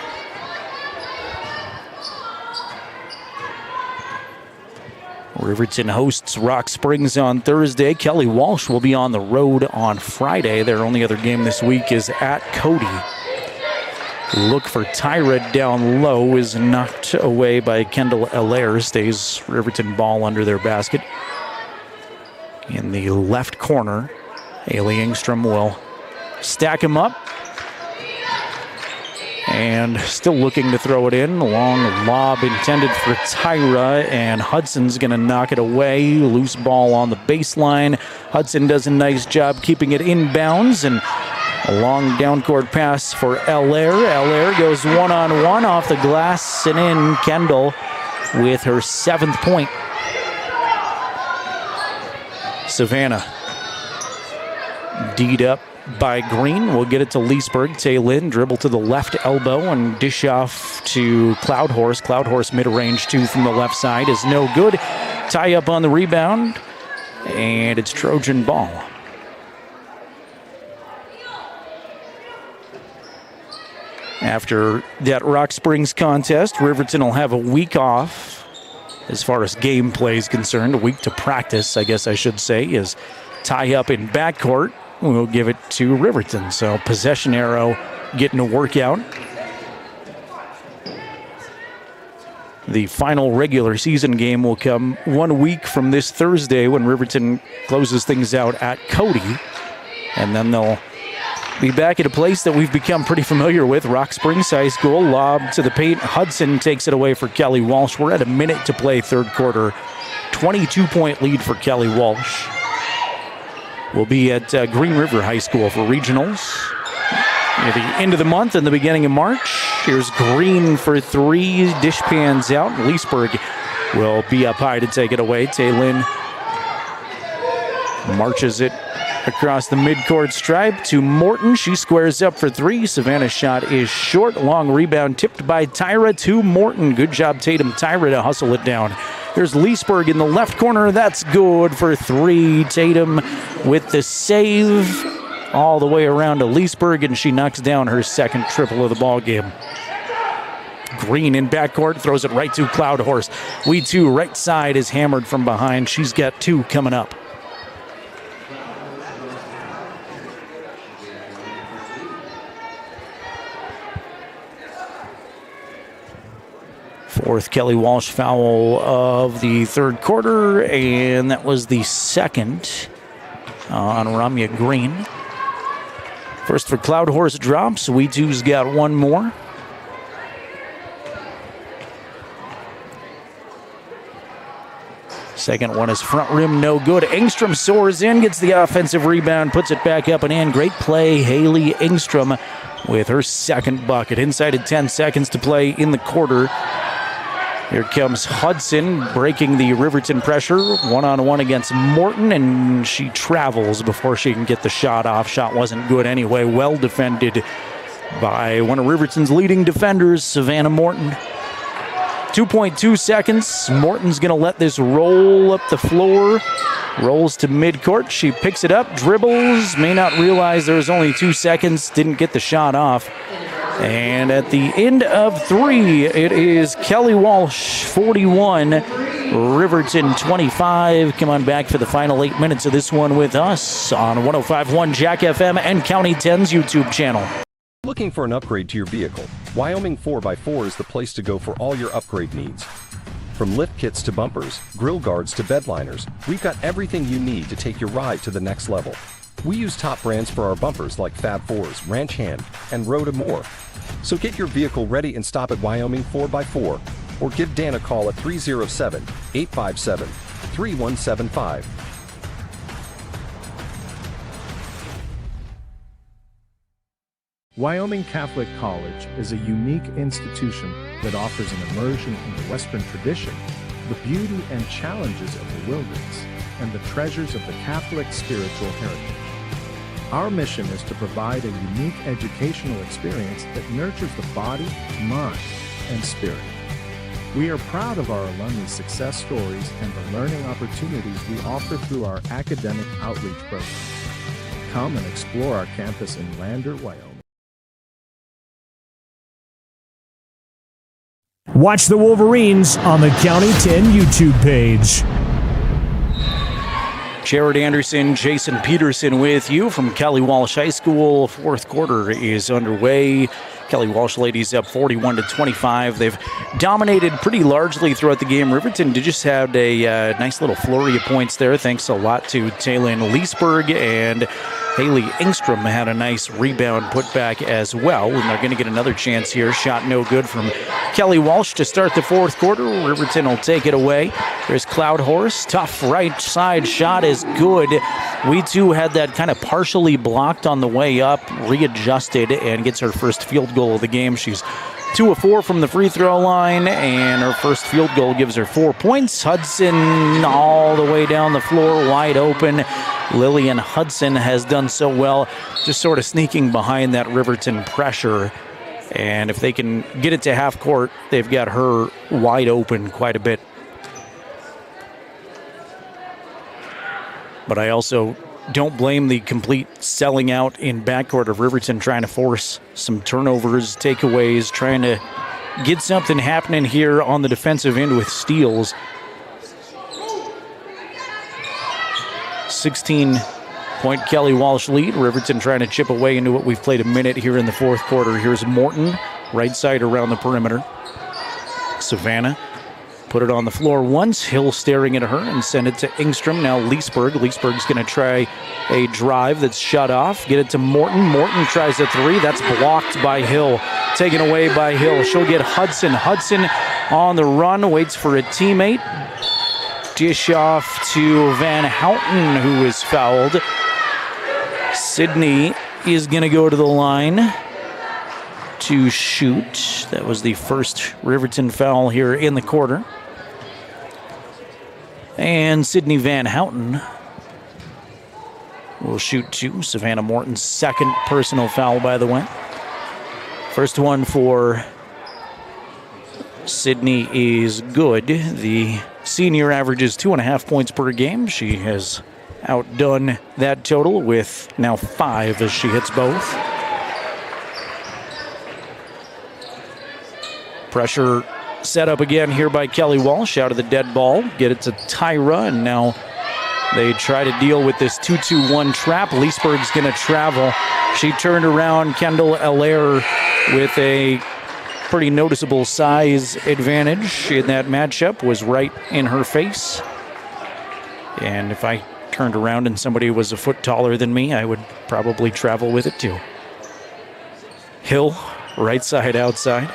Riverton hosts Rock Springs on Thursday. Kelly Walsh will be on the road on Friday. Their only other game this week is at Cody. Look for Tyra down low is knocked away by Kendall Allaire. Stays Riverton ball under their basket. In the left corner, Haley Engstrom will stack him up. And still looking to throw it in. A long lob intended for Tyra, and Hudson's going to knock it away. Loose ball on the baseline. Hudson does a nice job keeping it in bounds, and a long down-court pass for Allaire. Allaire goes one-on-one off the glass and in. Kendall with her 7th point. Savannah D'd up by Green. We'll get it to Leesburg. Taylin dribble to the left elbow and dish off to Cloudhorse. Cloudhorse mid-range 2 from the left side is no good. Tie up on the rebound, and it's Trojan ball. After that Rock Springs contest, Riverton will have a week off as far as gameplay is concerned. A week to practice, I guess I should say, is tie up in backcourt. We'll give it to Riverton. So possession arrow getting a workout. The final regular season game will come 1 week from this Thursday when Riverton closes things out at Cody. And then they'll be back at a place that we've become pretty familiar with, Rock Springs High School. Lob to the paint. Hudson takes it away for Kelly Walsh. We're at a minute to play third quarter. 22-point lead for Kelly Walsh. We'll be at Green River High School for regionals near the end of the month and the beginning of March. Here's Green for 3. Dish pans out. Leesburg will be up high to take it away. Taylin marches it across the midcourt stripe to Morton. She squares up for 3. Savannah's shot is short. Long rebound tipped by Tyra to Morton. Good job, Tatum. Tyra to hustle it down. There's Leesburg in the left corner. That's good for 3. Tatum with the save all the way around to Leesburg, and she knocks down her second triple of the ball game. Green in backcourt, throws it right to Cloudhorse. We too, right side is hammered from behind. She's got 2 coming up. Fourth Kelly Walsh foul of the third quarter, and that was the second on Ramya Green. First for Cloudhorse drops. We two's got 1 more. Second one is front rim, no good. Engstrom soars in, gets the offensive rebound, puts it back up and in. Great play, Haley Engstrom with her second bucket. Inside of 10 seconds to play in the quarter. Here comes Hudson breaking the Riverton pressure. 1-on-1 against Morton, and she travels before she can get the shot off. Shot wasn't good anyway. Well defended by one of Riverton's leading defenders, Savannah Morton. 2.2 seconds. Morton's going to let this roll up the floor. Rolls to midcourt. She picks it up, dribbles. May not realize there was only 2 seconds. Didn't get the shot off. And at the end of 3, it is Kelly Walsh 41, Riverton 25. Come on back for the final 8 minutes of this one with us on 105.1 Jack FM and County 10's YouTube channel. Looking for an upgrade to your vehicle? Wyoming 4x4 is the place to go for all your upgrade needs. From lift kits to bumpers, grill guards to bed liners, we've got everything you need to take your ride to the next level. We use top brands for our bumpers like Fab 4s, Ranch Hand, and Road and more. So get your vehicle ready and stop at Wyoming 4x4 or give Dan a call at 307-857-3175. Wyoming Catholic College is a unique institution that offers an immersion in the Western tradition, the beauty and challenges of the wilderness, and the treasures of the Catholic spiritual heritage. Our mission is to provide a unique educational experience that nurtures the body, mind, and spirit. We are proud of our alumni success stories and the learning opportunities we offer through our academic outreach programs. Come and explore our campus in Lander, Wyoming. Watch the Wolverines on the County 10 YouTube page. Jared Anderson, Jason Peterson with you from Kelly Walsh High School. Fourth quarter is underway. Kelly Walsh ladies up 41-25. They've dominated pretty largely throughout the game. Riverton just had a nice little flurry of points there. Thanks a lot to Taylin Leesburg, and Haley Engstrom had a nice rebound put back as well. And they're going to get another chance here. Shot no good from Kelly Walsh to start the fourth quarter. Riverton will take it away. There's Cloudhorse. Tough right side shot is good. We too had that kind of partially blocked on the way up, readjusted, and gets her first field goal of the game. She's 2 of 4 from the free throw line, and her first field goal gives her 4 points. Hudson all the way down the floor, wide open. Lillian Hudson has done so well, just sort of sneaking behind that Riverton pressure. And if they can get it to half court, they've got her wide open quite a bit. But I also don't blame the complete selling out in backcourt of Riverton, trying to force some turnovers, takeaways, trying to get something happening here on the defensive end with steals. 16-point Kelly Walsh lead. Riverton trying to chip away into what we've played a minute here in the fourth quarter. Here's Morton, right side around the perimeter. Savannah put it on the floor once. Hill staring at her and send it to Engstrom. Now Leesburg. Leesburg's going to try a drive that's shut off. Get it to Morton. Morton tries a three. That's blocked by Hill. Taken away by Hill. She'll get Hudson. Hudson on the run. Waits for a teammate. Dish off to Van Houten, who is fouled. Sydney is going to go to the line to shoot. That was the first Riverton foul here in the quarter. And Sydney Van Houten will shoot two. Savannah Morton's second personal foul, by the way. First one for Sydney is good. The senior averages 2.5 points per game. She has outdone that total with now 5 as she hits both. Pressure set up again here by Kelly Walsh out of the dead ball. Get it to Tyra, and now they try to deal with this 2-2-1 trap. Leesburg's going to travel. She turned around. Kendall Allaire with a pretty noticeable size advantage in that matchup was right in her face. And if I turned around and somebody was a foot taller than me, I would probably travel with it too. Hill, right side outside.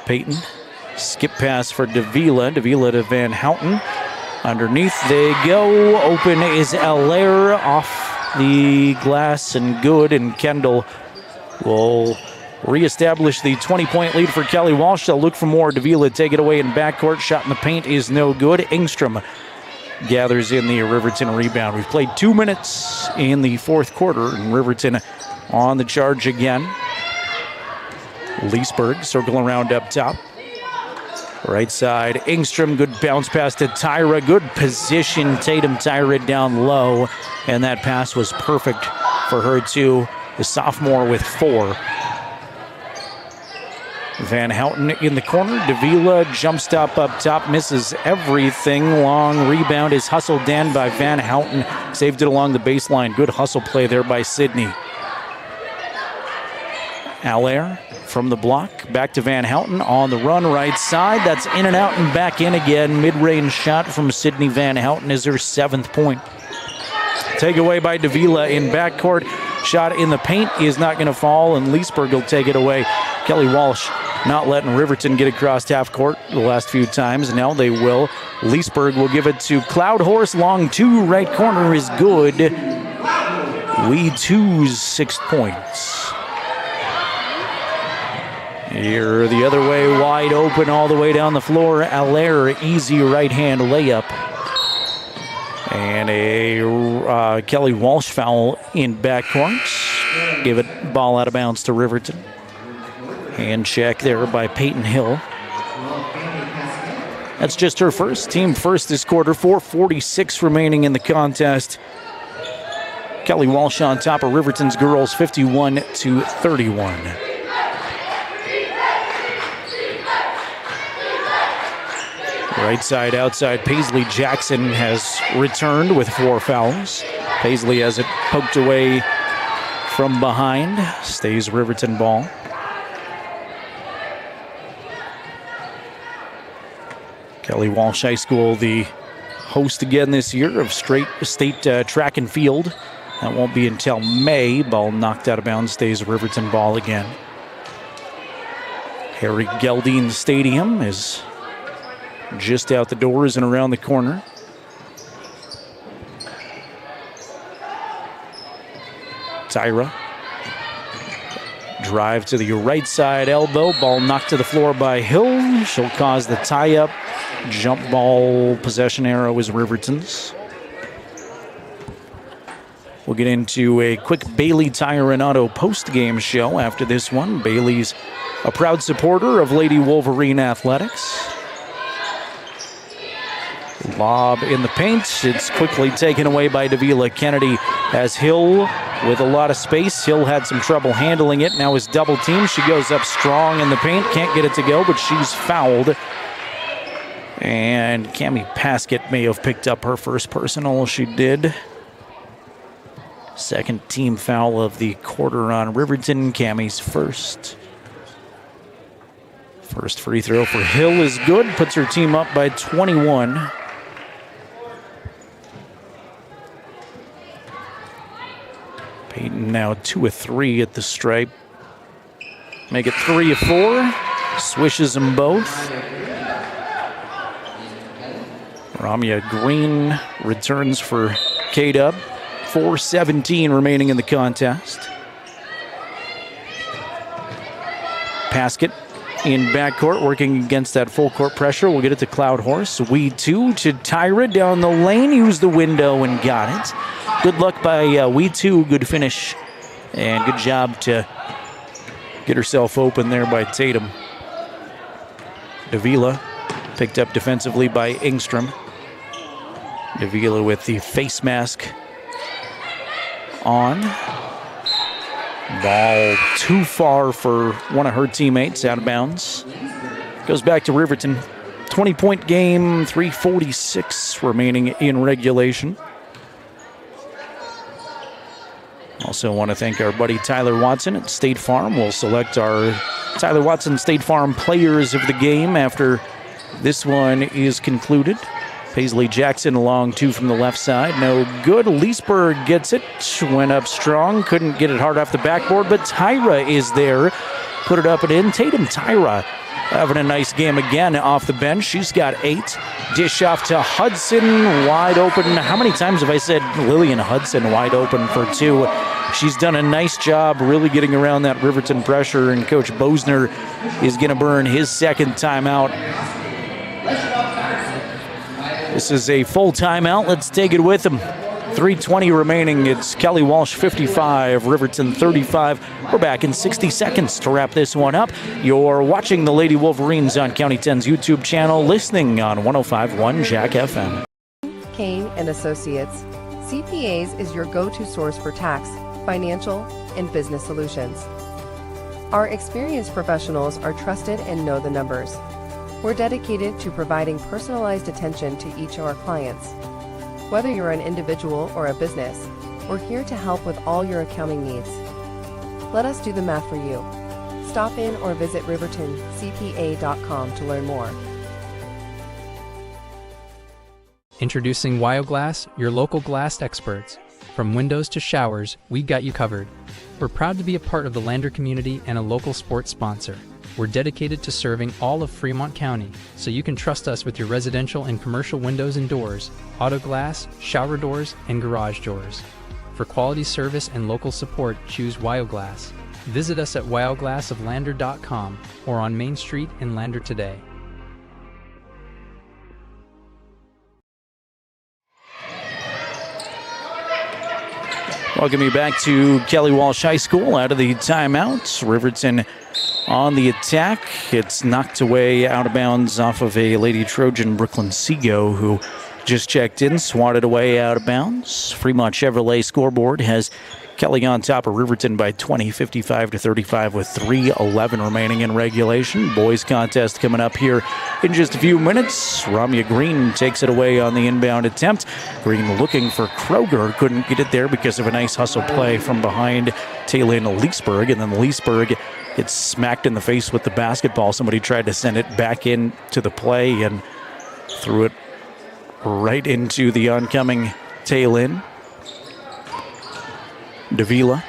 Peyton, skip pass for Davila. Davila to Van Houten. Underneath they go. Open is Allaire off the glass and good. And Kendall will reestablish the 20-point lead for Kelly Walsh. They'll look for more. Davila take it away in backcourt. Shot in the paint is no good. Engstrom gathers in the Riverton rebound. We've played 2 minutes in the fourth quarter, and Riverton on the charge again. Leesburg circle around up top. Right side, Engstrom, good bounce pass to Tyra. Good position, Tatum Tyra down low. And that pass was perfect for her too. The sophomore with 4. Van Houten in the corner. Davila jump stop up top, misses everything. Long rebound is hustled down by Van Houten. Saved it along the baseline. Good hustle play there by Sydney. Allaire from the block, back to Van Houten on the run right side. That's in and out and back in again. Mid-range shot from Sydney Van Houten is her 7th point. Take away by Davila in backcourt. Shot in the paint is not going to fall, and Leesburg will take it away. Kelly Walsh not letting Riverton get across half court the last few times. Now they will. Leesburg will give it to Cloud Horse. Long 2, right corner is good. Lee 2's 6 points. Here the other way, wide open all the way down the floor. Allaire, easy right-hand layup. And a Kelly Walsh foul in backcourt. Give it ball out of bounds to Riverton. Hand check there by Peyton Hill. That's just her first. Team first this quarter. 4:46 remaining in the contest. Kelly Walsh on top of Riverton's girls, 51-31. Right side, outside, Paisley Jackson has returned with 4 fouls. Paisley has it poked away from behind. Stays Riverton ball. Kelly Walsh High School, the host again this year of state track and field. That won't be until May. Ball knocked out of bounds, stays Riverton ball again. Harry Geldine Stadium is just out the doors and around the corner. Tyra. Drive to the right side elbow. Ball knocked to the floor by Hill. She'll cause the tie-up. Jump ball possession arrow is Riverton's. We'll get into a quick Bailey Tire and Auto post-game show after this one. Bailey's a proud supporter of Lady Wolverine Athletics. Lob in the paint. It's quickly taken away by Davila Kennedy as Hill with a lot of space. Hill had some trouble handling it. Now is double team. She goes up strong in the paint. Can't get it to go, but she's fouled. And Cammie Paskett may have picked up her first personal. She did. Second team foul of the quarter on Riverton. Cammie's first. First free throw for Hill is good. Puts her team up by 21. Peyton now 2 of 3 at the stripe. Make it 3 of 4. Swishes them both. Ramya Green returns for K-Dub. 4:17 remaining in the contest. Paskett in backcourt working against that full court pressure. We'll get it to Cloud Horse. Weed 2 to Tyra down the lane. Used the window and got it. Good luck by Weed 2. Good finish. And good job to get herself open there by Tatum. Davila picked up defensively by Engstrom. Davila with the face mask on. Ball too far for one of her teammates, out of bounds. Goes back to Riverton. 20-point game, 3:46 remaining in regulation. Also want to thank our buddy Tyler Watson at State Farm. We'll select our Tyler Watson State Farm players of the game after this one is concluded. Paisley Jackson along 2 from the left side. No good. Leesburg gets it. Went up strong. Couldn't get it hard off the backboard, but Tyra is there. Put it up and in. Tatum Tyra having a nice game again off the bench. She's got 8. Dish off to Hudson. Wide open. How many times have I said Lillian Hudson wide open for 2? She's done a nice job really getting around that Riverton pressure, and Coach Bosner is going to burn his second timeout. This is a full timeout. Let's take it with him. 3:20 remaining. It's Kelly Walsh 55, Riverton 35. We're back in 60 seconds to wrap this one up. You're watching the Lady Wolverines on County 10's YouTube channel, listening on 105.1 Jack FM. Kane and Associates. CPAs is your go-to source for tax, financial, and business solutions. Our experienced professionals are trusted and know the numbers. We're dedicated to providing personalized attention to each of our clients. Whether you're an individual or a business, we're here to help with all your accounting needs. Let us do the math for you. Stop in or visit rivertoncpa.com to learn more. Introducing WyoGlass, your local glass experts. From windows to showers, we've got you covered. We're proud to be a part of the Lander community and a local sports sponsor. We're dedicated to serving all of Fremont County, so you can trust us with your residential and commercial windows and doors, auto glass, shower doors, and garage doors. For quality service and local support, choose WyoGlass. Visit us at wyoglassoflander.com or on Main Street in Lander today. Welcome you back to Kelly Walsh High School out of the timeout. Riverton on the attack. It's knocked away out of bounds off of a Lady Trojan, Brooklyn Sego, who just checked in, swatted away out of bounds. Fremont Chevrolet scoreboard has Kelly on top of Riverton by 20, 55-35 with 3:11 remaining in regulation. Boys contest coming up here in just a few minutes. Ramya Green takes it away on the inbound attempt. Green looking for Kroger. Couldn't get it there because of a nice hustle play from behind Taylin Leesburg. And then Leesburg gets smacked in the face with the basketball. Somebody tried to send it back into the play and threw it right into the oncoming Taylin. Davila,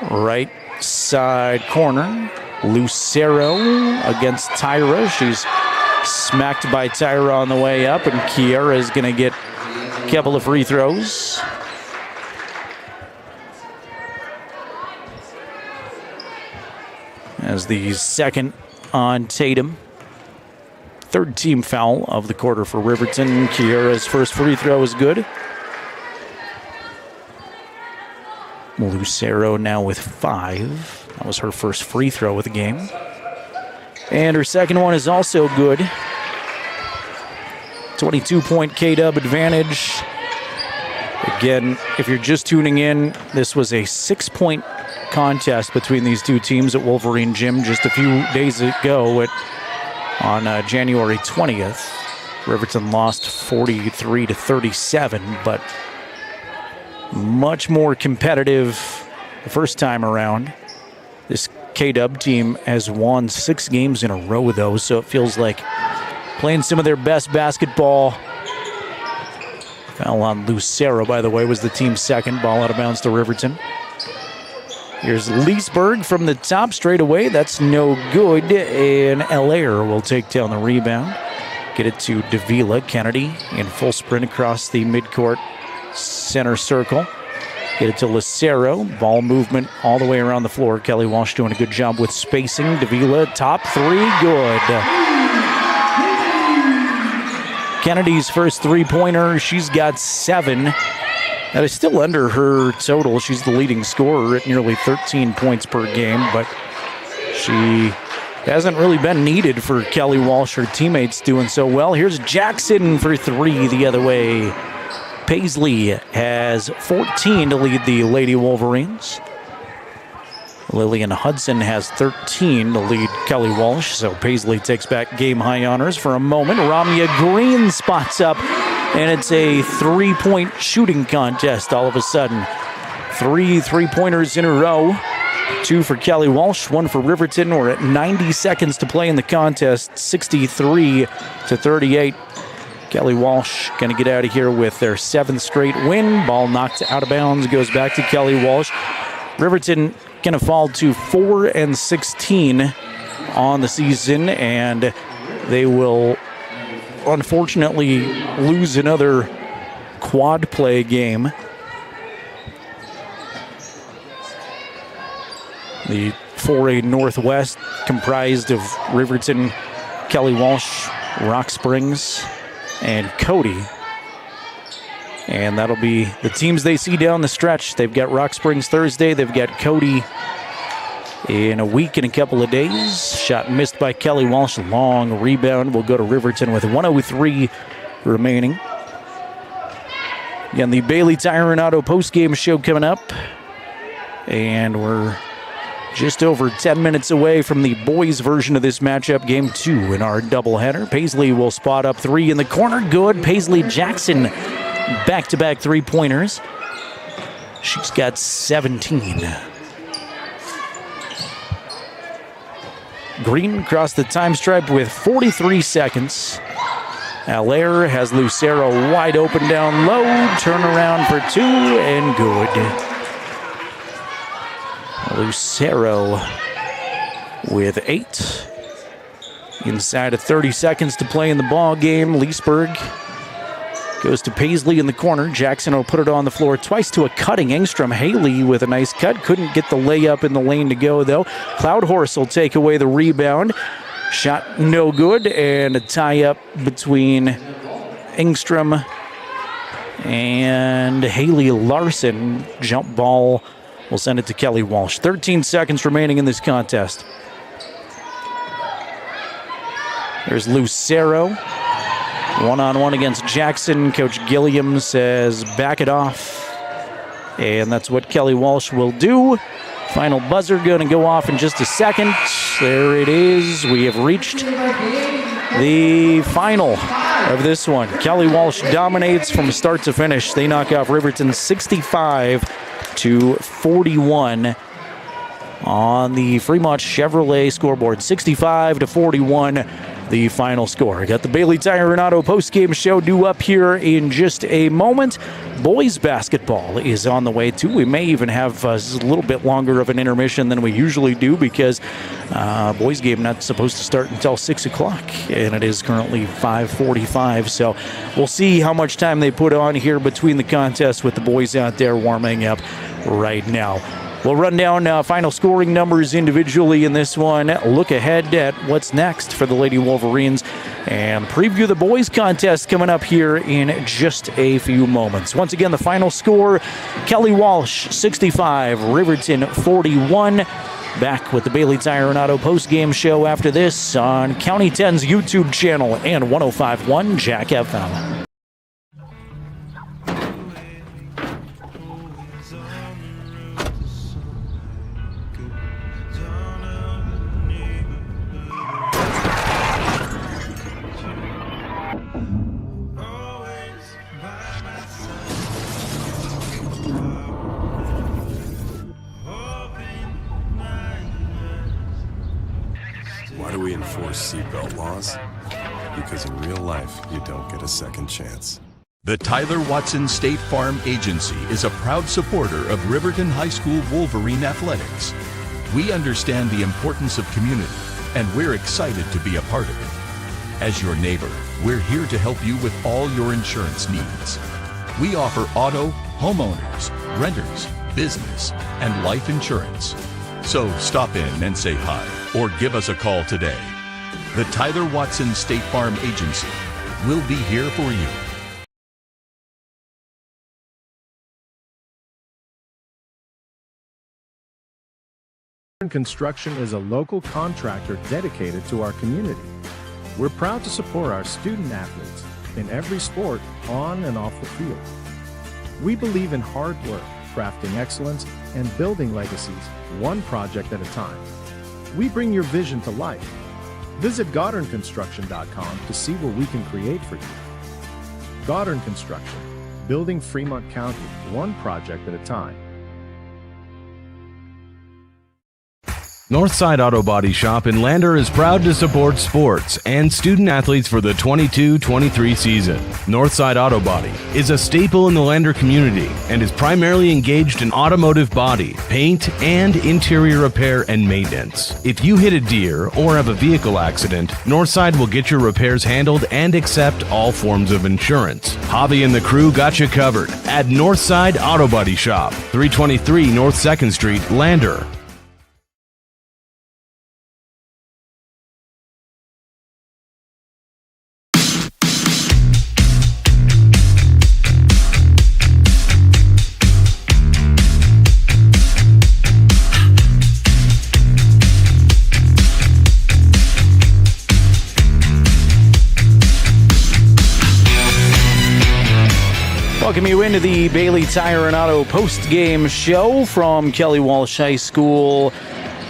right side corner. Lucero against Tyra. She's smacked by Tyra on the way up, and Kiera is going to get a couple of free throws. As the second on Tatum. Third team foul of the quarter for Riverton. Kiera's first free throw is good. Lucero now with 5. That was her first free throw of the game. And her second one is also good. 22-point K-Dub advantage. Again, if you're just tuning in, this was a 6-point contest between these two teams at Wolverine Gym just a few days ago on January 20th. Riverton lost 43-37, but much more competitive the first time around. This K-Dub team has won 6 games in a row, though, so it feels like playing some of their best basketball. Foul on Lucero, by the way, was the team's second. Ball out of bounds to Riverton. Here's Leesburg from the top straight away. That's no good, and Allaire will take down the rebound. Get it to Davila. Kennedy in full sprint across the midcourt center circle. Get it to Lucero. Ball movement all the way around the floor. Kelly Walsh doing a good job with spacing. Davila, top 3, good. Kennedy's first three-pointer, she's got 7. That is still under her total. She's the leading scorer at nearly 13 points per game, but she hasn't really been needed for Kelly Walsh. Her teammates doing so well. Here's Jackson for 3 the other way. Paisley has 14 to lead the Lady Wolverines. Lillian Hudson has 13 to lead Kelly Walsh, so Paisley takes back game-high honors for a moment. Ramya Green spots up, and it's a 3-point shooting contest all of a sudden. 3 3-pointers in a row. 2 for Kelly Walsh, 1 for Riverton. We're at 90 seconds to play in the contest, 63-38. Kelly Walsh going to get out of here with their 7th straight win. Ball knocked out of bounds, goes back to Kelly Walsh. Riverton going to fall to 4-16 on the season, and they will unfortunately lose another quad play game. The 4A Northwest comprised of Riverton, Kelly Walsh, Rock Springs, and Cody. And that'll be the teams they see down the stretch. They've got Rock Springs Thursday. They've got Cody in a week and a couple of days. Shot missed by Kelly Walsh. Long rebound will go to Riverton with 1:03 remaining. Again, the Bailey Tire and Auto postgame show coming up. And we're just over 10 minutes away from the boys' version of this matchup, game 2 in our doubleheader. Paisley will spot up 3 in the corner. Good. Paisley Jackson, back-to-back 3-pointers. She's got 17. Green across the time stripe with 43 seconds. Allaire has Lucero wide open down low. Turnaround for 2 and good. Lucero with 8. Inside of 30 seconds to play in the ball game. Leesburg goes to Paisley in the corner. Jackson will put it on the floor twice to a cutting Engstrom. Haley with a nice cut. Couldn't get the layup in the lane to go, though. Cloudhorse will take away the rebound. Shot no good, and a tie-up between Engstrom and Haley Larson. Jump ball will send it to Kelly Walsh. 13 seconds remaining in this contest. There's Lucero. One-on-one against Jackson. Coach Gilliam says back it off. And that's what Kelly Walsh will do. Final buzzer going to go off in just a second. There it is. We have reached the final of this one. Kelly Walsh dominates from start to finish. They knock off Riverton 65-41 on the Fremont Chevrolet scoreboard. 65-41. The final score. Got the Bailey Tire and Auto postgame show due up here in just a moment. Boys basketball is on the way too. We may even have a little bit longer of an intermission than we usually do because boys game not supposed to start until 6 o'clock, and it is currently 5:45. So we'll see how much time they put on here between the contests with the boys out there warming up right now. We'll run down final scoring numbers individually in this one. Look ahead at what's next for the Lady Wolverines and preview the boys contest coming up here in just a few moments. Once again, the final score, Kelly Walsh 65, Riverton 41. Back with the Bailey Tire and Auto post-game show after this on County 10's YouTube channel and 105.1 Jack FM. Why do we enforce seatbelt laws? Because in real life, you don't get a second chance. The Tyler Watson State Farm Agency is a proud supporter of Riverton High School Wolverine athletics. We understand the importance of community, and we're excited to be a part of it. As your neighbor, we're here to help you with all your insurance needs. We offer auto, homeowners, renters, business, and life insurance. So stop in and say hi, or give us a call today. The Tyler Watson State Farm Agency will be here for you. Construction is a local contractor dedicated to our community. We're proud to support our student athletes in every sport, on and off the field. We believe in hard work, crafting excellence, and building legacies one project at a time. We bring your vision to life. Visit GoddardConstruction.com to see what we can create for you. Goddard Construction, building Fremont County one project at a time. Northside Auto Body Shop in Lander is proud to support sports and student athletes for the 22-23 season. Northside Auto Body is a staple in the Lander community and is primarily engaged in automotive body, paint, and interior repair and maintenance. If you hit a deer or have a vehicle accident, Northside will get your repairs handled and accept all forms of insurance. Javi and the crew got you covered at Northside Auto Body Shop, 323 North 2nd Street, Lander. Welcome you into the Bailey Tire and Auto post-game show from Kelly Walsh High School.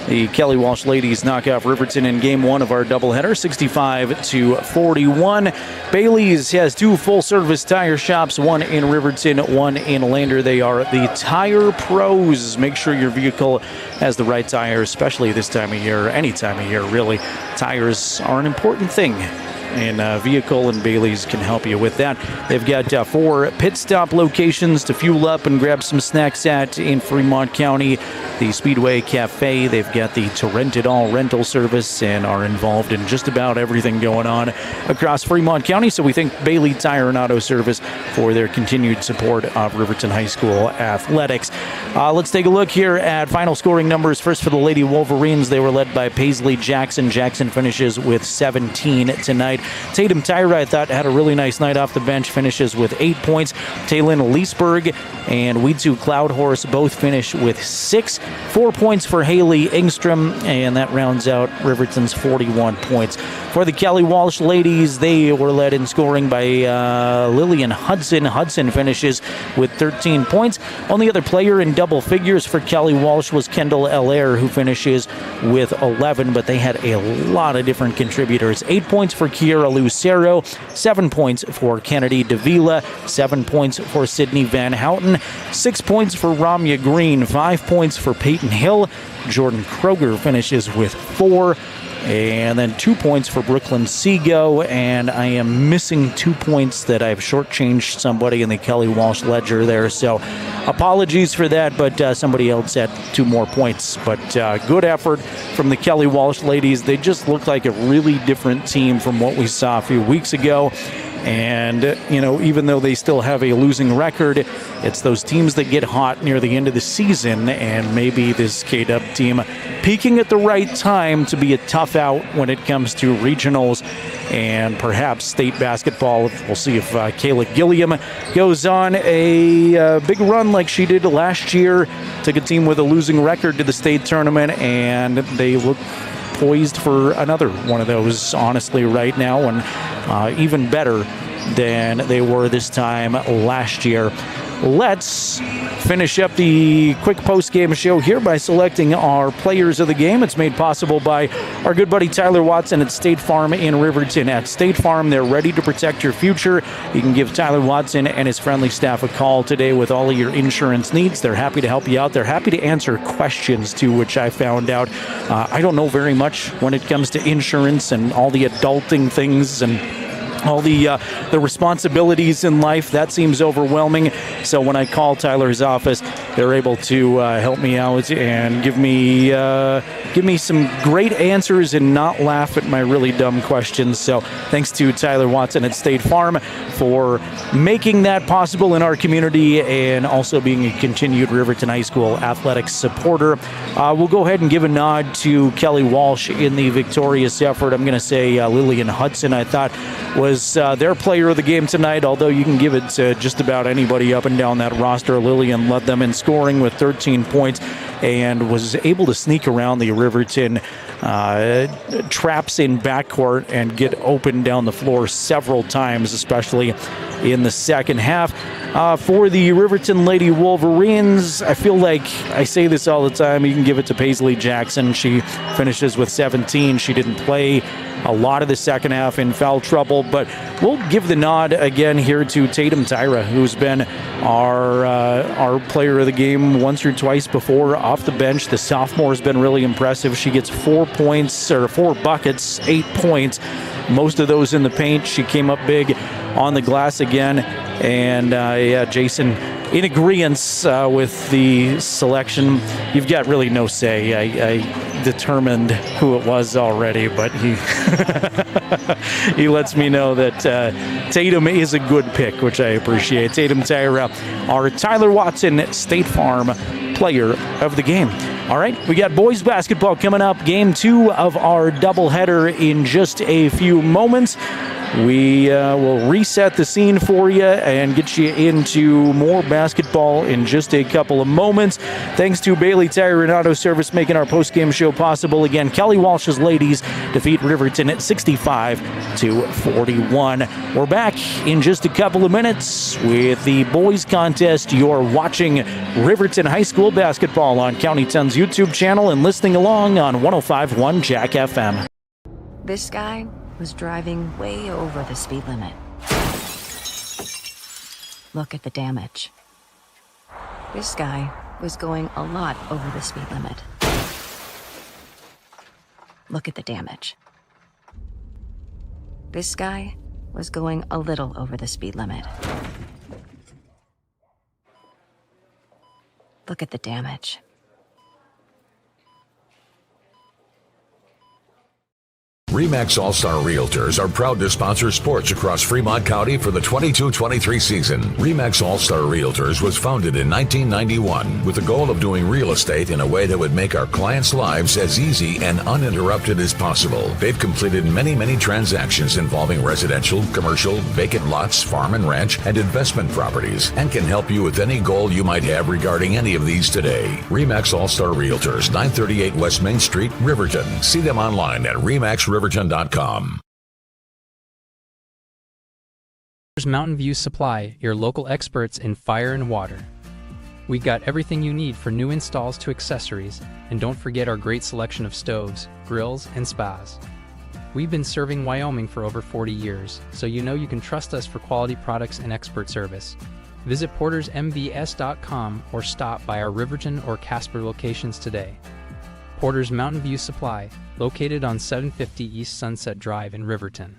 The Kelly Walsh ladies knock off Riverton in game one of our doubleheader, 65-41. Bailey's has two full-service tire shops, one in Riverton, one in Lander. They are the Tire Pros. Make sure your vehicle has the right tire, especially this time of year, any time of year, really. Tires are an important thing. And vehicle and Bailey's can help you with that. They've got 4 pit stop locations to fuel up and grab some snacks at in Fremont County. The Speedway Cafe, they've got the To Rent It All rental service and are involved in just about everything going on across Fremont County. So we thank Bailey Tire and Auto Service for their continued support of Riverton High School athletics. Let's take a look here at final scoring numbers. First for the Lady Wolverines, they were led by Paisley Jackson. Jackson finishes with 17 tonight. Tatum Tyra, I thought, had a really nice night off the bench, finishes with 8 points. Taylin Leesburg and Weedsu Cloudhorse both finish with 6. 4 points for Haley Engstrom, and that rounds out Riverton's 41 points. For the Kelly Walsh ladies, they were led in scoring by Lillian Hudson. Hudson finishes with 13 points. Only other player in double figures for Kelly Walsh was Kendall Allaire, who finishes with 11, but they had a lot of different contributors. 8 points for Kiera Lucero, 7 points for Kennedy Davila, 7 points for Sydney Van Houten, 6 points for Ramya Green, 5 points for Peyton Hill. Jordan Kroger finishes with 4. And then 2 points for Brooklyn Seago, and I am missing 2 points that I've shortchanged somebody in the Kelly Walsh ledger there. So apologies for that, but somebody else had 2 more points. But good effort from the Kelly Walsh ladies. They just look like a really different team from what we saw a few weeks ago. And, even though they still have a losing record, it's those teams that get hot near the end of the season, and maybe this K-Dub team peaking at the right time to be a tough out when it comes to regionals and perhaps state basketball. We'll see if Kayla Gilliam goes on a big run like she did last year. Took a team with a losing record to the state tournament, and they look poised for another one of those, honestly, right now, and even better than they were this time last year. Let's finish up the quick post-game show here by selecting our players of the game. It's made possible by our good buddy Tyler Watson at State Farm in Riverton. At State Farm, they're ready to protect your future. You can give Tyler Watson and his friendly staff a call today with all of your insurance needs. They're happy to help you out. They're happy to answer questions, too, which I found out. I don't know very much when it comes to insurance and all the adulting things and all the responsibilities in life. That seems overwhelming. So when I call Tyler's office, they're able to help me out and give me some great answers and not laugh at my really dumb questions. So thanks to Tyler Watson at State Farm for making that possible in our community and also being a continued Riverton High School athletics supporter. We'll go ahead and give a nod to Kelly Walsh in the victorious effort. I'm going to say Lillian Hudson, I thought, was their player of the game tonight, although you can give it to just about anybody up and down that roster. Lillian led them in scoring with 13 points and was able to sneak around the Riverton traps in backcourt and get open down the floor several times, especially in the second half. For the Riverton Lady Wolverines, I feel like I say this all the time. You can give it to Paisley Jackson. She finishes with 17. She didn't play a lot of the second half in foul trouble, but we'll give the nod again here to Tatum Tyra, who's been our player of the game once or twice before off the bench. The sophomore has been really impressive. She gets 4 buckets, 8 points, most of those in the paint. She came up big on the glass again, and Jason, in agreement with the selection. You've got really no say. I determined who it was already, but he he lets me know that Tatum is a good pick, which I appreciate. Tatum Tyra, our Tyler Watson State Farm player of the game. All right, we got boys basketball coming up. Game 2 of our doubleheader in just a few moments. We will reset the scene for you and get you into more basketball in just a couple of moments. Thanks to Bailey Tire and Auto Service making our post-game show possible. Again, Kelly Walsh's ladies defeat Riverton at 65-41. We're back in just a couple of minutes with the boys contest. You're watching Riverton High School basketball on County 10's YouTube channel and listening along on 105.1 Jack FM. This guy was driving way over the speed limit. Look at the damage. This guy was going a lot over the speed limit. Look at the damage. This guy was going a little over the speed limit. Look at the damage. RE/MAX All-Star Realtors are proud to sponsor sports across Fremont County for the 22-23 season. RE/MAX All-Star Realtors was founded in 1991 with the goal of doing real estate in a way that would make our clients' lives as easy and uninterrupted as possible. They've completed many transactions involving residential, commercial, vacant lots, farm and ranch, and investment properties, and can help you with any goal you might have regarding any of these today. RE/MAX All-Star Realtors, 938 West Main Street, Riverton. See them online at remaxriverton.com. Mountain View Supply, your local experts in fire and water. We got everything you need for new installs to accessories, and don't forget our great selection of stoves, grills, and spas. We've been serving Wyoming for over 40 years, so you know you can trust us for quality products and expert service. Visit portersmvs.com or stop by our Riverton or Casper locations today. Porter's Mountain View Supply, located on 750 East Sunset Drive in Riverton.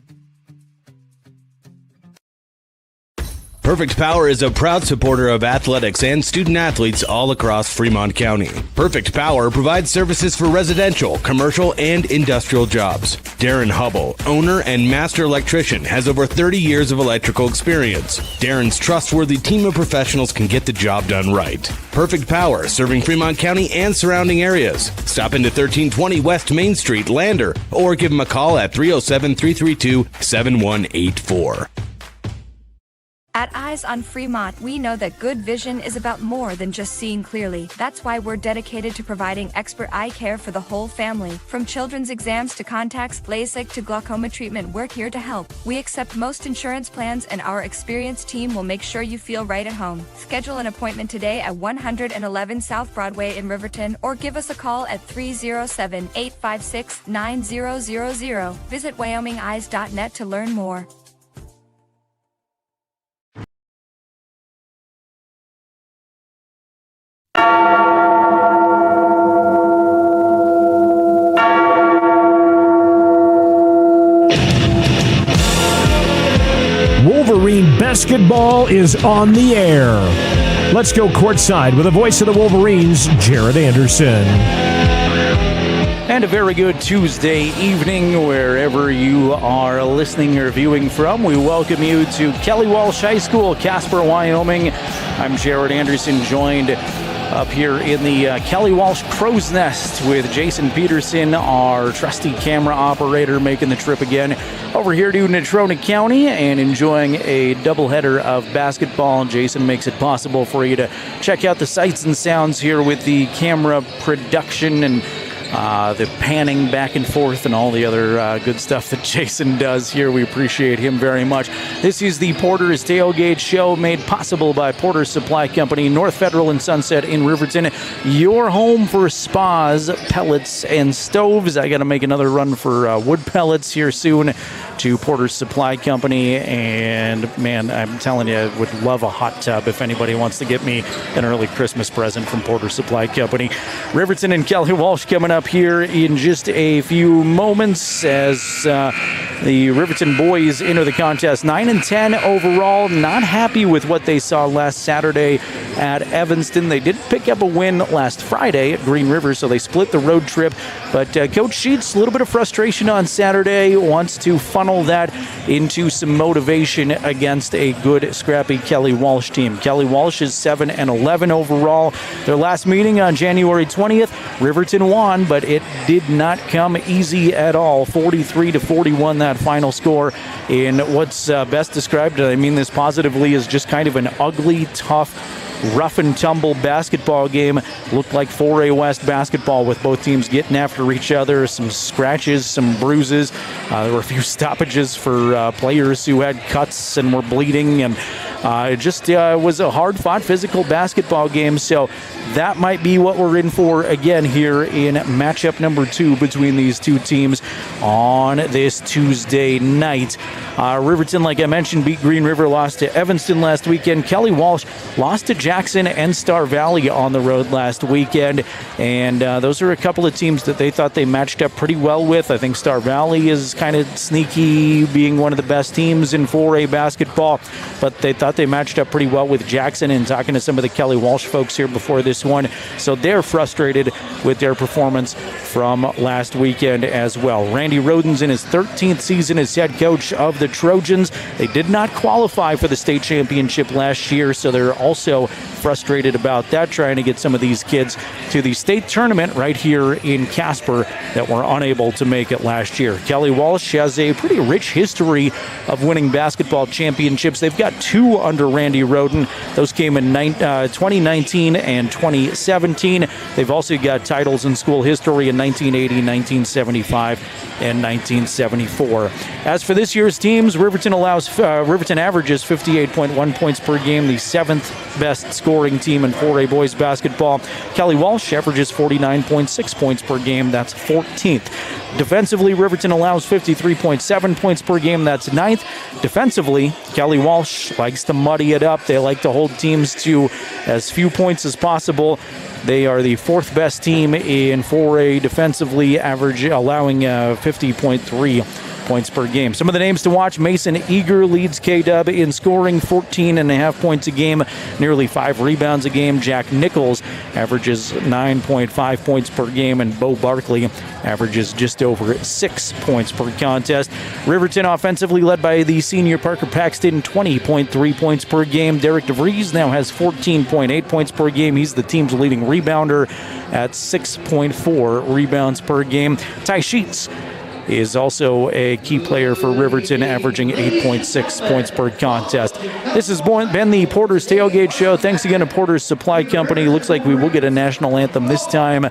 Perfect Power is a proud supporter of athletics and student athletes all across Fremont County. Perfect Power provides services for residential, commercial, and industrial jobs. Darren Hubble, owner and master electrician, has over 30 years of electrical experience. Darren's trustworthy team of professionals can get the job done right. Perfect Power, serving Fremont County and surrounding areas. Stop into 1320 West Main Street, Lander, or give them a call at 307-332-7184. At Eyes on Fremont, we know that good vision is about more than just seeing clearly. That's why we're dedicated to providing expert eye care for the whole family. From children's exams to contacts, LASIK to glaucoma treatment, we're here to help. We accept most insurance plans, and our experienced team will make sure you feel right at home. Schedule an appointment today at 111 South Broadway in Riverton, or give us a call at 307-856-9000. Visit WyomingEyes.net to learn more. Wolverine basketball is on the air. Let's go courtside with the voice of the Wolverines, Jared Anderson. And a very good Tuesday evening wherever you are listening or viewing from. We welcome you to Kelly Walsh High School, Casper, Wyoming. I'm Jared Anderson, joined up here in the Kelly Walsh Crow's Nest with Jason Peterson, our trusty camera operator, making the trip again over here to Natrona County and enjoying a doubleheader of basketball. Jason makes it possible for you to check out the sights and sounds here with the camera production and the panning back and forth and all the other good stuff that Jason does here. We appreciate him very much. This is the Porter's Tailgate Show, made possible by Porter's Supply Company, North Federal and Sunset in Riverton. Your home for spas, pellets, and stoves. I got to make another run for wood pellets here soon to Porter's Supply Company. And man, I'm telling you, I would love a hot tub if anybody wants to get me an early Christmas present from Porter's Supply Company. Riverton and Kelly Walsh coming up here in just a few moments as the Riverton boys enter the contest. 9-10 overall. Not happy with what they saw last Saturday at Evanston. They did pick up a win last Friday at Green River, so they split the road trip. But Coach Sheets, a little bit of frustration on Saturday, wants to funnel that into some motivation against a good, scrappy Kelly Walsh team. Kelly Walsh is 7-11 overall. Their last meeting on January 20th, Riverton won, but it did not come easy at all. 43-41, that final score in what's best described, and I mean this positively, is just kind of an ugly, tough, rough and tumble basketball game. Looked like 4A West basketball with both teams getting after each other. Some scratches, some bruises. There were a few stoppages for players who had cuts and were bleeding, and it just was a hard-fought physical basketball game. So that might be what we're in for again here in matchup number 2 between these two teams on this Tuesday night. Riverton, like I mentioned, beat Green River, lost to Evanston last weekend. Kelly Walsh lost to Jackson and Star Valley on the road last weekend. And those are a couple of teams that they thought they matched up pretty well with. I think Star Valley is kind of sneaky, being one of the best teams in 4A basketball. But they thought they matched up pretty well with Jackson, and talking to some of the Kelly Walsh folks here before this one. So they're frustrated with their performance from last weekend as well. Randy Roden's in his 13th season as head coach of the Trojans. They did not qualify for the state championship last year, so they're also frustrated about that, trying to get some of these kids to the state tournament right here in Casper that were unable to make it last year. Kelly Walsh has a pretty rich history of winning basketball championships. They've got 2 under Randy Roden. Those came in 2019 and 2017. They've also got titles in school history in 1980, 1975, and 1974. As for this year's teams, Riverton averages 58.1 points per game, the 7th best scoring team in 4A boys basketball. Kelly Walsh averages 49.6 points per game, that's 14th. Defensively, Riverton allows 53.7 points per game, that's 9th. Defensively, Kelly Walsh likes to muddy it up. They like to hold teams to as few points as possible. They are the 4th best team in 4A defensively, allowing 50.3 points per game. Some of the names to watch: Mason Eager leads K-Dub in scoring, 14.5 points a game, nearly 5 rebounds a game. Jack Nichols averages 9.5 points per game, and Bo Barkley averages just over 6 points per contest. Riverton offensively led by the senior Parker Paxton, 20.3 points per game. Derek DeVries now has 14.8 points per game. He's the team's leading rebounder at 6.4 rebounds per game. Ty Sheets is also a key player for Riverton, averaging 8.6 points per contest. This has been the Porter's Tailgate Show. Thanks again to Porter's Supply Company. Looks like we will get a national anthem this time.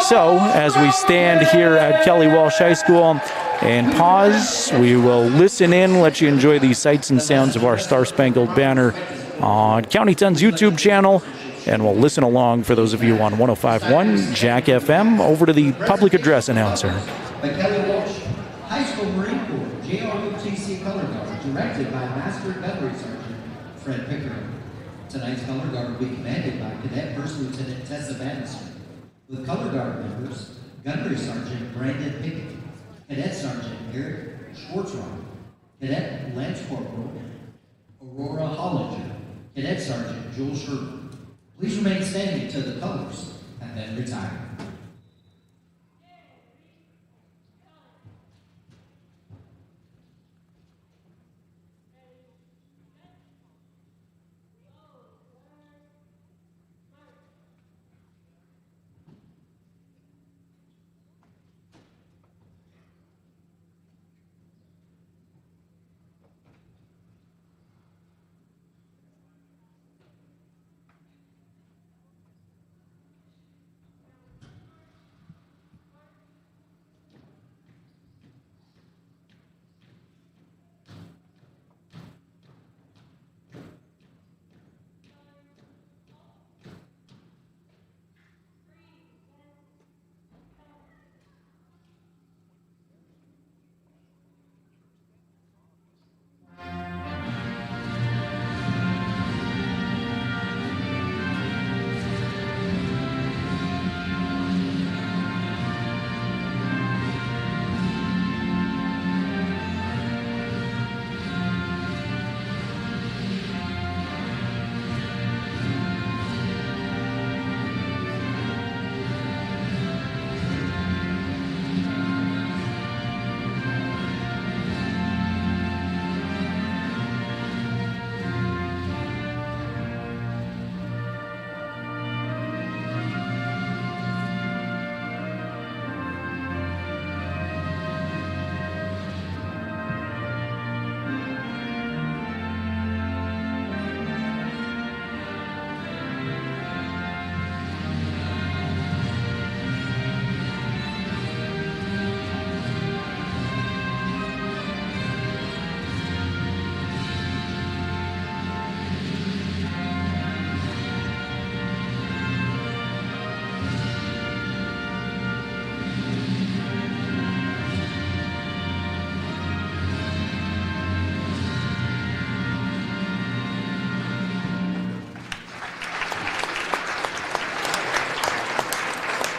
So, as we stand here at Kelly Walsh High School and pause, we will listen in, let you enjoy the sights and sounds of our Star Spangled Banner on County 10's YouTube channel. And we'll listen along for those of you on 105.1 Jack FM. Over to the public address announcer. The Kelly Walsh High School Marine Corps JROTC Color Guard, directed by Master Gunnery Sergeant Fred Pickering. Tonight's Color Guard will be commanded by Cadet First Lieutenant Tessa Bannister, with Color Guard members Gunnery Sergeant Brandon Pickett, Cadet Sergeant Eric Schwartzrock, Cadet Lance Corporal Aurora Hollinger, Cadet Sergeant Joel Sherman. Please remain standing until the colors have been retired.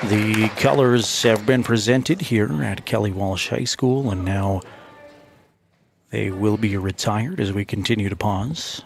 The colors have been presented here at Kelly Walsh High School, and now they will be retired as we continue to pause.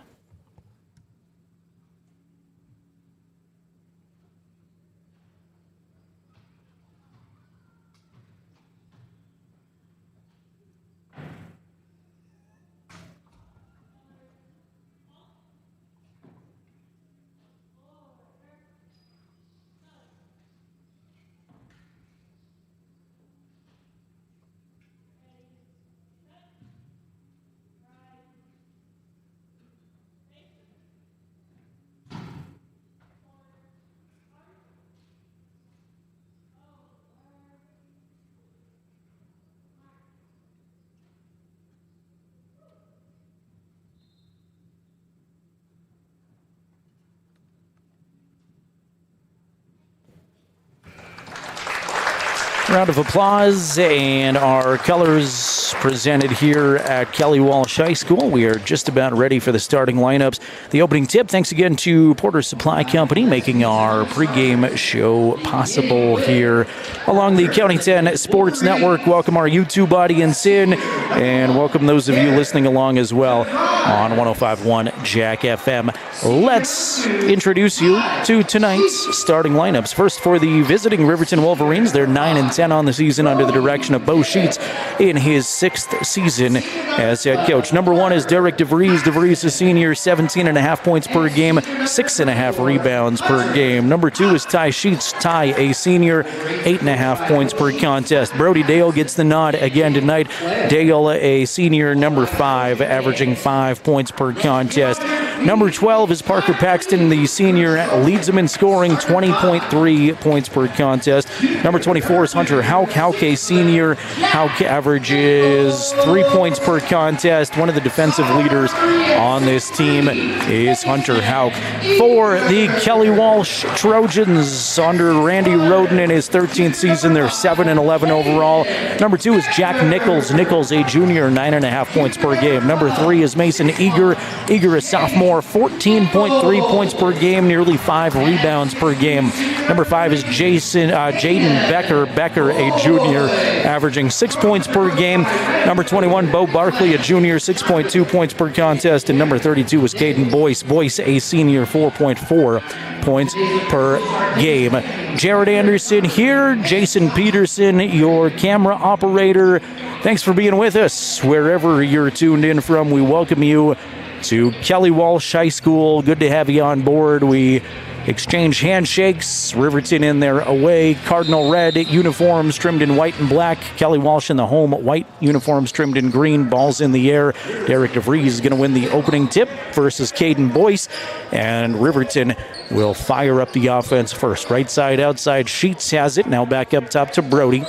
Round of applause, and our colors Sports presented here at Kelly Walsh High School. We are just about ready for the starting lineups. The opening tip, thanks again to Porter Supply Company, making our pregame show possible here along the County 10 Sports Network. Welcome our YouTube audience in, and welcome those of you listening along as well on 105.1 Jack FM. Let's introduce you to tonight's starting lineups. First, for the visiting Riverton Wolverines, they're 9-10 on the season under the direction of Bo Sheets in his 6th season as head coach. Number 1 is Derek DeVries. DeVries, a senior, 17.5 points per game, 6.5 rebounds per game. Number 2 is Ty Sheets. Ty, a senior, 8.5 points per contest. Brody Dale gets the nod again tonight. Dale, a senior, number 5, averaging 5 points per contest. Number 12 is Parker Paxton, the senior, leads them in scoring, 20.3 points per contest. Number 24 is Hunter Houck. Houck, a senior. Houck averages 3 points per contest. One of the defensive leaders on this team is Hunter Houck. For the Kelly Walsh Trojans, under Randy Roden in his 13th season, they're 7-11 overall. Number 2 is Jack Nichols. Nichols, a junior, 9.5 points per game. Number 3 is Mason Eager. Eager, a sophomore, 14.3 points per game, nearly 5 rebounds per game. Number 5 is Jaden Becker. Becker, a junior, averaging 6 points per game. Number 21, Bo Barkley, a junior, 6.2 points per contest. And number 32 is Caden Boyce. Boyce, a senior, 4.4 points per game. Jared Anderson here. Jason Peterson, your camera operator. Thanks for being with us. Wherever you're tuned in from, we welcome you to Kelly Walsh High School. Good to have you on board. We exchange handshakes. Riverton in their away Cardinal red uniforms trimmed in white and black. Kelly Walsh in the home white uniforms trimmed in green. Balls in the air. Derek DeVries is going to win the opening tip versus Caden Boyce. And Riverton will fire up the offense first. Right side, outside. Sheets has it. Now back up top to Brody.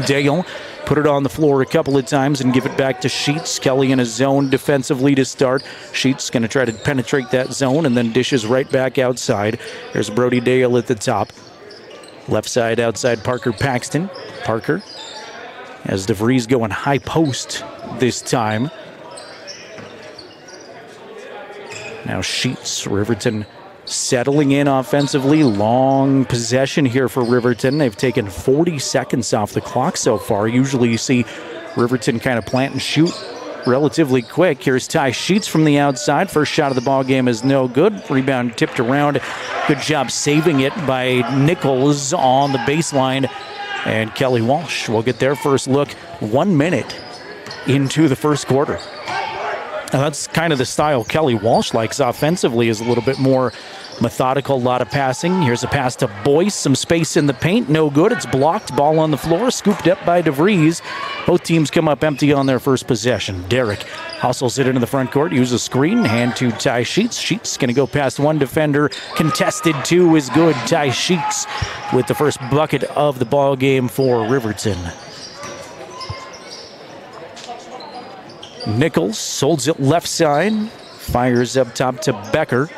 Dale put it on the floor a couple of times and give it back to Sheets. Kelly in a zone defensively to start. Sheets going to try to penetrate that zone and then dishes right back outside. There's Brody Dale at the top. Left side outside Parker Paxton. Parker has DeVries going high post this time. Now Sheets, Riverton settling in offensively. Long possession here for Riverton. They've taken 40 seconds off the clock so far. Usually you see Riverton kind of plant and shoot relatively quick. Here's Ty Sheets from the outside. First shot of the ball game is no good. Rebound tipped around. Good job saving it by Nichols on the baseline. And Kelly Walsh will get their first look 1 minute into the first quarter. Now that's kind of the style Kelly Walsh likes offensively, is a little bit more methodical, a lot of passing. Here's a pass to Boyce, some space in the paint, no good. It's blocked, ball on the floor, scooped up by DeVries. Both teams come up empty on their first possession. Derek hustles it into the front court, uses a screen, hand to Ty Sheets. Sheets going to go past one defender, contested 2 is good. Ty Sheets with the first bucket of the ball game for Riverton. Nichols holds it left side, fires up top to Becker.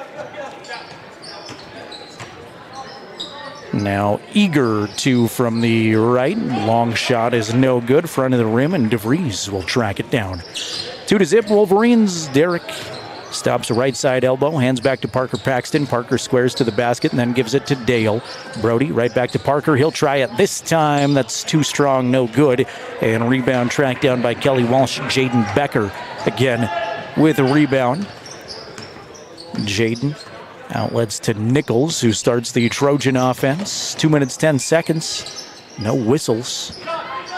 Now Eager, 2 from the right. Long shot is no good, front of the rim, and DeVries will track it down. 2-0 Wolverines. Derek stops right side elbow, hands back to Parker Paxton. Parker squares to the basket and then gives it to Dale. Brody right back to Parker. He'll try it this time. That's too strong, no good. And rebound tracked down by Kelly Walsh. Jaden Becker again with a rebound. Jaden outlets to Nichols, who starts the Trojan offense. 2 minutes, 10 seconds. No whistles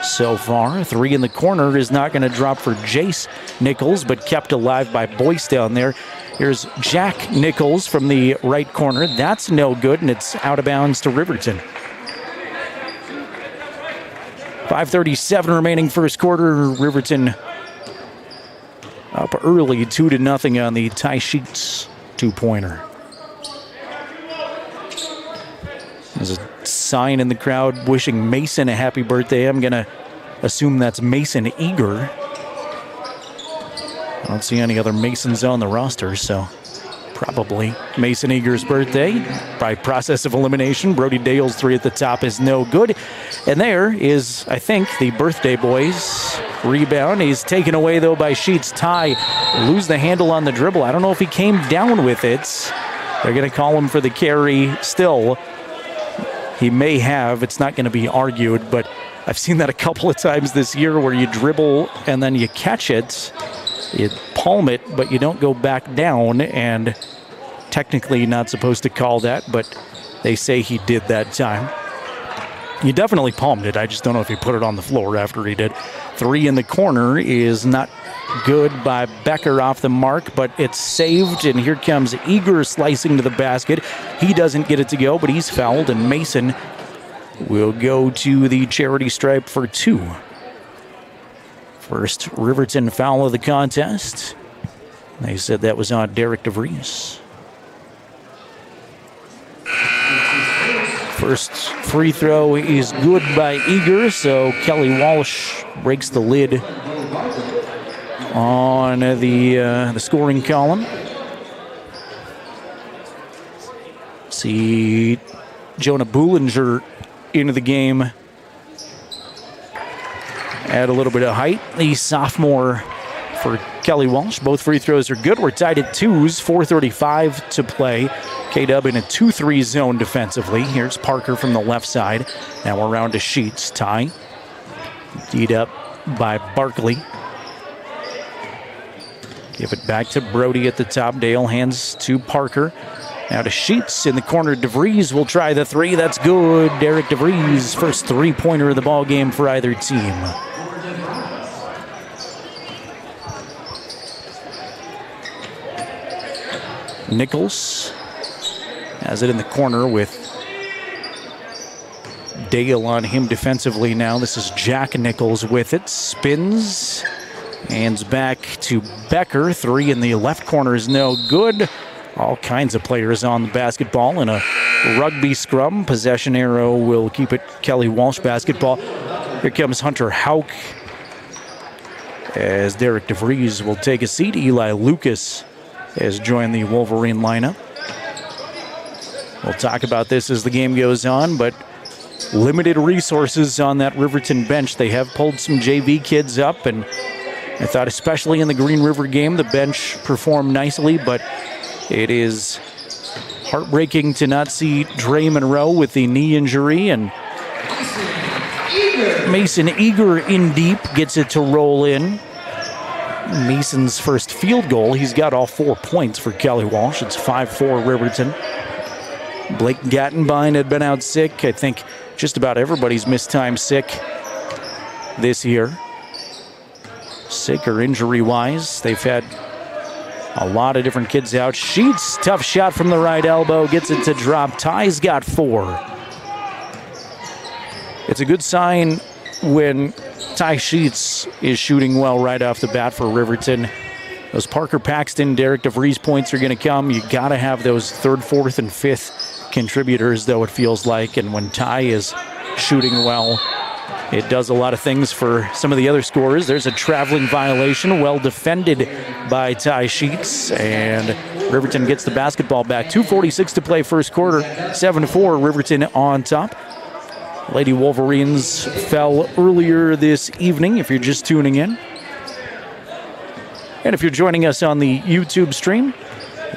so far. 3 in the corner is not going to drop for Jace Nichols, but kept alive by Boyce down there. Here's Jack Nichols from the right corner. That's no good, and it's out of bounds to Riverton. 5:37 remaining first quarter. Riverton up early, 2-0 on the Ty Sheets 2-pointer. There's a sign in the crowd wishing Mason a happy birthday. I'm going to assume that's Mason Eager. I don't see any other Masons on the roster, so probably Mason Eager's birthday. By process of elimination, Brody Dale's 3 at the top is no good. And there is, I think, the birthday boy's rebound. He's taken away, though, by Sheets. Ty lose the handle on the dribble. I don't know if he came down with it. They're going to call him for the carry still. He may have. It's not going to be argued, but I've seen that a couple of times this year where you dribble and then you catch it. You palm it, but you don't go back down, and technically you're not supposed to call that, but they say he did that time. He definitely palmed it. I just don't know if he put it on the floor after he did. 3 in the corner is not good by Becker off the mark, but it's saved, and here comes Eager slicing to the basket. He doesn't get it to go, but he's fouled, and Mason will go to the charity stripe for 2. First Riverton foul of the contest. They said that was on Derek DeVries. First free throw is good by Eager, so Kelly Walsh breaks the lid on the scoring column. See Jonah Boolinger into the game. Add a little bit of height. The sophomore for Kelly Walsh. Both free throws are good. We're tied at 2s, 4:35 to play. K-Dub in a 2-3 zone defensively. Here's Parker from the left side. Now we're around to Sheets. Ty D'd up by Barkley. Give it back to Brody at the top. Dale hands to Parker. Now to Sheets in the corner. DeVries will try the 3. That's good. Derek DeVries, first 3-pointer of the ball game for either team. Nichols has it in the corner with Dale on him defensively now. This is Jack Nichols with it. Spins. Hands back to Becker. 3 in the left corner is no good. All kinds of players on the basketball in a rugby scrum. Possession arrow will keep it Kelly Walsh basketball. Here comes Hunter Hauk as Derek DeVries will take a seat. Eli Lucas has joined the Wolverine lineup. We'll talk about this as the game goes on, but limited resources on that Riverton bench. They have pulled some JV kids up, and I thought especially in the Green River game, the bench performed nicely, but it is heartbreaking to not see Dre Monroe with the knee injury, and Mason Eager in deep gets it to roll in. Mason's first field goal. He's got all 4 points for Kelly Walsh. It's 5-4 Riverton. Blake Gattenbein had been out sick. I think just about everybody's missed time sick this year. Sick or injury-wise. They've had a lot of different kids out. Sheets, tough shot from the right elbow. Gets it to drop. Ty's got 4. It's a good sign when Ty Sheets is shooting well right off the bat for Riverton. Those Parker Paxton, Derek DeVries points are going to come. You got to have those 3rd, 4th, and 5th contributors, though, it feels like. And when Ty is shooting well, it does a lot of things for some of the other scorers. There's a traveling violation, well defended by Ty Sheets, and Riverton gets the basketball back. 2:46 to play first quarter, 7-4, Riverton on top. Lady Wolverines fell earlier this evening, if you're just tuning in. And if you're joining us on the YouTube stream,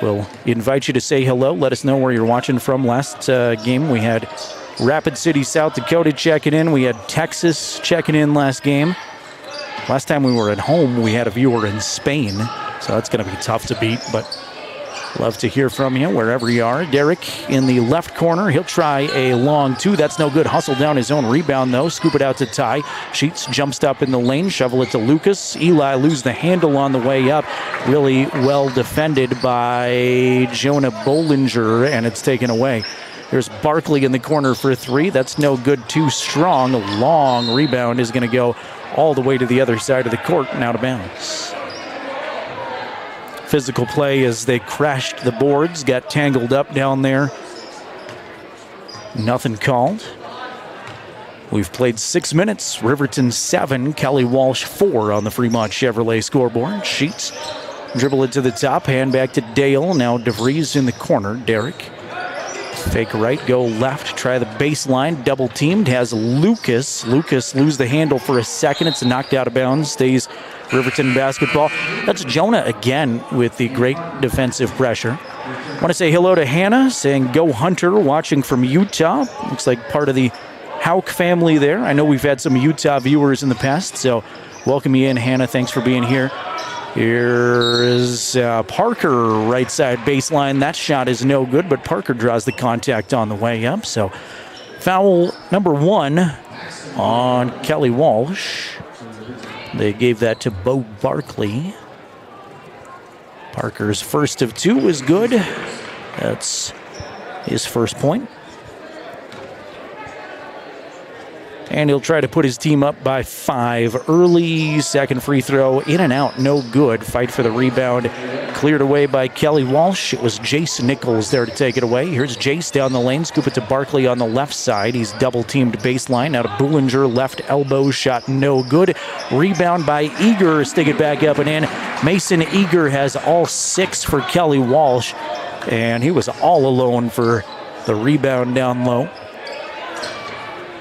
we'll invite you to say hello. Let us know where you're watching from. Last game, we had Rapid City, South Dakota checking in. We had Texas checking in last game. Last time we were at home, we had a viewer in Spain, so that's going to be tough to beat, but love to hear from you wherever you are. Derek in the left corner. He'll try a long 2. That's no good. Hustle down his own rebound, though. Scoop it out to Ty. Sheets jumps up in the lane. Shovel it to Lucas. Eli lose the handle on the way up. Really well defended by Jonah Bollinger, and it's taken away. There's Barkley in the corner for 3. That's no good. Too strong. A long rebound is going to go all the way to the other side of the court and out of bounds. Physical play as they crashed the boards, got tangled up down there. Nothing called. We've played 6 minutes. Riverton 7, Kelly Walsh 4 on the Fremont Chevrolet scoreboard. Sheets Dribble it to the top, hand back to Dale. Now DeVries in the corner. Derek. Fake right, go left, try the baseline. Double teamed, has Lucas. Lucas lose the handle for a second. It's knocked out of bounds. Stays Riverton basketball. That's Jonah again with the great defensive pressure. I want to say hello to Hannah, saying go Hunter, watching from Utah. Looks like part of the Hauk family there. I know we've had some Utah viewers in the past, so welcome you in, Hannah. Thanks for being here. Here's Parker, right side baseline. That shot is no good, but Parker draws the contact on the way up. So foul number 1 on Kelly Walsh. They gave that to Bo Barkley. Parker's first of 2 is good. That's his first point. And he'll try to put his team up by 5 early. Second free throw, in and out, no good. Fight for the rebound, cleared away by Kelly Walsh. It was Jace Nichols there to take it away. Here's Jace down the lane, scoop it to Barkley on the left side. He's double-teamed baseline. Now to Bullinger, left elbow shot, no good. Rebound by Eager, stick it back up and in. Mason Eager has all 6 for Kelly Walsh, and he was all alone for the rebound down low.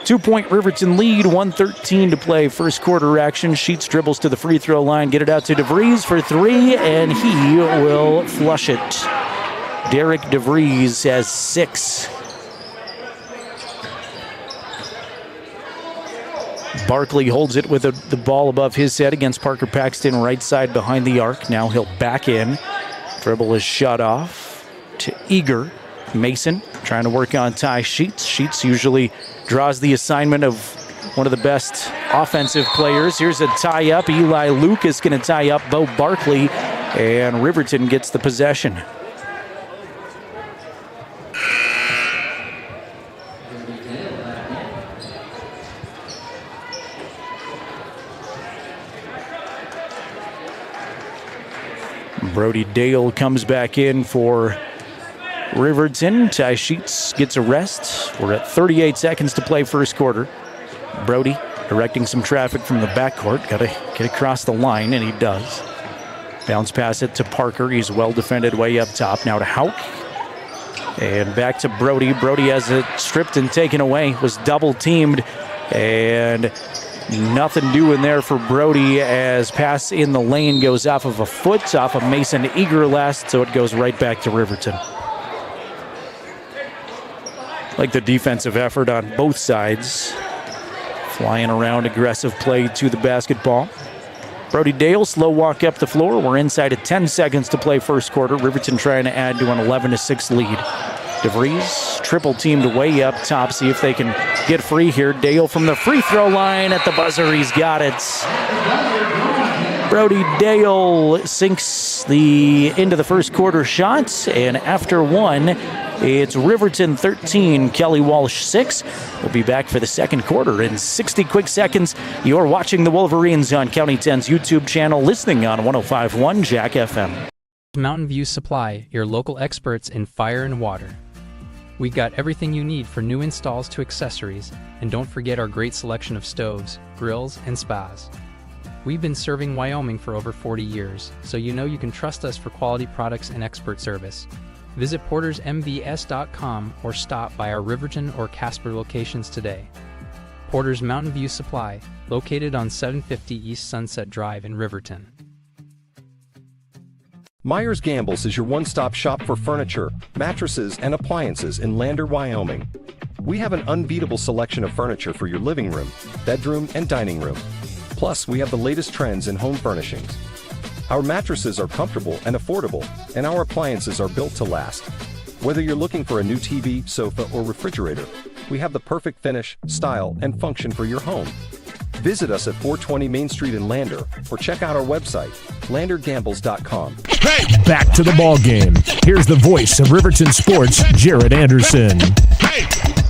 2-point Riverton lead, 1:13 to play. First quarter action. Sheets dribbles to the free throw line. Get it out to DeVries for 3, and he will flush it. Derek DeVries has 6. Barkley holds it with the ball above his head against Parker Paxton, right side behind the arc. Now he'll back in. Dribble is shut off to Eager. Mason trying to work on Ty Sheets. Sheets usually draws the assignment of one of the best offensive players. Here's a tie-up. Eli Lucas going to tie up Bo Barkley, and Riverton gets the possession. Brody Dale comes back in for Riverton. Ty Sheets gets a rest. We're at 38 seconds to play first quarter. Brody directing some traffic from the backcourt. Got to get across the line, and he does. Bounce pass it to Parker. He's well defended way up top. Now to Hauk. And back to Brody. Brody has it stripped and taken away. Was double teamed, and nothing doing there for Brody as pass in the lane goes off of a foot, off of Mason Eager last, so it goes right back to Riverton. Like the defensive effort on both sides. Flying around, aggressive play to the basketball. Brody Dale, slow walk up the floor. We're inside of 10 seconds to play first quarter. Riverton trying to add to an 11-6 lead. DeVries, triple teamed way up top. See if they can get free here. Dale from the free throw line at the buzzer. He's got it. Brody Dale sinks the into the first quarter shots, and after 1, it's Riverton 13, Kelly Walsh 6. We'll be back for the second quarter in 60 quick seconds. You're watching the Wolverines on County 10's YouTube channel, listening on 105.1 Jack FM. Mountain View Supply, your local experts in fire and water. We got everything you need for new installs to accessories, and don't forget our great selection of stoves, grills, and spas. We've been serving Wyoming for over 40 years, so you know you can trust us for quality products and expert service. Visit portersmbs.com or stop by our Riverton or Casper locations today. Porter's Mountain View Supply, located on 750 East Sunset Drive in Riverton. Myers Gambles is your one-stop shop for furniture, mattresses, and appliances in Lander, Wyoming. We have an unbeatable selection of furniture for your living room, bedroom, and dining room. Plus, we have the latest trends in home furnishings. Our mattresses are comfortable and affordable, and our appliances are built to last. Whether you're looking for a new TV, sofa, or refrigerator, we have the perfect finish, style, and function for your home. Visit us at 420 Main Street in Lander, or check out our website, landergambles.com. Back to the ball game. Here's the voice of Riverton Sports, Jared Anderson.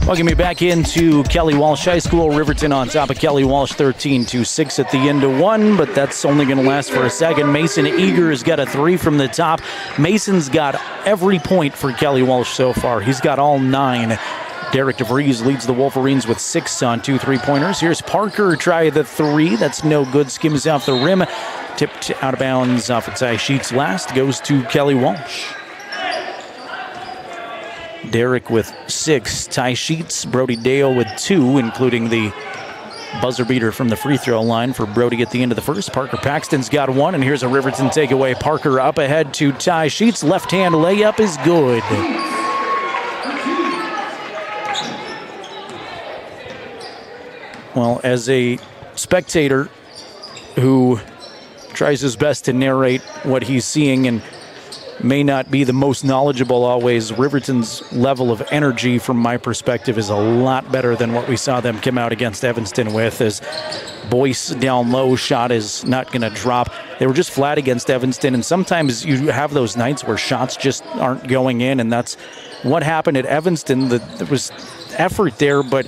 Welcome me back into Kelly Walsh High School. Riverton on top of Kelly Walsh 13-6 at the end of 1, but that's only going to last for a second. Mason Eager has got a 3 from the top. Mason's got every point for Kelly Walsh so far. He's got all 9. Derek DeVries leads the Wolverines with 6 on 2 3-pointers. Here's Parker, try the 3. That's no good. Skims off the rim. Tipped out of bounds off of Ty Sheets last. Goes to Kelly Walsh. Derek with 6. Ty Sheets, Brody Dale with 2, including the buzzer beater from the free throw line for Brody at the end of the first. Parker Paxton's got 1, and here's a Riverton takeaway. Parker up ahead to Ty Sheets. Left-hand layup is good. Well, as a spectator who tries his best to narrate what he's seeing and may not be the most knowledgeable always, Riverton's level of energy from my perspective is a lot better than what we saw them come out against Evanston with, as Boyce down low shot is not going to drop. They were just flat against Evanston, and sometimes you have those nights where shots just aren't going in, and that's what happened at Evanston. There was effort there, but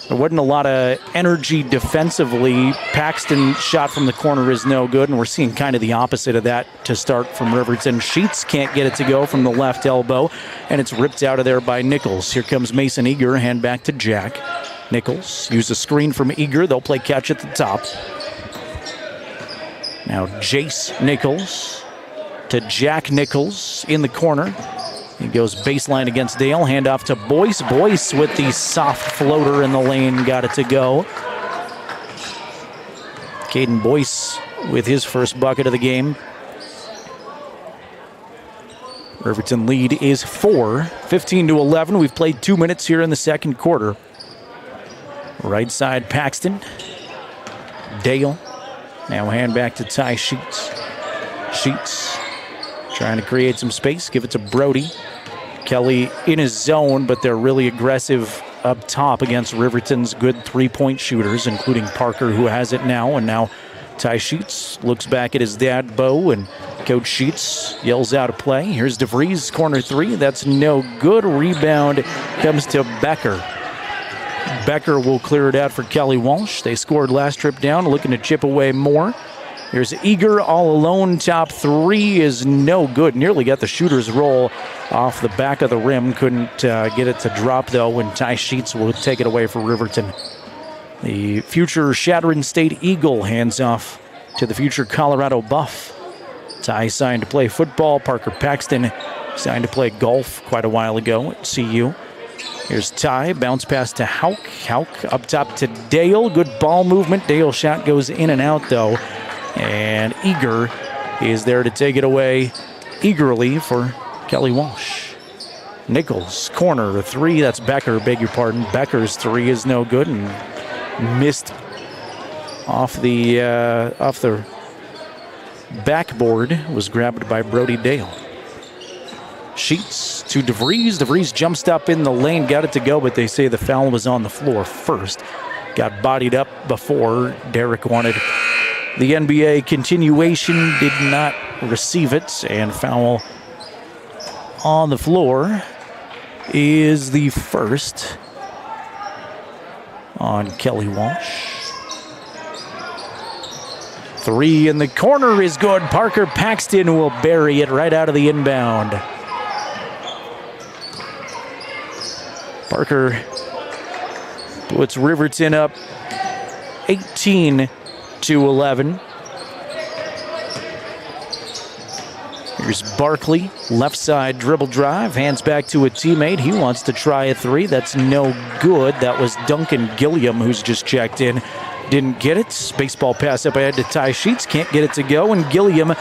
there wasn't a lot of energy defensively. Paxton shot from the corner is no good, and we're seeing kind of the opposite of that to start from Riverton. Sheets can't get it to go from the left elbow, and it's ripped out of there by Nichols. Here comes Mason Eager, hand back to Jack. Nichols use a screen from Eager. They'll play catch at the top. Now Jace Nichols to Jack Nichols in the corner. He goes baseline against Dale. Handoff to Boyce. Boyce with the soft floater in the lane. Got it to go. Caden Boyce with his first bucket of the game. Riverton lead is 4, 15-11. We've played 2 minutes here in the second quarter. Right side Paxton. Dale. Now hand back to Ty Sheets. Sheets trying to create some space. Give it to Brody. Kelly in his zone, but they're really aggressive up top against Riverton's good three-point shooters, including Parker, who has it now. And now Ty Sheets looks back at his dad, Bo, and Coach Sheets yells out a play. Here's DeVries, corner 3. That's no good. Rebound comes to Becker. Becker will clear it out for Kelly Walsh. They scored last trip down, looking to chip away more. Here's Eager all alone. Top 3 is no good. Nearly got the shooter's roll off the back of the rim. Couldn't get it to drop, though, and Ty Sheets will take it away for Riverton. The future Shattering State Eagle hands off to the future Colorado Buff. Ty signed to play football. Parker Paxton signed to play golf quite a while ago at CU. Here's Ty, bounce pass to Hauk. Hauk up top to Dale. Good ball movement. Dale shot goes in and out, though. And Eager is there to take it away eagerly for Kelly Walsh. Nichols, corner, 3. That's Becker, beg your pardon. Becker's 3 is no good and missed off the backboard. Was grabbed by Brody Dale. Sheets to DeVries. DeVries jumps up in the lane, got it to go, but they say the foul was on the floor first. Got bodied up before. Derek wanted the NBA continuation, did not receive it, and foul on the floor is the first on Kelly Walsh. 3 in the corner is good. Parker Paxton will bury it right out of the inbound. Parker puts Riverton up 18-11. Here's Barkley, left side dribble drive, hands back to a teammate. He wants to try a 3. That's no good. That was Duncan Gilliam, who's just checked in. Didn't get it. Baseball pass up ahead to Ty Sheets. Can't get it to go, and Gilliam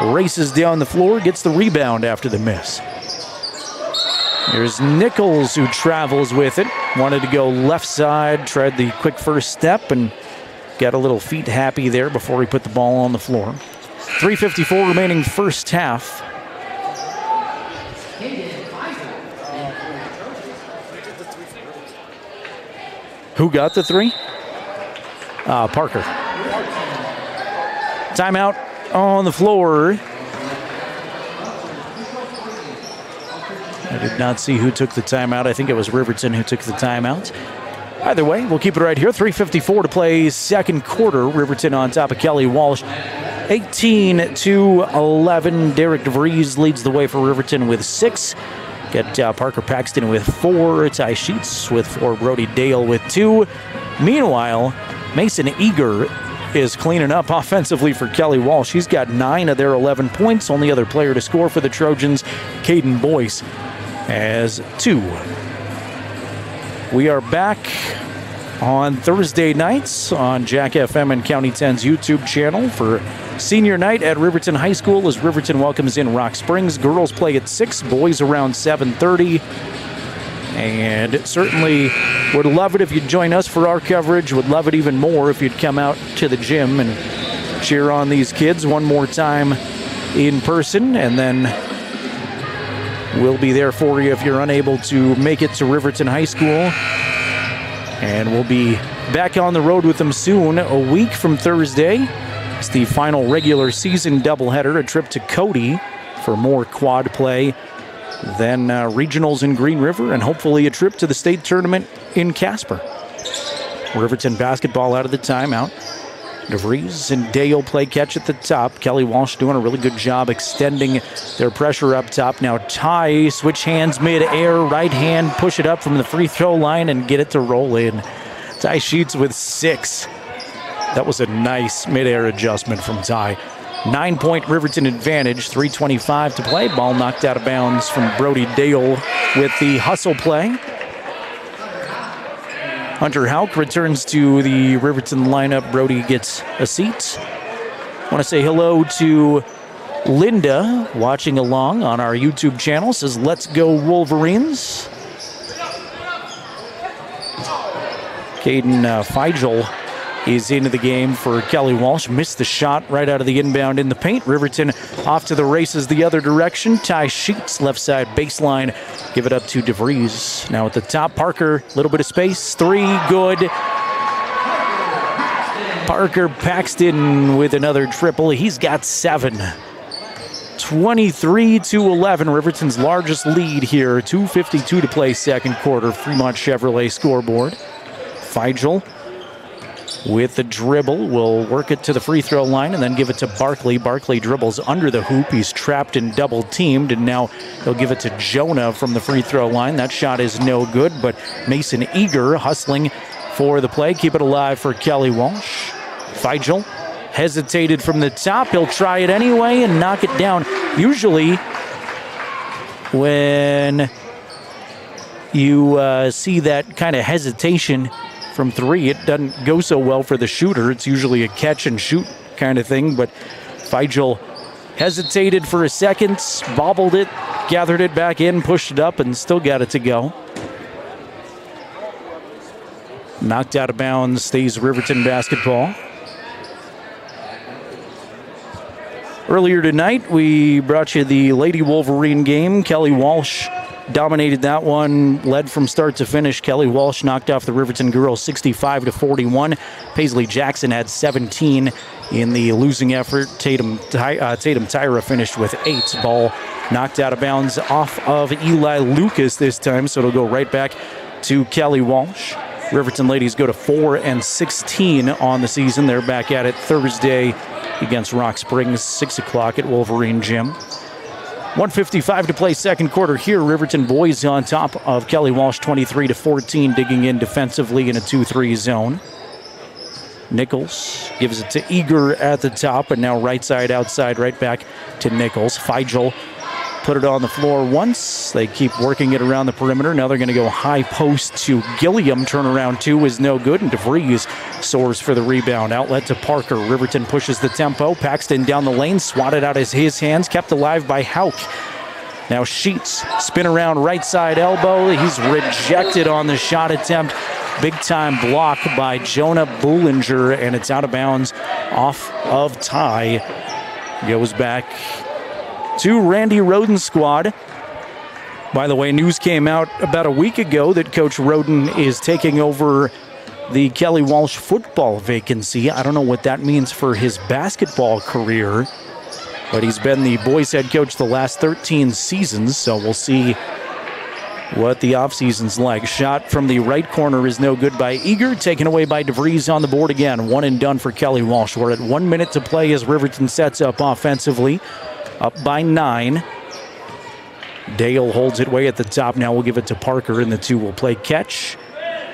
races down the floor, gets the rebound after the miss. Here's Nichols, who travels with it. Wanted to go left side, tried the quick first step, and got a little feet happy there before he put the ball on the floor. 3:54 remaining first half. Who got the 3? Parker. Timeout on the floor. I did not see who took the timeout. I think it was Riverton who took the timeout. Either way, we'll keep it right here. 3:54 to play second quarter. Riverton on top of Kelly Walsh. 18-11. Derek DeVries leads the way for Riverton with 6. Got Parker Paxton with 4. Ty Sheets with 4. Brody Dale with 2. Meanwhile, Mason Eager is cleaning up offensively for Kelly Walsh. She's got 9 of their 11 points. Only other player to score for the Trojans, Caden Boyce, has 2. We are back on Thursday nights on Jack FM and County 10's YouTube channel for senior night at Riverton High School as Riverton welcomes in Rock Springs. Girls play at 6, boys around 7:30. And certainly would love it if you'd join us for our coverage. Would love it even more if you'd come out to the gym and cheer on these kids one more time in person. And then we'll be there for you if you're unable to make it to Riverton High School. And we'll be back on the road with them soon, a week from Thursday. It's the final regular season doubleheader, a trip to Cody for more quad play. Then regionals in Green River, and hopefully a trip to the state tournament in Casper. Riverton basketball out of the timeout. DeVries and Dale play catch at the top. Kelly Walsh doing a really good job extending their pressure up top. Now Ty, switch hands mid-air, right hand, push it up from the free throw line and get it to roll in. Ty Sheets with 6. That was a nice mid-air adjustment from Ty. 9-point Riverton advantage, 3:25 to play. Ball knocked out of bounds from Brody Dale with the hustle play. Hunter Hauk returns to the Riverton lineup. Brody gets a seat. I want to say hello to Linda watching along on our YouTube channel. Says, let's go Wolverines. Caden Feigl is into the game for Kelly Walsh. Missed the shot right out of the inbound in the paint. Riverton off to the races the other direction. Ty Sheets, left side baseline. Give it up to DeVries. Now at the top, Parker, little bit of space. 3, good. Parker Paxton with another triple. He's got 7. 23-11, Riverton's largest lead here. 2:52 to play second quarter. Fremont Chevrolet scoreboard. Feigl with the dribble, will work it to the free throw line and then give it to Barkley. Barkley dribbles under the hoop. He's trapped and double teamed, and now he'll give it to Jonah from the free throw line. That shot is no good, but Mason Eager hustling for the play. Keep it alive for Kelly Walsh. Feigl hesitated from the top. He'll try it anyway and knock it down. Usually when you see that kind of hesitation from 3, it doesn't go so well for the shooter. It's usually a catch and shoot kind of thing, but Feigl hesitated for a second, bobbled it, gathered it back in, pushed it up, and still got it to go. Knocked out of bounds, stays Riverton basketball. Earlier tonight, we brought you the Lady Wolverine game. Kelly Walsh dominated that one, led from start to finish. Kelly Walsh knocked off the Riverton girls 65-41. Paisley Jackson had 17 in the losing effort. Tatum Tyra finished with 8. Ball knocked out of bounds off of Eli Lucas this time, so it'll go right back to Kelly Walsh. Riverton ladies go to 4-16 on the season. They're back at it Thursday against Rock Springs, 6 o'clock at Wolverine Gym. 1:55 to play second quarter here. Riverton boys on top of Kelly Walsh 23-14, digging in defensively in a 2-3 zone. Nichols gives it to Eager at the top, and now right side outside, right back to Nichols. Feigl put it on the floor once. They keep working it around the perimeter. Now they're going to go high post to Gilliam. Turnaround 2 is no good, and DeVries soars for the rebound. Outlet to Parker. Riverton pushes the tempo. Paxton down the lane, swatted out as his hands, kept alive by Hauk. Now Sheets, spin around right side elbow. He's rejected on the shot attempt. Big time block by Jonah Bullinger, and it's out of bounds off of Ty. Goes back to Randy Roden's squad. By the way, news came out about a week ago that Coach Roden is taking over the Kelly Walsh football vacancy. I don't know what that means for his basketball career, but he's been the boys head coach the last 13 seasons, so we'll see what the offseason's like. Shot from the right corner is no good by Eager, taken away by DeVries on the board again. One and done for Kelly Walsh. We're at 1 minute to play as Riverton sets up offensively, up by 9. Dale holds it way at the top. Now we'll give it to Parker, and the 2 will play catch.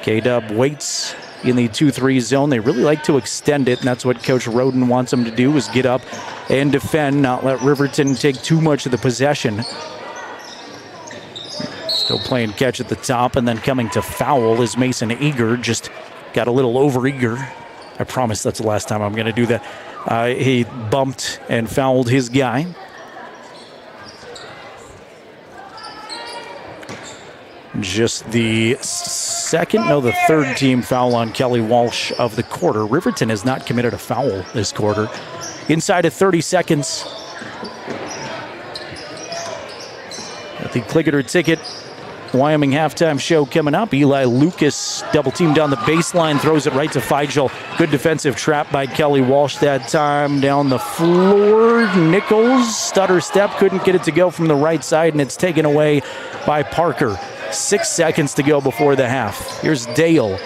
K-Dub waits in the 2-3 zone. They really like to extend it, and that's what Coach Roden wants them to do, is get up and defend, not let Riverton take too much of the possession. Still playing catch at the top, and then coming to foul is Mason Eager. Just got a little over-eager. I promise that's the last time I'm going to do that. He bumped and fouled his guy. Just the third team foul on Kelly Walsh of the quarter. Riverton has not committed a foul this quarter. Inside of 30 seconds. At the Click It or Ticket Wyoming halftime show coming up. Eli Lucas double teamed down the baseline, throws it right to Feigl. Good defensive trap by Kelly Walsh that time down the floor. Nichols, stutter step, couldn't get it to go from the right side, and it's taken away by Parker. 6 seconds to go before the half. Here's Dale.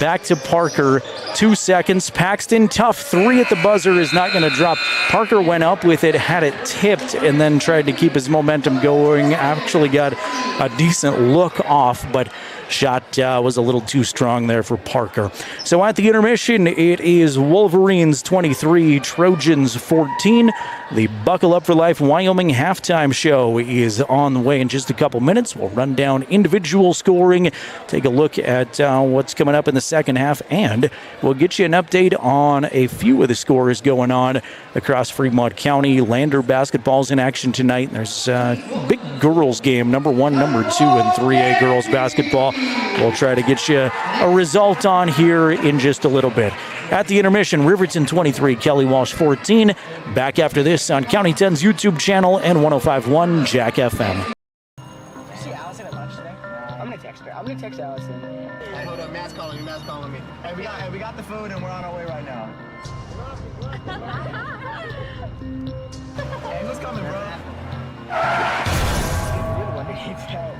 Back to Parker. 2 seconds. Paxton, tough three at the buzzer, is not going to drop. Parker went up with it, had it tipped, and then tried to keep his momentum going. Actually got a decent look off, but shot was a little too strong there for Parker. So at the intermission, it is Wolverines 23, Trojans 14. The Buckle Up for Life Wyoming halftime show is on the way in just a couple minutes. We'll run down individual scoring, take a look at what's coming up in the second half, and we'll get you an update on a few of the scores going on across Fremont County. Lander basketball's in action tonight. There's a big girls game, number 1, number 2 in 3A girls basketball. We'll try to get you a result on here in just a little bit. At the intermission, Riverton 23, Kelly Walsh 14. Back after this on County 10's YouTube channel and 105.1 Jack FM. See Allison at lunch today? I'm gonna text her. I'm gonna text Allison. Hey, hold up, Matt's calling me. Hey, we got the food and we're on our way right now. Hey, who's coming, bro? You're the one that needs help.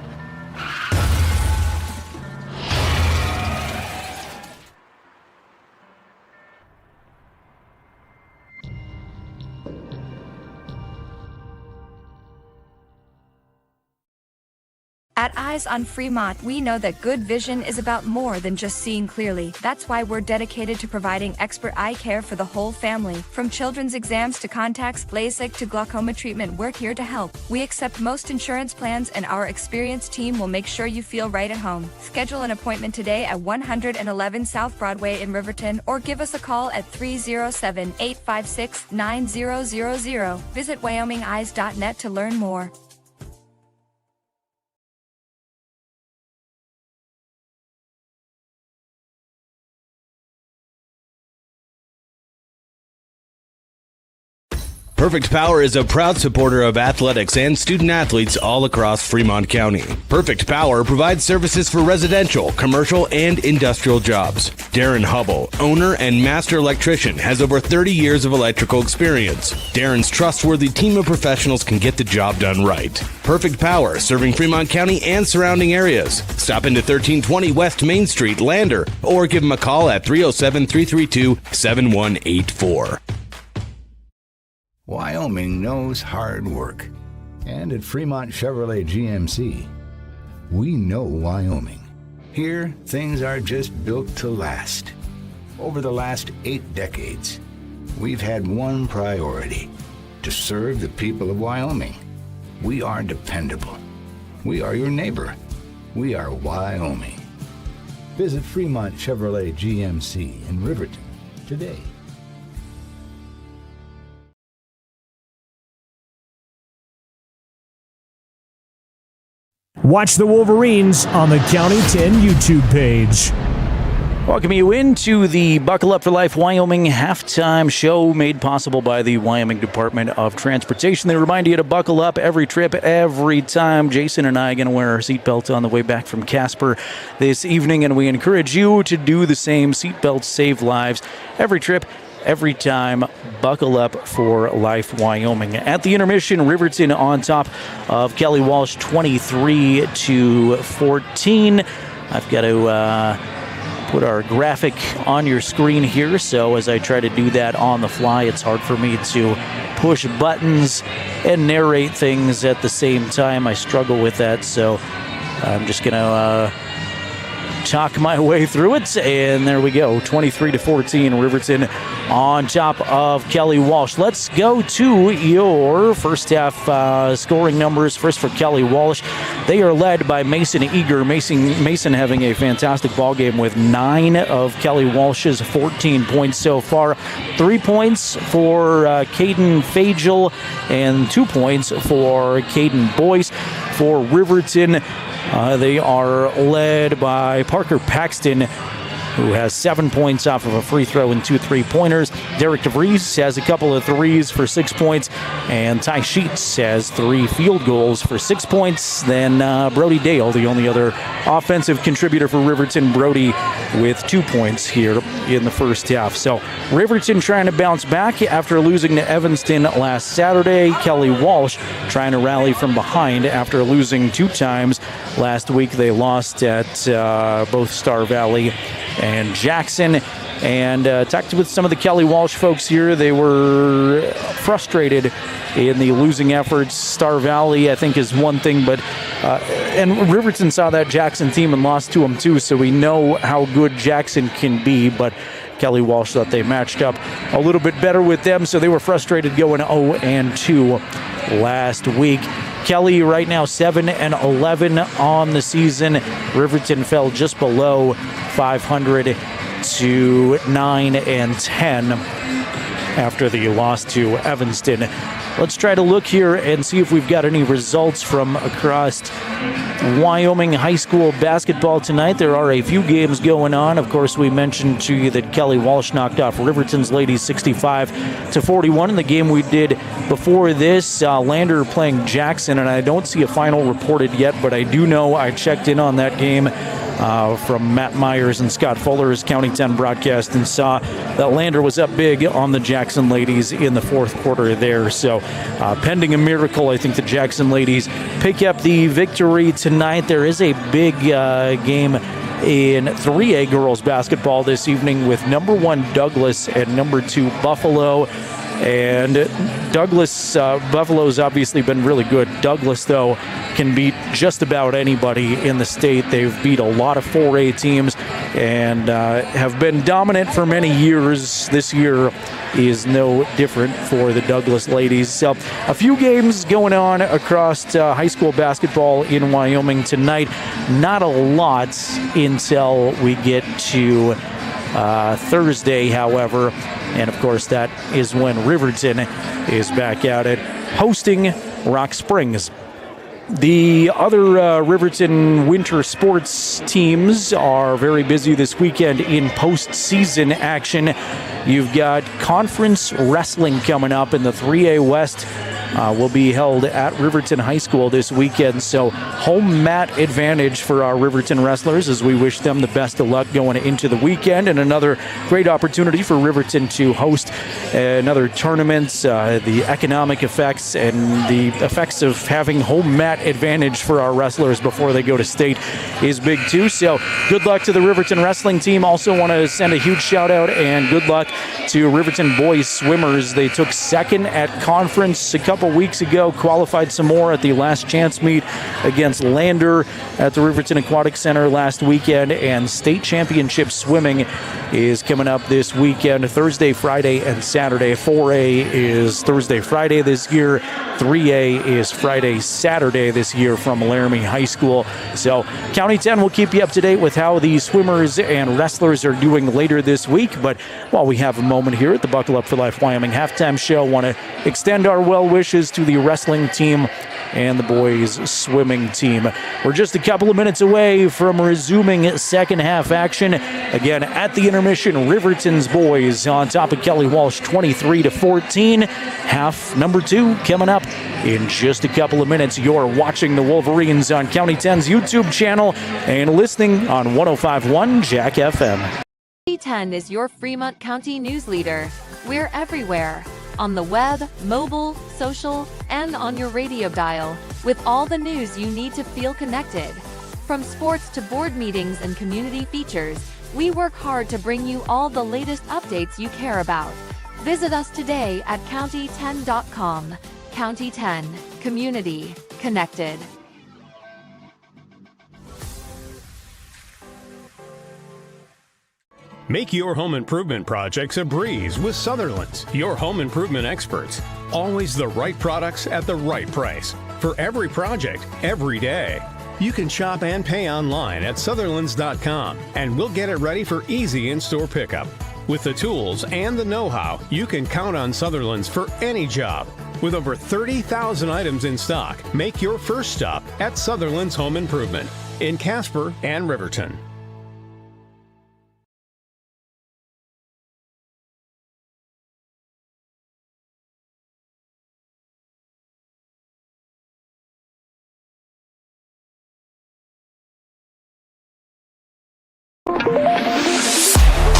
At Eyes on Fremont, we know that good vision is about more than just seeing clearly. That's why we're dedicated to providing expert eye care for the whole family. From children's exams to contacts, LASIK to glaucoma treatment, we're here to help. We accept most insurance plans, and our experienced team will make sure you feel right at home. Schedule an appointment today at 111 South Broadway in Riverton, or give us a call at 307-856-9000. Visit WyomingEyes.net to learn more. Perfect Power is a proud supporter of athletics and student athletes all across Fremont County. Perfect Power provides services for residential, commercial, and industrial jobs. Darren Hubble, owner and master electrician, has over 30 years of electrical experience. Darren's trustworthy team of professionals can get the job done right. Perfect Power, serving Fremont County and surrounding areas. Stop into 1320 West Main Street, Lander, or give them a call at 307-332-7184. Wyoming knows hard work. And at Fremont Chevrolet GMC, we know Wyoming. Here, things are just built to last. Over the last 8 decades, we've had one priority: to serve the people of Wyoming. We are dependable. We are your neighbor. We are Wyoming. Visit Fremont Chevrolet GMC in Riverton today. Watch the Wolverines on the County 10 YouTube page. Welcome you into the Buckle Up for Life Wyoming halftime show, made possible by the Wyoming Department of Transportation. They remind you to buckle up every trip, every time. Jason and I are going to wear our seatbelts on the way back from Casper this evening, and we encourage you to do the same. Seatbelts save lives every trip, every time. Buckle up for Life Wyoming. At the intermission, Riverton on top of Kelly Walsh 23-14. I've got to put our graphic on your screen here, so as I try to do that on the fly, it's hard for me to push buttons and narrate things at the same time. I struggle with that, so I'm just going to talk my way through it. And there we go, 23-14, Riverton on top of Kelly Walsh. Let's go to your first half scoring numbers. First for Kelly Walsh. They are led by Mason Eager. Mason having a fantastic ball game with 9 of Kelly Walsh's 14 points so far. 3 points for Caden Fagel and 2 points for Caden Boyce. For Riverton, they are led by Parker Paxton, who has 7 points off of a free throw and 2 3-pointers. Derek DeVries has a couple of threes for 6 points, and Ty Sheets has 3 field goals for 6 points. Then Brody Dale, the only other offensive contributor for Riverton, Brody with 2 points here in the first half. So Riverton trying to bounce back after losing to Evanston last Saturday. Kelly Walsh trying to rally from behind after losing 2 times. Last week they lost at both Star Valley and Jackson. And talked with some of the Kelly Walsh folks here. They were frustrated in the losing efforts. Star Valley, I think, is one thing, but and Riverton saw that Jackson team and lost to them too, so we know how good Jackson can be, but Kelly Walsh thought they matched up a little bit better with them, so they were frustrated going 0-2 last week. Kelly right now 7-11 on the season. Riverton fell just below 500 to 9-10 after the loss to Evanston. Let's try to look here and see if we've got any results from across Wyoming high school basketball tonight. There are a few games going on. Of course, we mentioned to you that Kelly Walsh knocked off Riverton's ladies 65-41 in the game we did before this. Lander playing Jackson, and I don't see a final reported yet, but I do know I checked in on that game from Matt Myers and Scott Fuller's County 10 broadcast and saw that Lander was up big on the Jackson ladies in the fourth quarter there. So pending a miracle, I think the Jackson ladies pick up the victory tonight. There is a big game in 3A girls basketball this evening with number 1 Douglas and number 2 Buffalo. And Douglas, Buffalo's obviously been really good. Douglas, though, can beat just about anybody in the state. They've beat a lot of 4A teams and have been dominant for many years. This year is no different for the Douglas ladies. So a few games going on across high school basketball in Wyoming tonight. Not a lot until we get to Thursday, however. And, of course, that is when Riverton is back at it, hosting Rock Springs. The other Riverton winter sports teams are very busy this weekend in postseason action. You've got conference wrestling coming up in the 3A West. Will be held at Riverton High School this weekend. So home mat advantage for our Riverton wrestlers as we wish them the best of luck going into the weekend. And another great opportunity for Riverton to host another tournament. The economic effects and the effects of having home mat advantage for our wrestlers before they go to state is big too. So good luck to the Riverton wrestling team. Also want to send a huge shout out and good luck to Riverton boys swimmers. They took second at conference a couple weeks ago, qualified some more at the last chance meet against Lander at the Riverton Aquatic Center last weekend, and state championship swimming is coming up this weekend, Thursday, Friday, and Saturday. 4A is Thursday, Friday this year. 3A is Friday, Saturday this year from Laramie High School. So County 10 will keep you up to date with how the swimmers and wrestlers are doing later this week. But while we have a moment here at the Buckle Up for Life Wyoming halftime show, want to extend our well wishes to the wrestling team and the boys swimming team. We're just a couple of minutes away from resuming second half action. Again, at the intermission, Riverton's boys on top of Kelly Walsh 23-14. Half number 2 coming up in just a couple of minutes. You're watching the Wolverines on County 10's YouTube channel and listening on 105.1 Jack FM. County 10 is your Fremont County news leader. We're everywhere. On the web, mobile, social, and on your radio dial, with all the news you need to feel connected. From sports to board meetings and community features, we work hard to bring you all the latest updates you care about. Visit us today at county10.com. County 10, community connected. Make your home improvement projects a breeze with Sutherland's, your home improvement experts. Always the right products at the right price. For every project, every day. You can shop and pay online at Sutherlands.com, and we'll get it ready for easy in-store pickup. With the tools and the know-how, you can count on Sutherlands for any job. With over 30,000 items in stock, make your first stop at Sutherland's Home Improvement in Casper and Riverton.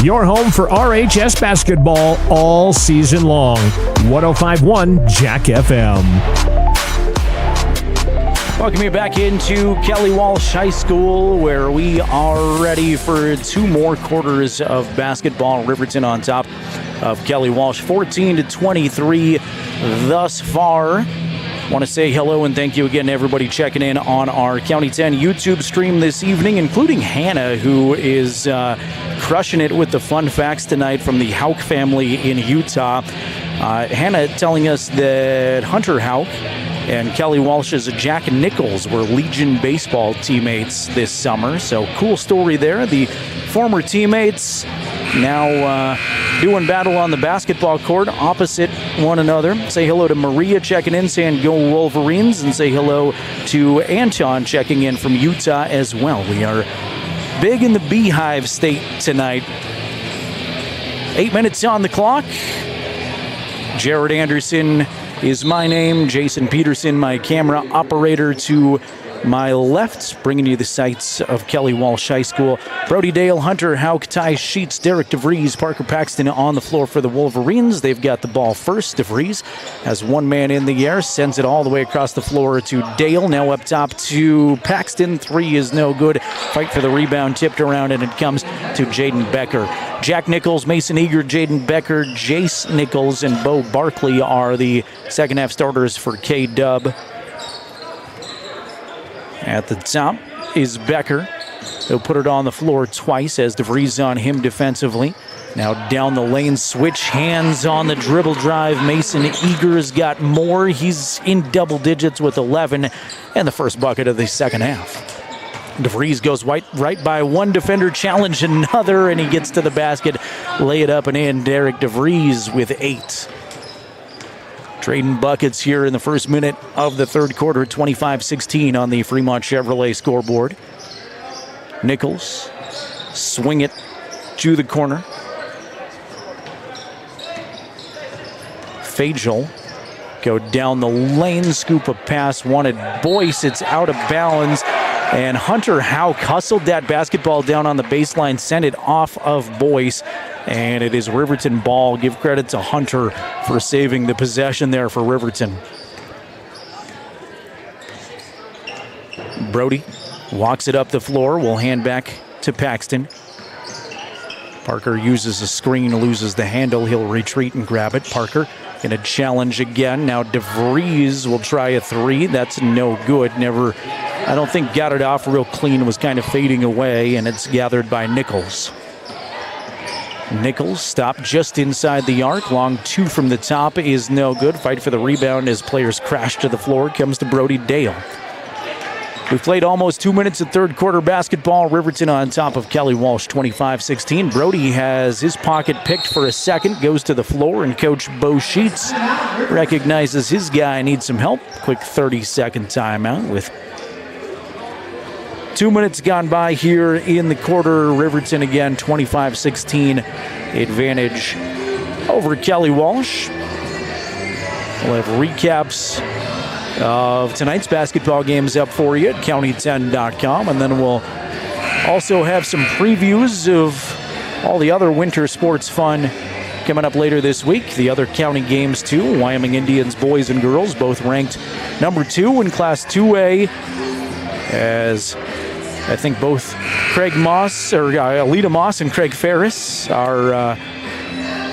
Your home for RHS basketball all season long. 105.1 Jack FM. Welcome you back into Kelly Walsh High School, where we are ready for 2 more quarters of basketball. Riverton on top of Kelly Walsh, 14-23 thus far. Want to say hello and thank you again to everybody checking in on our County 10 YouTube stream this evening, including Hannah, who is crushing it with the fun facts tonight from the Hauk family in Utah. Hannah telling us that Hunter Hauk and Kelly Walsh's Jack Nichols were Legion baseball teammates this summer. So cool story there. The former teammates now doing battle on the basketball court opposite one another. Say hello to Maria checking in, saying go Wolverines, and say hello to Anton checking in from Utah as well. We are big in the Beehive State tonight. 8 minutes on the clock. Jared Anderson is my name. Jason Peterson, my camera operator to my left, bringing you the sights of Kelly Walsh High School. Brody Dale, Hunter Hauk, Ty Sheets, Derek DeVries, Parker Paxton on the floor for the Wolverines. They've got the ball first. DeVries has one man in the air, sends it all the way across the floor to Dale. Now up top to Paxton. 3 is no good. Fight for the rebound, tipped around, and it comes to Jaden Becker. Jack Nichols, Mason Eager, Jaden Becker, Jace Nichols, and Bo Barkley are the second half starters for K-Dub. At the top is Becker. He'll put it on the floor twice as DeVries on him defensively. Now down the lane, switch hands on the dribble drive. Mason Eager's got more. He's in double digits with 11 and the first bucket of the second half. DeVries goes right by one defender, challenge another, and he gets to the basket. Lay it up and in. Derek DeVries with 8. Trading buckets here in the first minute of the third quarter, 25-16 on the Fremont Chevrolet scoreboard. Nichols swing it to the corner. Fagel go down the lane, scoop a pass, wanted Boyce. It's out of bounds, and Hunter Hauk hustled that basketball down on the baseline, sent it off of Boyce. And it is Riverton ball. Give credit to Hunter for saving the possession there for Riverton. Brody walks it up the floor. Will hand back to Paxton. Parker uses a screen, loses the handle. He'll retreat and grab it. Parker in a challenge again. Now DeVries will try a 3. That's no good. I don't think got it off real clean. Was kind of fading away, and it's gathered by Nichols. Nichols stopped just inside the arc. Long 2 from the top is no good. Fight for the rebound as players crash to the floor. Comes to Brody Dale. We've played almost 2 minutes of third quarter basketball. Riverton on top of Kelly Walsh, 25-16. Brody has his pocket picked for a second. Goes to the floor, and Coach Bo Sheets recognizes his guy needs some help. Quick 30-second timeout with 2 minutes gone by here in the quarter. Riverton again, 25-16 advantage over Kelly Walsh. We'll have recaps of tonight's basketball games up for you at county10.com, and then we'll also have some previews of all the other winter sports fun coming up later this week. The other county games too. Wyoming Indians boys and girls both ranked number 2 in Class 2A, as I think both Craig Moss, or Alita Moss and Craig Ferris are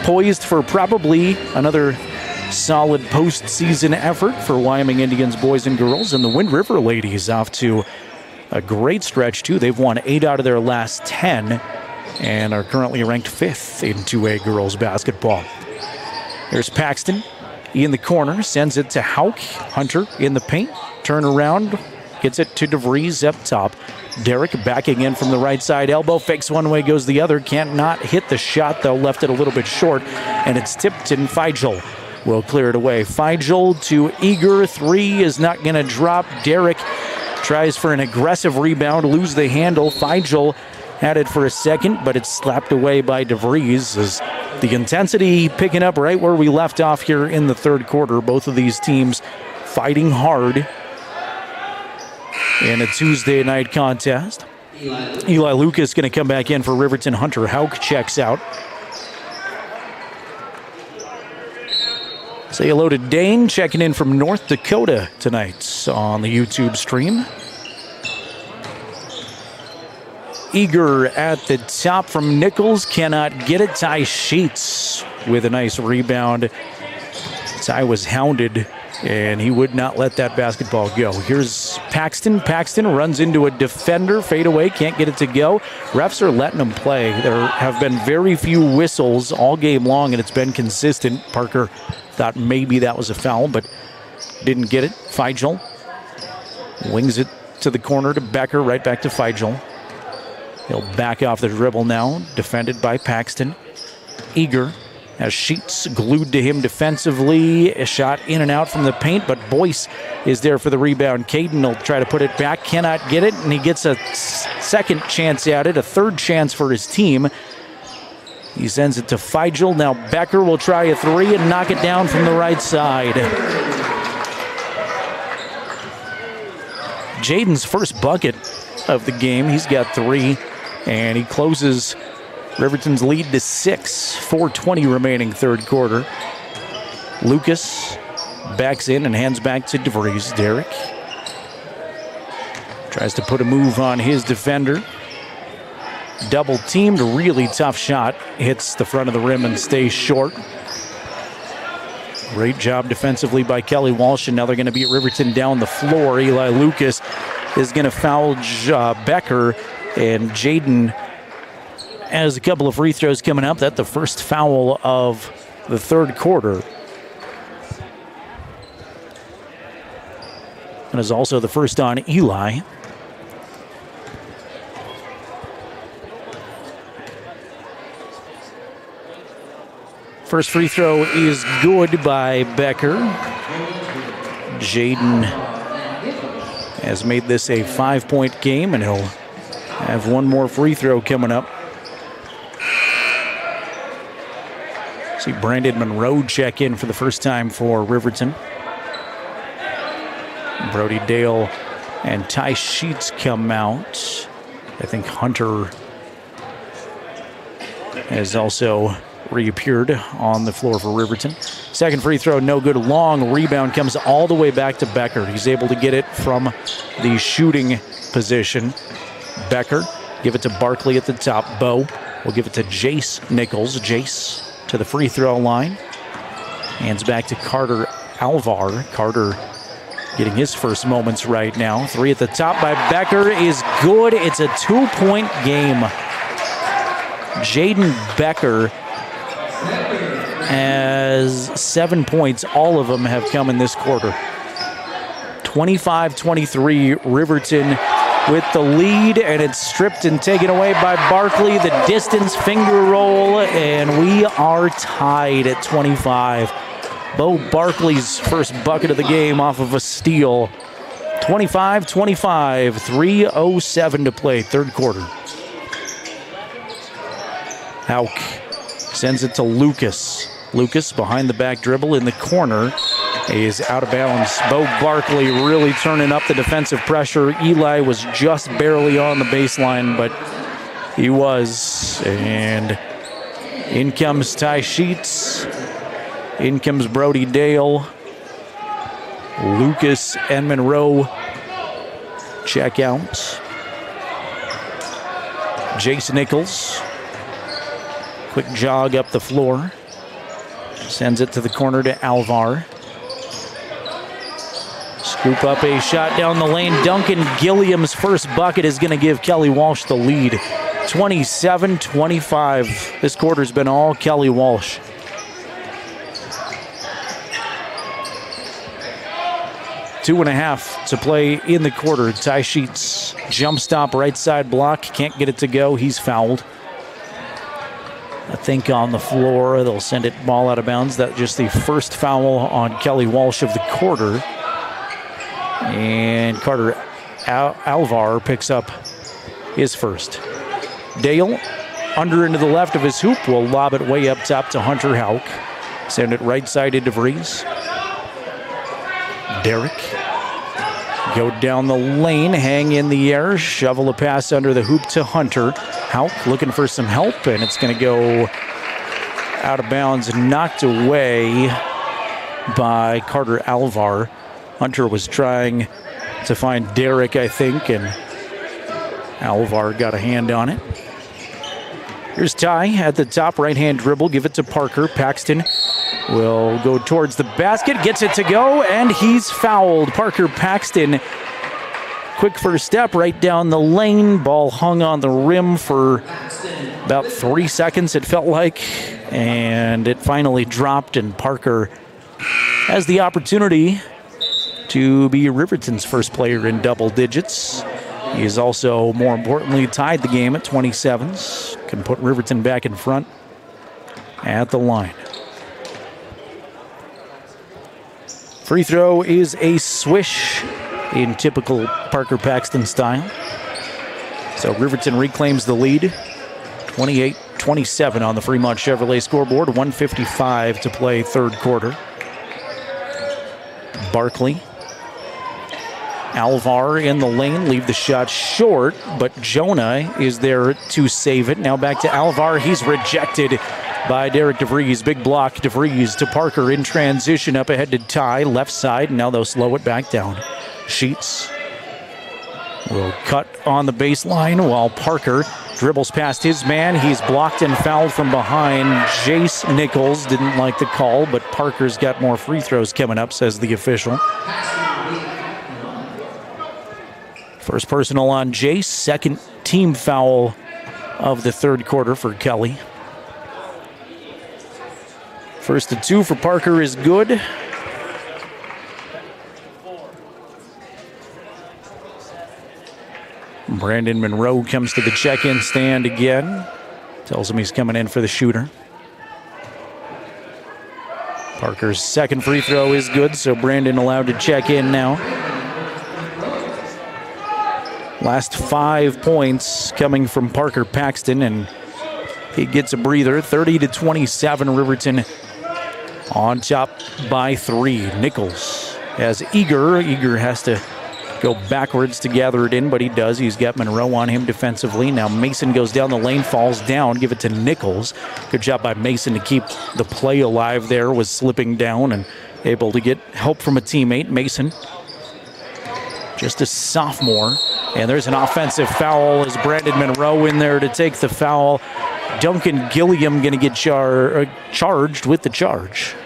poised for probably another solid postseason effort for Wyoming Indians boys and girls. And the Wind River ladies off to a great stretch too. They've won 8 out of their last 10. and are currently ranked 5th in 2A girls basketball. Here's Paxton in the corner, sends it to Hauk. Hunter in the paint, turn around, gets it to DeVries up top. Derek backing in from the right side, elbow fakes one way, goes the other. Can't not hit the shot though, left it a little bit short, and it's tipped in. Feigl will clear it away. Feigl to Eager, 3 is not going to drop. Derek tries for an aggressive rebound, lose the handle. Feigl had it for a second, but it's slapped away by DeVries. As the intensity picking up right where we left off here in the third quarter. Both of these teams fighting hard in a Tuesday night contest. Eli Lucas going to come back in for Riverton. Hunter Hauk checks out. Say hello to Dane checking in from North Dakota tonight on the YouTube stream. Eager at the top from Nichols, cannot get it. Ty Sheets with a nice rebound. Ty was hounded, and he would not let that basketball go. Here's Paxton. Paxton runs into a defender, fade away, can't get it to go. Refs are letting him play. There have been very few whistles all game long, and it's been consistent. Parker thought maybe that was a foul, but didn't get it. Feigl wings it to the corner to Becker, right back to Feigl. He'll back off the dribble now, defended by Paxton. Eager has Sheets glued to him defensively. A shot in and out from the paint, but Boyce is there for the rebound. Caden will try to put it back, cannot get it, and he gets a second chance at it, a third chance for his team. He sends it to Feigl. Now Becker will try a 3 and knock it down from the right side. Jaden's first bucket of the game. He's got 3, and he closes Riverton's lead to 6. 4:20 remaining third quarter. Lucas backs in and hands back to DeVries. Derek tries to put a move on his defender. Double teamed, really tough shot. Hits the front of the rim and stays short. Great job defensively by Kelly Walsh, and now they're going to beat Riverton down the floor. Eli Lucas is going to foul Becker, and Jaden has a couple of free throws coming up. That's the first foul of the third quarter. And is also the first on Eli. First free throw is good by Becker. Jaden has made this a 5-point game, and he'll have one more free throw coming up. See Brandon Monroe check in for the first time for Riverton. Brody Dale and Ty Sheets come out. I think Hunter has also reappeared on the floor for Riverton. Second free throw, no good. Long rebound comes all the way back to Becker. He's able to get it from the shooting position. Becker, give it to Barkley at the top. Bo will give it to Jace Nichols. Jace to the free throw line. Hands back to Carter Alvar. Carter getting his first moments right now. 3 at the top by Becker is good. It's a 2-point game. Jaden Becker has 7 points. All of them have come in this quarter. 25-23, Riverton with the lead, and it's stripped and taken away by Barkley. The distance finger roll, and we are tied at 25. Bo Barkley's first bucket of the game off of a steal. 25-25, 3:07 to play, third quarter. Hauk sends it to Lucas. Lucas behind the back dribble in the corner is out of bounds. Bo Barkley really turning up the defensive pressure. Eli was just barely on the baseline, but he was. And in comes Ty Sheets. In comes Brody Dale. Lucas and Monroe check out. Jace Nichols. Quick jog up the floor. Sends it to the corner to Alvar. Scoop up a shot down the lane. Duncan Gilliam's first bucket is going to give Kelly Walsh the lead. 27-25. This quarter's been all Kelly Walsh. Two and a half to play in the quarter. Ty Sheets, jump stop, right side block. Can't get it to go. He's fouled. I think on the floor, they'll send it ball out of bounds. That's just the first foul on Kelly Walsh of the quarter. And Carter Alvar picks up his first. Dale, under into the left of his hoop, will lob it way up top to Hunter Hauk. Send it right side to DeVries. Derek, go down the lane, hang in the air, shovel a pass under the hoop to Hunter. Hauk looking for some help, and it's going to go out of bounds, knocked away by Carter Alvar. Hunter was trying to find Derek, I think, and Alvar got a hand on it. Here's Ty at the top, right-hand dribble, give it to Parker. Paxton will go towards the basket, gets it to go, and he's fouled. Parker Paxton, quick first step right down the lane. Ball hung on the rim for about 3 seconds, it felt like, and it finally dropped, and Parker has the opportunity to be Riverton's first player in double digits. He has also, more importantly, tied the game at 27s. Can put Riverton back in front at the line. Free throw is a swish in typical Parker Paxton style. So Riverton reclaims the lead. 28-27 on the Fremont Chevrolet scoreboard. 1:55 to play third quarter. Barkley. Alvar in the lane, leave the shot short, but Jonah is there to save it. Now back to Alvar. He's rejected by Derek DeVries. Big block. DeVries to Parker in transition. Up ahead to Ty, left side. Now they'll slow it back down. Sheets will cut on the baseline while Parker dribbles past his man. He's blocked and fouled from behind. Jace Nichols didn't like the call, but Parker's got more free throws coming up, says the official. First personal on Jace, second team foul of the third quarter for Kelly. First to two for Parker is good. Brandon Monroe comes to the check-in stand again. Tells him he's coming in for the shooter. Parker's second free throw is good, so Brandon allowed to check in now. Last 5 points coming from Parker Paxton, and he gets a breather. 30-27, Riverton on top by 3. Nichols has Eager. Eager has to go backwards to gather it in, but he does. He's got Monroe on him defensively. Now Mason goes down the lane, falls down, give it to Nichols. Good job by Mason to keep the play alive there, was slipping down and able to get help from a teammate. Mason, just a sophomore. And there's an offensive foul as Brandon Monroe in there to take the foul. Duncan Gilliam going to get charged with the charge.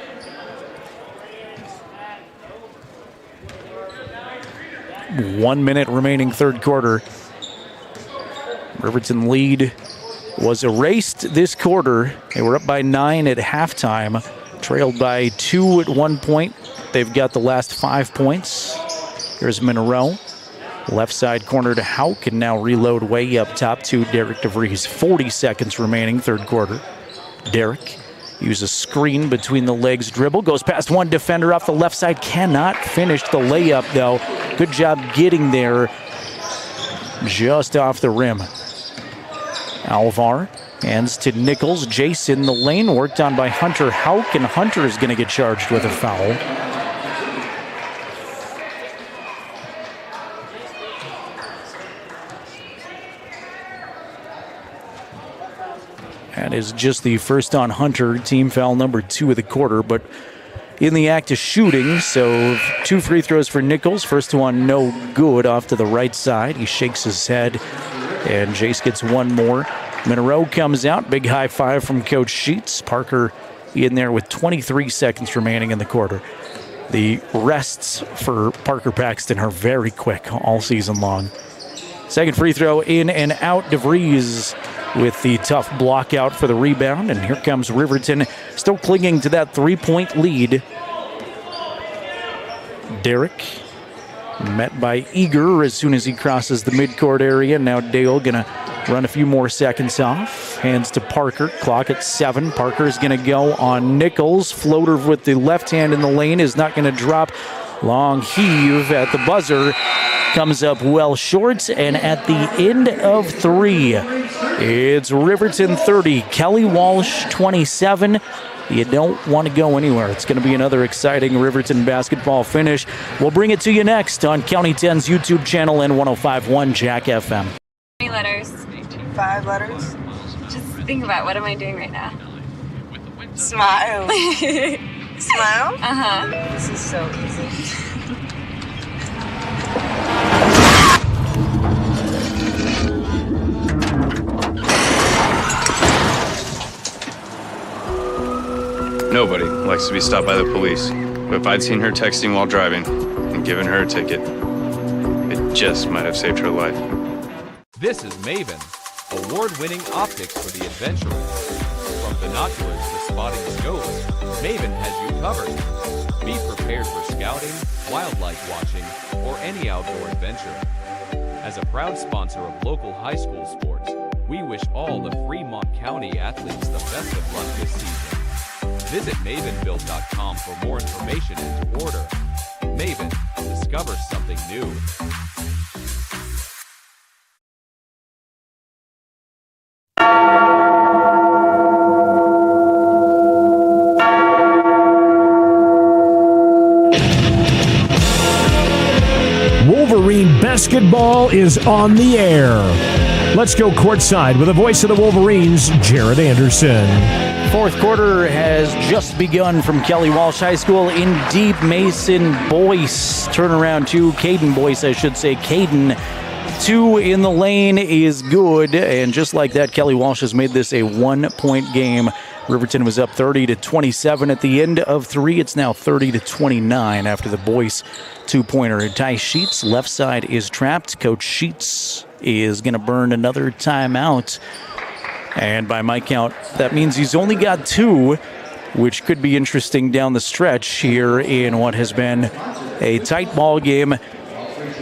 One minute remaining third quarter. Riverton lead was erased this quarter. They were up by 9 at halftime, trailed by 2 at one point. They've got the last 5 points. Here's Monroe. Left side corner to Hauk, and now reload way up top to Derek DeVries. 40 seconds remaining, third quarter. Derek uses a screen between the legs dribble, goes past one defender off the left side, cannot finish the layup though. Good job getting there just off the rim. Alvar hands to Nichols. Jace in the lane, worked on by Hunter Hauk, and Hunter is going to get charged with a foul. That is just the first on Hunter, team foul number 2 of the quarter, but in the act of shooting, so 2 free throws for Nichols. First one no good off to the right side. He shakes his head, and Jace gets one more. Monroe comes out, big high five from Coach Sheets. Parker in there with 23 seconds remaining in the quarter. The rests for Parker Paxton are very quick all season long. Second free throw in and out. DeVries with the tough block out for the rebound. And here comes Riverton, still clinging to that 3-point lead. Derek met by Eager as soon as he crosses the midcourt area. Now Dale gonna run a few more seconds off. Hands to Parker. Clock at 7. Parker is gonna go on Nichols. Floater with the left hand in the lane is not gonna drop. Long heave at the buzzer. Comes up well short. And at the end of 3, it's Riverton 30, Kelly Walsh 27. You don't want to go anywhere. It's going to be another exciting Riverton basketball finish. We'll bring it to you next on County 10's YouTube channel and 105.1 Jack FM. How many letters? 5 letters. Just think about, what am I doing right now? Smile. Smile? Uh-huh. This is so easy. Nobody likes to be stopped by the police, but if I'd seen her texting while driving and given her a ticket, it just might have saved her life. This is Maven, award-winning optics for the adventurous. From binoculars to spotting scopes, Maven has you covered. Be prepared for scouting, wildlife watching, or any outdoor adventure. As a proud sponsor of local high school sports, we wish all the Fremont County athletes the best of luck this season. Visit mavenbuild.com for more information and to order. Maven, discover something new. Wolverine basketball is on the air. Let's go courtside with the voice of the Wolverines, Jared Anderson. Fourth quarter has just begun from Kelly Walsh High School in deep. Mason Boyce, turnaround 2, Caden Boyce, I should say. Caden, 2 in the lane is good. And just like that, Kelly Walsh has made this a 1-point game. Riverton was up 30-27 at the end of 3. It's now 30-29 after the Boyce 2-pointer. Ty Sheets, left side is trapped. Coach Sheets is going to burn another timeout. And by my count, that means he's only got 2, which could be interesting down the stretch here in what has been a tight ball game.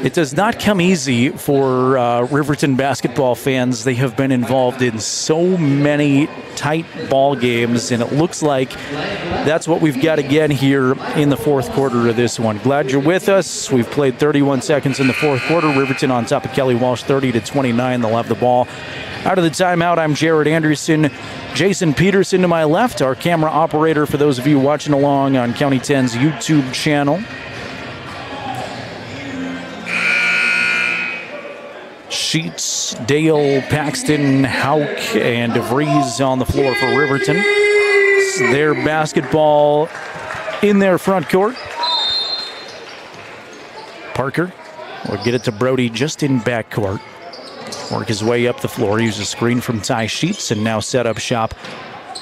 It does not come easy for Riverton basketball fans. They have been involved in so many tight ball games, and it looks like that's what we've got again here in the fourth quarter of this one. Glad you're with us. We've played 31 seconds in the fourth quarter. Riverton on top of Kelly Walsh 30-29. They'll have the ball out of the timeout. I'm Jared Anderson. Jason Peterson to my left, our camera operator for those of you watching along on County 10's YouTube channel. Sheets, Dale, Paxton, Hauk, and DeVries on the floor for Riverton. It's their basketball in their front court. Parker will get it to Brody just in backcourt. Work his way up the floor, use a screen from Ty Sheets, and now set up shop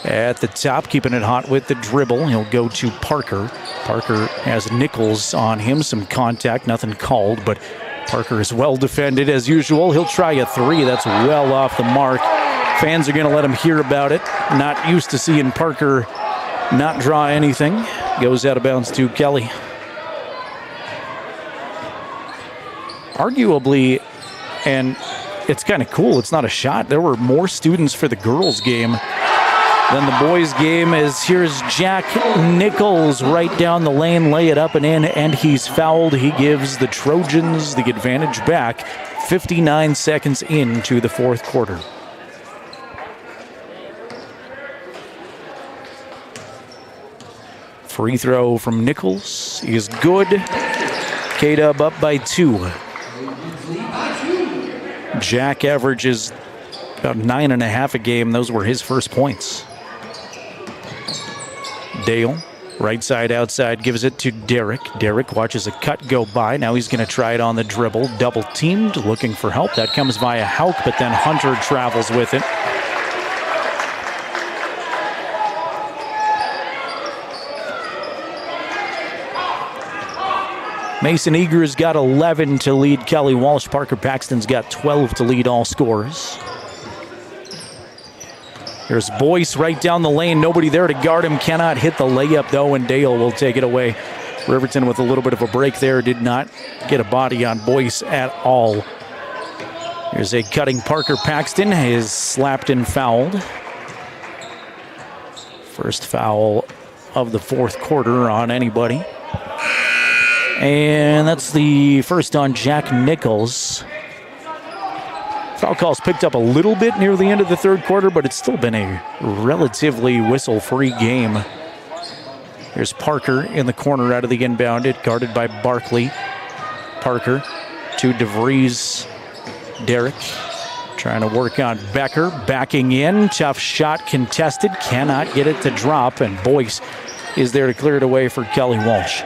at the top, keeping it hot with the dribble. He'll go to Parker. Parker has Nichols on him, some contact, nothing called, but Parker is well defended as usual. He'll try a 3. That's well off the mark. Fans are going to let him hear about it. Not used to seeing Parker not draw anything. Goes out of bounds to Kelly. Arguably, and it's kind of cool, it's not a shot. There were more students for the girls' game than the boys' game. As here's Jack Nichols right down the lane, lay it up and in, and he's fouled. He gives the Trojans the advantage back 59 seconds into the fourth quarter. Free throw from Nichols is good. K-Dub up by 2. Jack averages about 9.5 a game. Those were his first points. Dale, right side, outside, gives it to Derek. Derek watches a cut go by. Now he's going to try it on the dribble. Double teamed, looking for help. That comes via Hauk, but then Hunter travels with it. Mason Eager's got 11 to lead Kelly Walsh. Parker Paxton's got 12 to lead all scorers. There's Boyce right down the lane. Nobody there to guard him. Cannot hit the layup, though, and Dale will take it away. Riverton with a little bit of a break there. Did not get a body on Boyce at all. Here's a cutting Parker Paxton. Is slapped and fouled. First foul of the fourth quarter on anybody. And that's the first on Jack Nichols. Foul calls picked up a little bit near the end of the third quarter, but it's still been a relatively whistle-free game. Here's Parker in the corner out of the inbound, guarded by Barkley. Parker to DeVries. Derek trying to work on Becker, backing in. Tough shot contested, cannot get it to drop, and Boyce is there to clear it away for Kelly Walsh.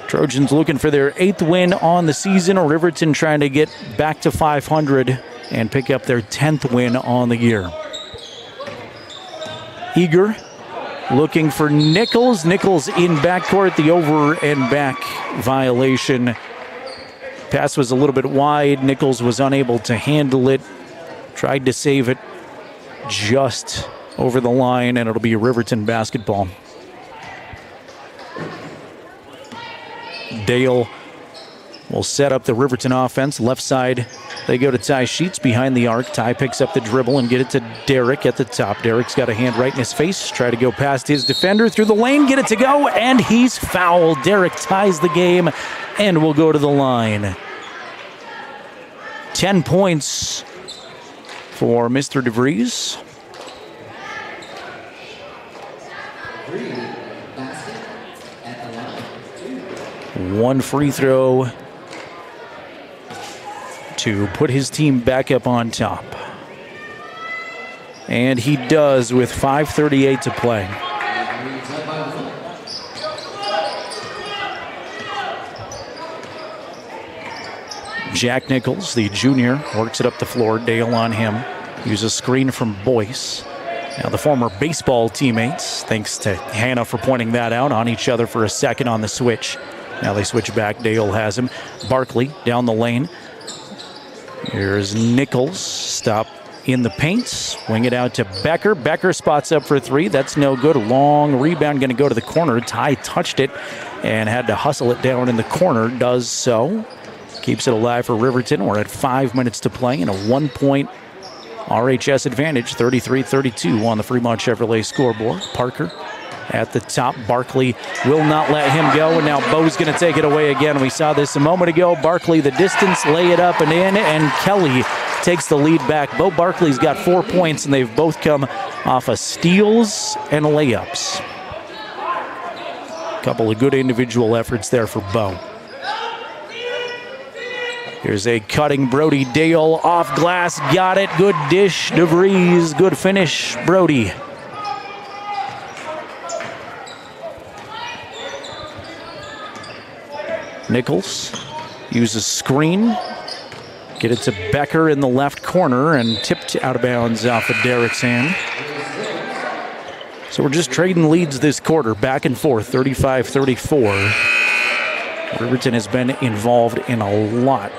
Trojans looking for their 8th win on the season. Riverton trying to get back to 500 and pick up their 10th win on the year. Eager looking for Nichols. Nichols in backcourt, the over and back violation. Pass was a little bit wide. Nichols was unable to handle it. Tried to save it just over the line, and it'll be Riverton basketball. Dale will set up the Riverton offense. Left side, they go to Ty Sheets behind the arc. Ty picks up the dribble and get it to Derek at the top. Derek's got a hand right in his face. Try to go past his defender through the lane, get it to go, and he's fouled. Derek ties the game and will go to the line. 10 points for Mr. DeVries. One free throw to put his team back up on top. And he does with 5:38 to play. Jack Nichols, the junior, works it up the floor. Dale on him. Uses screen from Boyce. Now the former baseball teammates, thanks to Hannah for pointing that out, on each other for a second on the switch. Now they switch back. Dale has him. Barkley down the lane. Here's Nichols. Stop in the paint. Wing it out to Becker. Becker spots up for three. That's no good. Long rebound going to go to the corner. Ty touched it and had to hustle it down in the corner. Does so. Keeps it alive for Riverton. We're at 5 minutes to play and a 1-point RHS advantage. 33-32 on the Fremont Chevrolet scoreboard. Parker at the top. Barkley will not let him go, and now Bo's going to take it away again. We saw this a moment ago. Barkley the distance, lay it up and in, and Kelly takes the lead back. Bo Barkley's got 4 points, and they've both come off of steals and layups. A couple of good individual efforts there for Bo. Here's a cutting Brody Dale off glass. Got it. Good dish. DeVries. Good finish. Brody. Nichols uses screen. Get it to Becker in the left corner and tipped out of bounds off of Derek's hand. So we're just trading leads this quarter, back and forth, 35-34. Riverton has been involved in a lot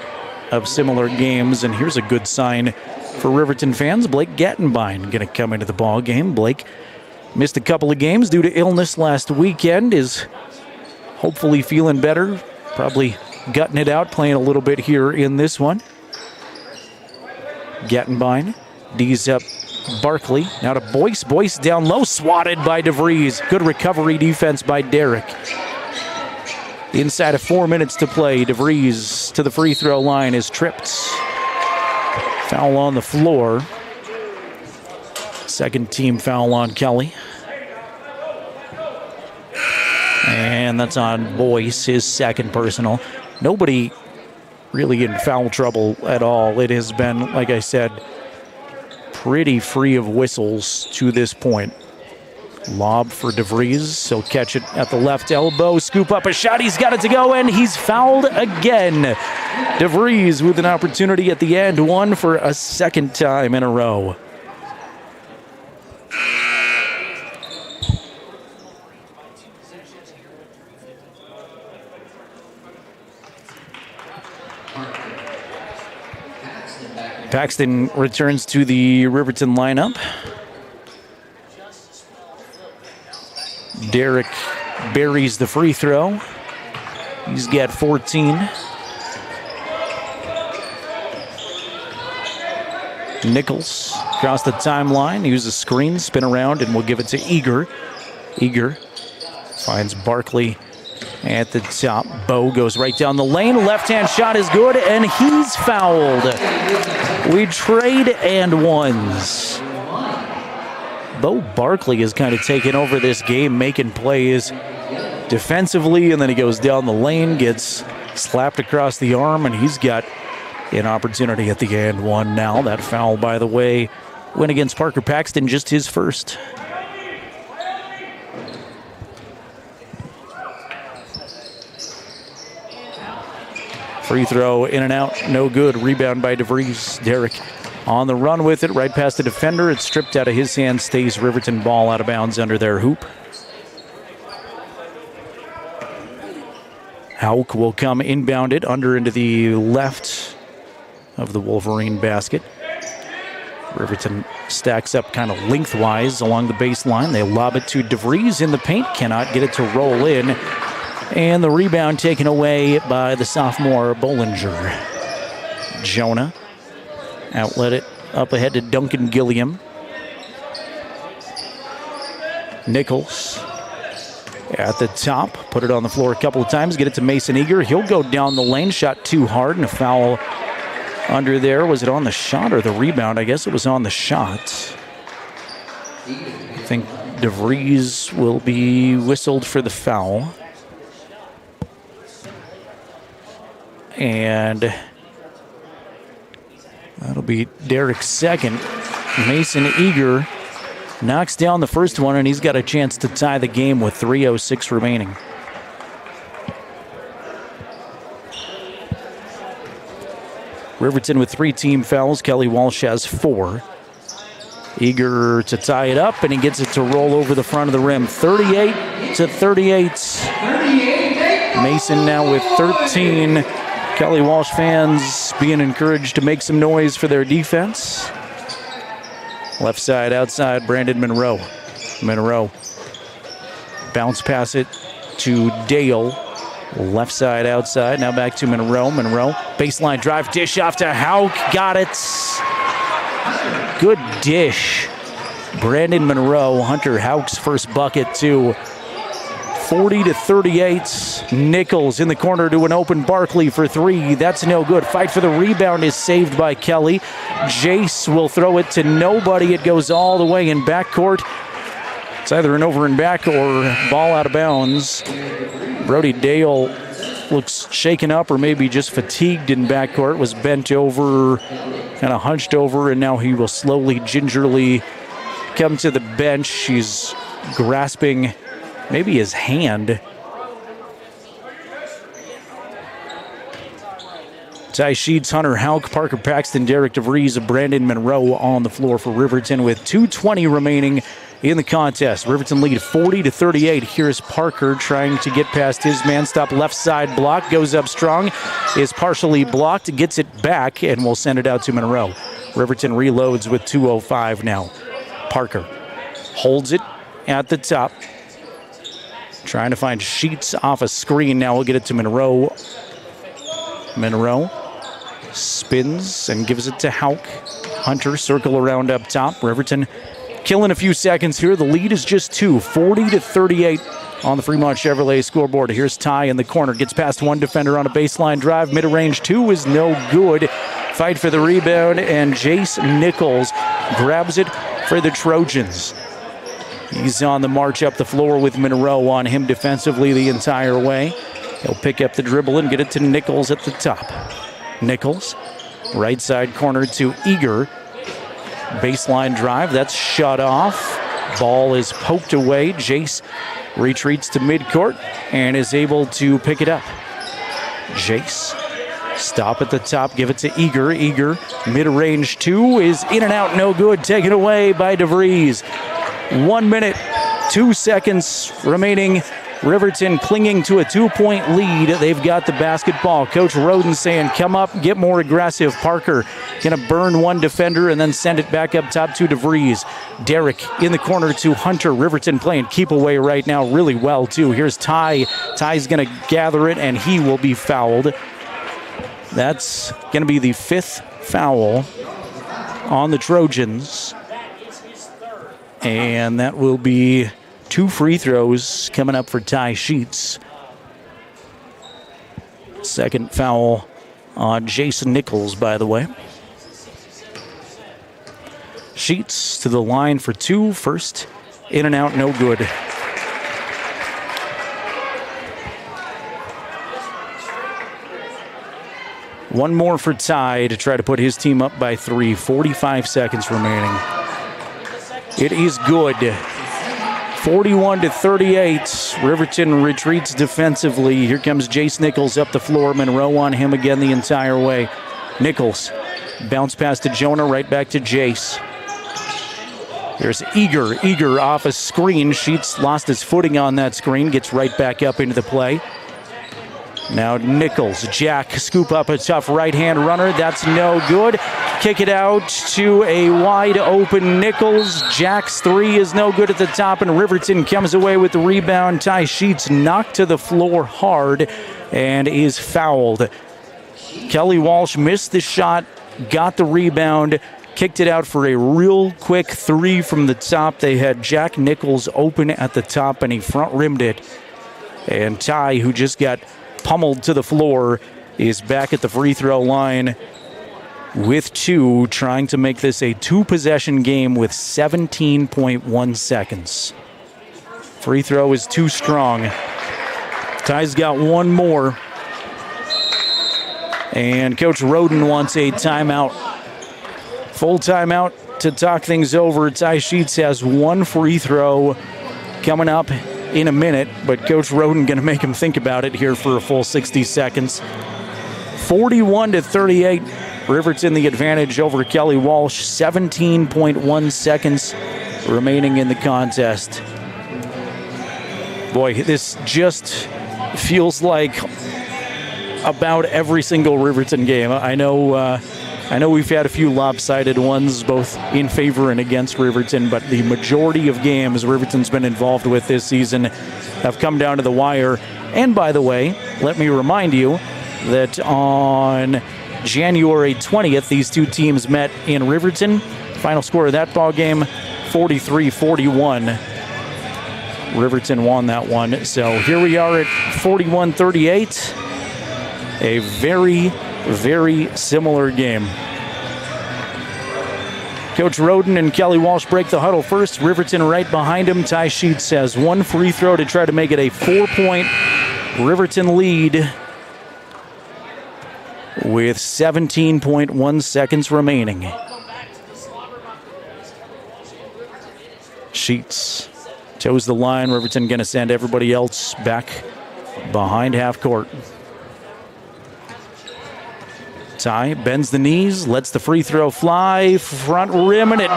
of similar games, and here's a good sign for Riverton fans. Blake Gattenbein going to come into the ball game. Blake missed a couple of games due to illness last weekend, is hopefully feeling better, probably gutting it out, playing a little bit here in this one. Gattenbein D's up Barkley, now to Boyce. Boyce down low, swatted by DeVries. Good recovery defense by Derek. Inside of 4 minutes to play, DeVries to the free throw line is tripped. Foul on the floor. Second team foul on Kelly. And that's on Boyce, his second personal. Nobody really in foul trouble at all. It has been, like I said, pretty free of whistles to this point. Lob for DeVries. He'll catch it at the left elbow. Scoop up a shot. He's got it to go, and he's fouled again. DeVries with an opportunity at the end. One for a second time in a row. Paxton returns to the Riverton lineup. Derek buries the free throw. He's got 14. Nichols across the timeline. Uses a screen, spin around, and will give it to Eager. Eager finds Barkley at the top. Bo goes right down the lane. Left-hand shot is good, and he's fouled. We trade and ones. Bo Barkley has kind of taken over this game, making plays defensively, and then he goes down the lane, gets slapped across the arm, and he's got an opportunity at the and one now. That foul, by the way, went against Parker Paxton, just his first. Free throw in and out, no good. Rebound by DeVries. Derek on the run with it, right past the defender. It's stripped out of his hand, stays Riverton ball out of bounds under their hoop. Hauk will come inbounded under into the left of the Wolverine basket. Riverton stacks up kind of lengthwise along the baseline. They lob it to DeVries in the paint, cannot get it to roll in. And the rebound taken away by the sophomore Bollinger. Jonah outlet it up ahead to Duncan Gilliam. Nichols at the top, put it on the floor a couple of times, get it to Mason Eager. He'll go down the lane, shot too hard, and a foul under there. Was it on the shot or the rebound? I guess it was on the shot. I think DeVries will be whistled for the foul. And that'll be Derek's second. Mason Eager knocks down the first one, and he's got a chance to tie the game with 3:06 remaining. Riverton with 3 team fouls. Kelly Walsh has 4. Eager to tie it up, and he gets it to roll over the front of the rim. 38-38. Mason now with 13. Kelly Walsh fans being encouraged to make some noise for their defense. Left side, outside, Brandon Monroe. Monroe bounce pass it to Dale. Left side, outside, now back to Monroe. Monroe, baseline drive, dish off to Hauk. Got it. Good dish. Brandon Monroe, Hunter Hauk's first bucket too. 40-38. Nichols in the corner to an open Barkley for 3. That's no good. Fight for the rebound is saved by Kelly. Jace will throw it to nobody. It goes all the way in backcourt. It's either an over and back or ball out of bounds. Brody Dale looks shaken up or maybe just fatigued in backcourt. Was bent over, kind of hunched over, and now he will slowly, gingerly come to the bench. He's grasping maybe his hand. Ty Sheets, Hunter Hauk, Parker Paxton, Derek DeVries, Brandon Monroe on the floor for Riverton with 2:20 remaining in the contest. Riverton lead 40-38. Here's Parker trying to get past his man. Stop left side block, goes up strong, is partially blocked, gets it back, and will send it out to Monroe. Riverton reloads with 2:05 now. Parker holds it at the top. Trying to find Sheets off a screen. Now we'll get it to Monroe. Monroe spins and gives it to Hauk. Hunter circle around up top. Riverton killing a few seconds here. The lead is just 2, 40-38 on the Fremont Chevrolet scoreboard. Here's Ty in the corner. Gets past one defender on a baseline drive. Mid-range 2 is no good. Fight for the rebound, and Jace Nichols grabs it for the Trojans. He's on the march up the floor with Monroe on him defensively the entire way. He'll pick up the dribble and get it to Nichols at the top. Nichols, right side corner to Eager. Baseline drive, that's shut off. Ball is poked away. Jace retreats to midcourt and is able to pick it up. Jace, stop at the top, give it to Eager. Eager, mid-range 2 is in and out, no good. Taken away by DeVries. 1 minute, 2 seconds remaining Riverton clinging to a 2-point lead. They've got the basketball. Coach Roden saying, come up, get more aggressive. Parker going to burn one defender and then send it back up top to DeVries. Derek in the corner to Hunter. Riverton playing keep away right now really well, too. Here's Ty. Ty's going to gather it, and he will be fouled. That's going to be the 5th foul on the Trojans. And that will be 2 free throws coming up for Ty Sheets. Second foul on Jason Nichols, by the way. Sheets to the line for 2. First, in and out, no good. One more for Ty to try to put his team up by 3. 45 seconds remaining. It is good. 41-38. Riverton retreats defensively. Here comes Jace Nichols up the floor. Monroe on him again the entire way. Nichols. Bounce pass to Jonah, right back to Jace. There's Eager off a screen. Sheets lost his footing on that screen. Gets right back up into the play. Now Nichols, Jack, scoop up a tough right-hand runner. That's no good. Kick it out to a wide-open Nichols. Jack's 3 is no good at the top, and Riverton comes away with the rebound. Ty Sheets knocked to the floor hard and is fouled. Kelly Walsh missed the shot, got the rebound, kicked it out for a real quick 3 from the top. They had Jack Nichols open at the top, and he front-rimmed it. And Ty, who just got pummeled to the floor, is back at the free throw line with 2, trying to make this a 2-possession game with 17.1 seconds. Free throw is too strong. Ty's got one more. And Coach Roden wants a timeout. Full timeout to talk things over. Ty Sheets has 1 free throw coming up in a minute, but Coach Roden going to make him think about it here for a full 60 seconds. 41-38. Riverton the advantage over Kelly Walsh. 17.1 seconds remaining in the contest. Boy, this just feels like about every single Riverton game. I know we've had a few lopsided ones, both in favor and against Riverton, but the majority of games Riverton's been involved with this season have come down to the wire. And by the way, let me remind you that on January 20th, these two teams met in Riverton. Final score of that ball game, 43-41. Riverton won that one. So here we are at 41-38. A very, very similar game. Coach Roden and Kelly Walsh break the huddle first. Riverton right behind him. Ty Sheets has 1 free throw to try to make it a 4-point Riverton lead with 17.1 seconds remaining. Sheets toes the line. Riverton going to send everybody else back behind half court. Ty bends the knees, lets the free throw fly, front rim, and it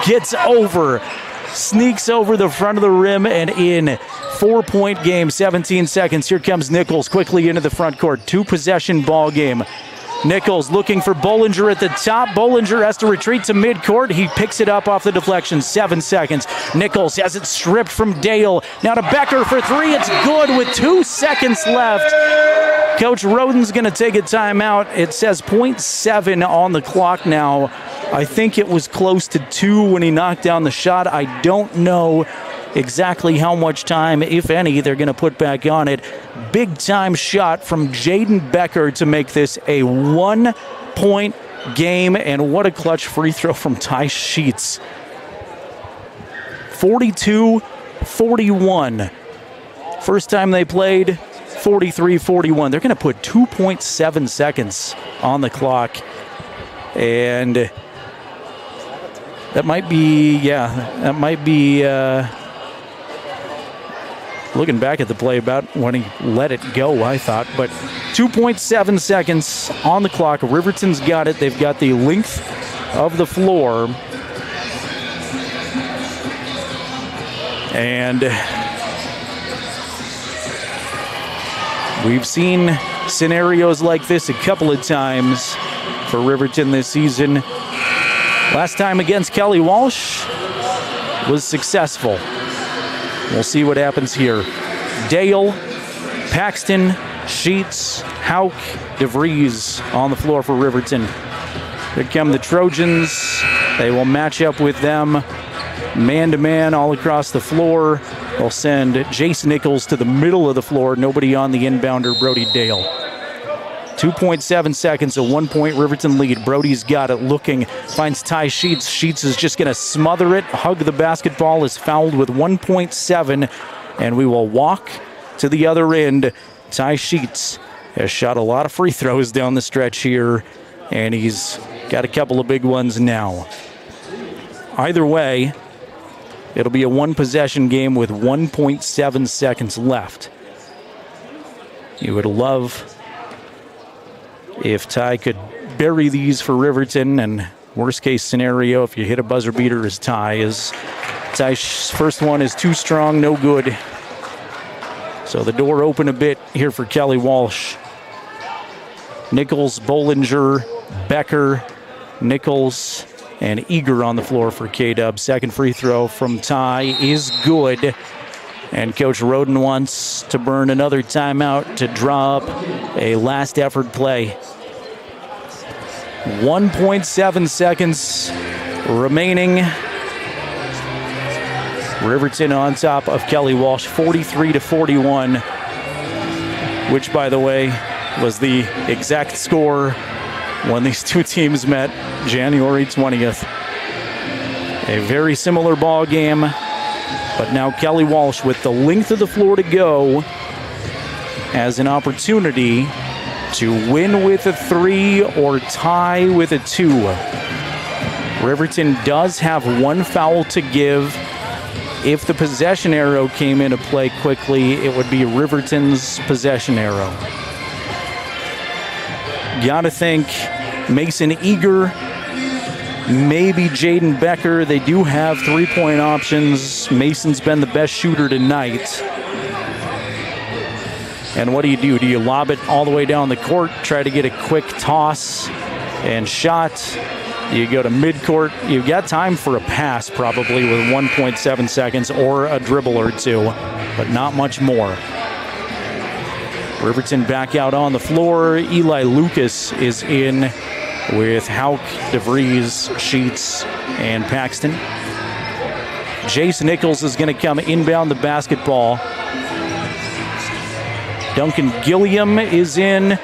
gets over. Sneaks over the front of the rim and in. 4-point game, 17 seconds. Here comes Nichols quickly into the front court. 2-possession ball game. Nichols looking for Bollinger at the top. Bollinger has to retreat to midcourt. He picks it up off the deflection. 7 seconds. Nichols has it stripped from Dale. Now to Becker for 3. It's good with 2 seconds left. Coach Roden's going to take a timeout. It says 0.7 on the clock now. I think it was close to 2 when he knocked down the shot. I don't know exactly how much time, if any, they're going to put back on it. Big time shot from Jaden Becker to make this a 1-point game, and what a clutch free throw from Ty Sheets. 42-41. First time they played, 43-41. They're going to put 2.7 seconds on the clock, and that might be, looking back at the play about when he let it go, I thought. But 2.7 seconds on the clock. Riverton's got it. They've got the length of the floor. And We've seen scenarios like this a couple of times for Riverton this season. Last time against Kelly Walsh was successful. We'll see what happens here. Dale, Paxton, Sheets, Hauk, DeVries on the floor for Riverton. Here come the Trojans. They will match up with them man-to-man all across the floor. They'll send Jace Nichols to the middle of the floor. Nobody on the inbounder, Brody Dale. 2.7 seconds, a 1-point Riverton lead. Brody's got it, looking, finds Ty Sheets. Sheets is just going to smother it, hug the basketball, is fouled with 1.7, and we will walk to the other end. Ty Sheets has shot a lot of free throws down the stretch here, and he's got a couple of big ones now. Either way, it'll be a one-possession game with 1.7 seconds left. You would love if Ty could bury these for Riverton, and worst case scenario, if you hit a buzzer beater as Ty's first one is too strong, no good. So the door open a bit here for Kelly Walsh. Nichols, Bollinger, Becker, Nichols, and Eager on the floor for K-Dub. Second free throw from Ty is good. And Coach Roden wants to burn another timeout to draw up a last effort play. 1.7 seconds remaining. Riverton on top of Kelly Walsh, 43-41, which, by the way, was the exact score when these two teams met January 20th. A very similar ball game. But now Kelly Walsh, with the length of the floor to go, has an opportunity to win with a 3 or tie with a 2. Riverton does have one foul to give. If the possession arrow came into play quickly, it would be Riverton's possession arrow. Gotta think Mason Eager, maybe Jaden Becker. They do have three-point options. Mason's been the best shooter tonight. And what do? Do you lob it all the way down the court, try to get a quick toss and shot? You go to midcourt. You've got time for a pass probably with 1.7 seconds or a dribble or two, but not much more. Riverton back out on the floor. Eli Lucas is in with Hauk, DeVries, Sheets, and Paxton. Jace Nichols is going to come inbound the basketball. Duncan Gilliam is in.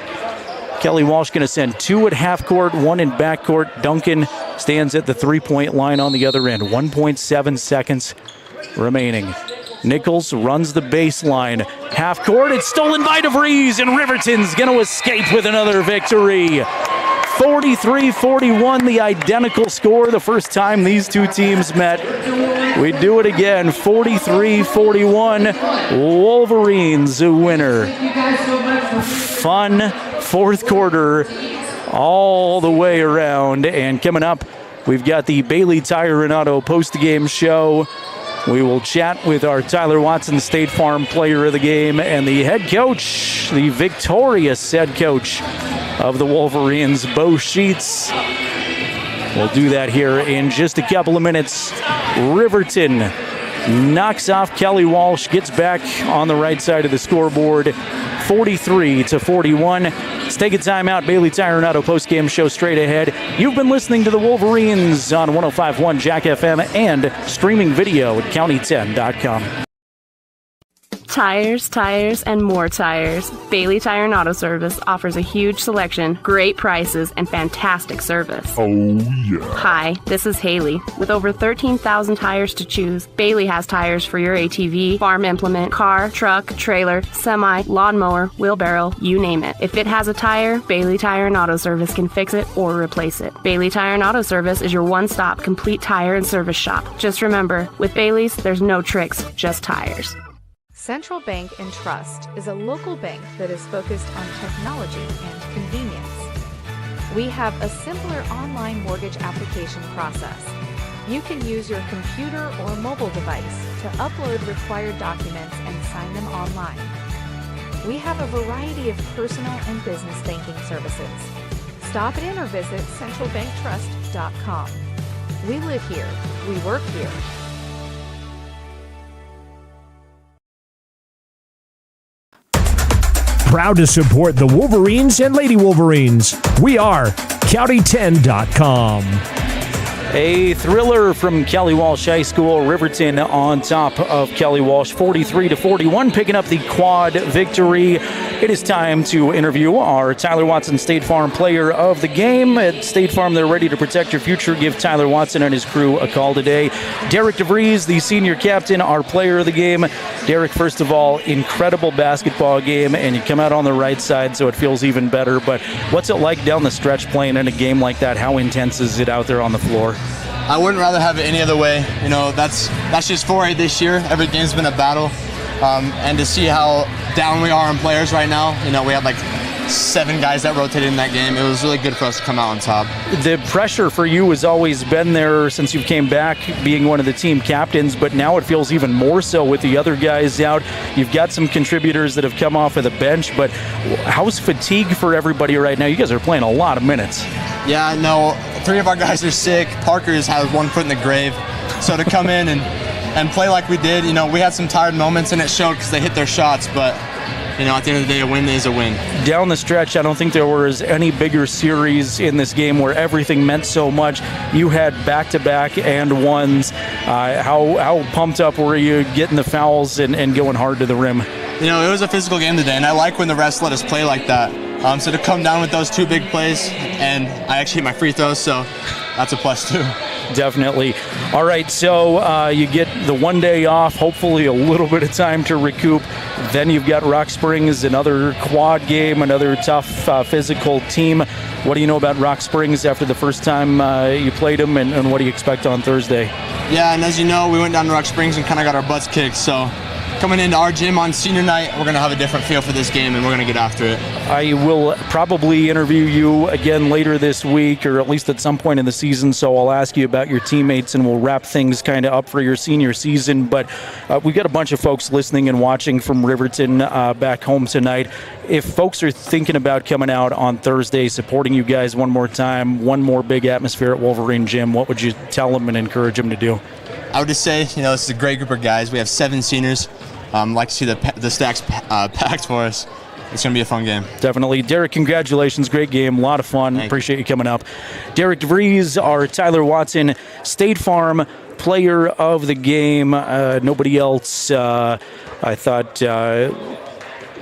Kelly Walsh going to send 2 at half court, 1 in back court. Duncan stands at the three-point line on the other end. 1.7 seconds remaining. Nichols runs the baseline. Half court, it's stolen by DeVries, and Riverton's going to escape with another victory. 43-41, the identical score the first time these two teams met. We do it again, 43-41. Wolverines a winner. Fun fourth quarter all the way around. And coming up, we've got the Bailey Tire and Auto post-game show. We will chat with our Tyler Watson State Farm Player of the Game and the head coach, the victorious head coach of the Wolverines, Bo Sheets. We'll do that here in just a couple of minutes. Riverton knocks off Kelly Walsh, gets back on the right side of the scoreboard, 43-41. Let's take a timeout. Bailey Tire and Auto post-game show straight ahead. You've been listening to the Wolverines on 105.1 Jack FM and streaming video at county10.com. Tires, and more tires. Bailey Tire and Auto Service offers a huge selection, great prices, and fantastic service. Oh, yeah. Hi, this is Haley. With over 13,000 tires to choose, Bailey has tires for your ATV, farm implement, car, truck, trailer, semi, lawnmower, wheelbarrow, you name it. If it has a tire, Bailey Tire and Auto Service can fix it or replace it. Bailey Tire and Auto Service is your one-stop complete tire and service shop. Just remember, with Bailey's, there's no tricks, just tires. Central Bank and Trust is a local bank that is focused on technology and convenience. We have a simpler online mortgage application process. You can use your computer or mobile device to upload required documents and sign them online. We have a variety of personal and business banking services. Stop in or visit centralbanktrust.com. We live here. We work here. Proud to support the Wolverines and Lady Wolverines. We are County10.com. A thriller from Kelly Walsh High School. Riverton on top of Kelly Walsh, 43-41, picking up the quad victory. It is time to interview our Tyler Watson State Farm Player of the Game. At State Farm, they're ready to protect your future. Give Tyler Watson and his crew a call today. Derek DeVries, the senior captain, our Player of the Game. Derek, first of all, incredible basketball game, and you come out on the right side, so it feels even better. But what's it like down the stretch playing in a game like that? How intense is it out there on the floor? I wouldn't rather have it any other way. You know, that's just 4A this year. Every game's been a battle. And to see how down we are on players right now, you know, we had like 7 guys that rotated in that game. It was really good for us to come out on top. The pressure for you has always been there since you came back, being one of the team captains, but now it feels even more so with the other guys out. You've got some contributors that have come off of the bench, but how's fatigue for everybody right now? You guys are playing a lot of minutes. Yeah, no, 3 of our guys are sick. Parker's has 1 foot in the grave. So to come in and play like we did, you know, we had some tired moments and it showed because they hit their shots, but you know, at the end of the day, a win is a win. Down the stretch, I don't think there was any bigger series in this game where everything meant so much. You had back-to-back and ones. How pumped up were you getting the fouls and going hard to the rim? You know, it was a physical game today, and I like when the refs let us play like that. So to come down with those 2 big plays, and I actually hit my free throws, so that's a plus too. Definitely. All right, so you get the 1 day off, hopefully a little bit of time to recoup. Then you've got Rock Springs, another quad game, another tough physical team. What do you know about Rock Springs after the first time you played them, and what do you expect on Thursday? Yeah, and as you know, we went down to Rock Springs and kind of got our butts kicked, so coming into our gym on senior night, we're going to have a different feel for this game, and we're going to get after it. I will probably interview you again later this week, or at least at some point in the season, so I'll ask you about your teammates, and we'll wrap things kind of up for your senior season. But we've got a bunch of folks listening and watching from Riverton back home tonight. If folks are thinking about coming out on Thursday, supporting you guys one more time, one more big atmosphere at Wolverine Gym, what would you tell them and encourage them to do? I would just say, you know, this is a great group of guys. We have 7 seniors. Like to see the stacks packed for us. It's going to be a fun game. Definitely. Derek, congratulations. Great game. A lot of fun. Appreciate you coming up. Derek DeVries, our Tyler Watson State Farm Player of the Game. Nobody else, I thought,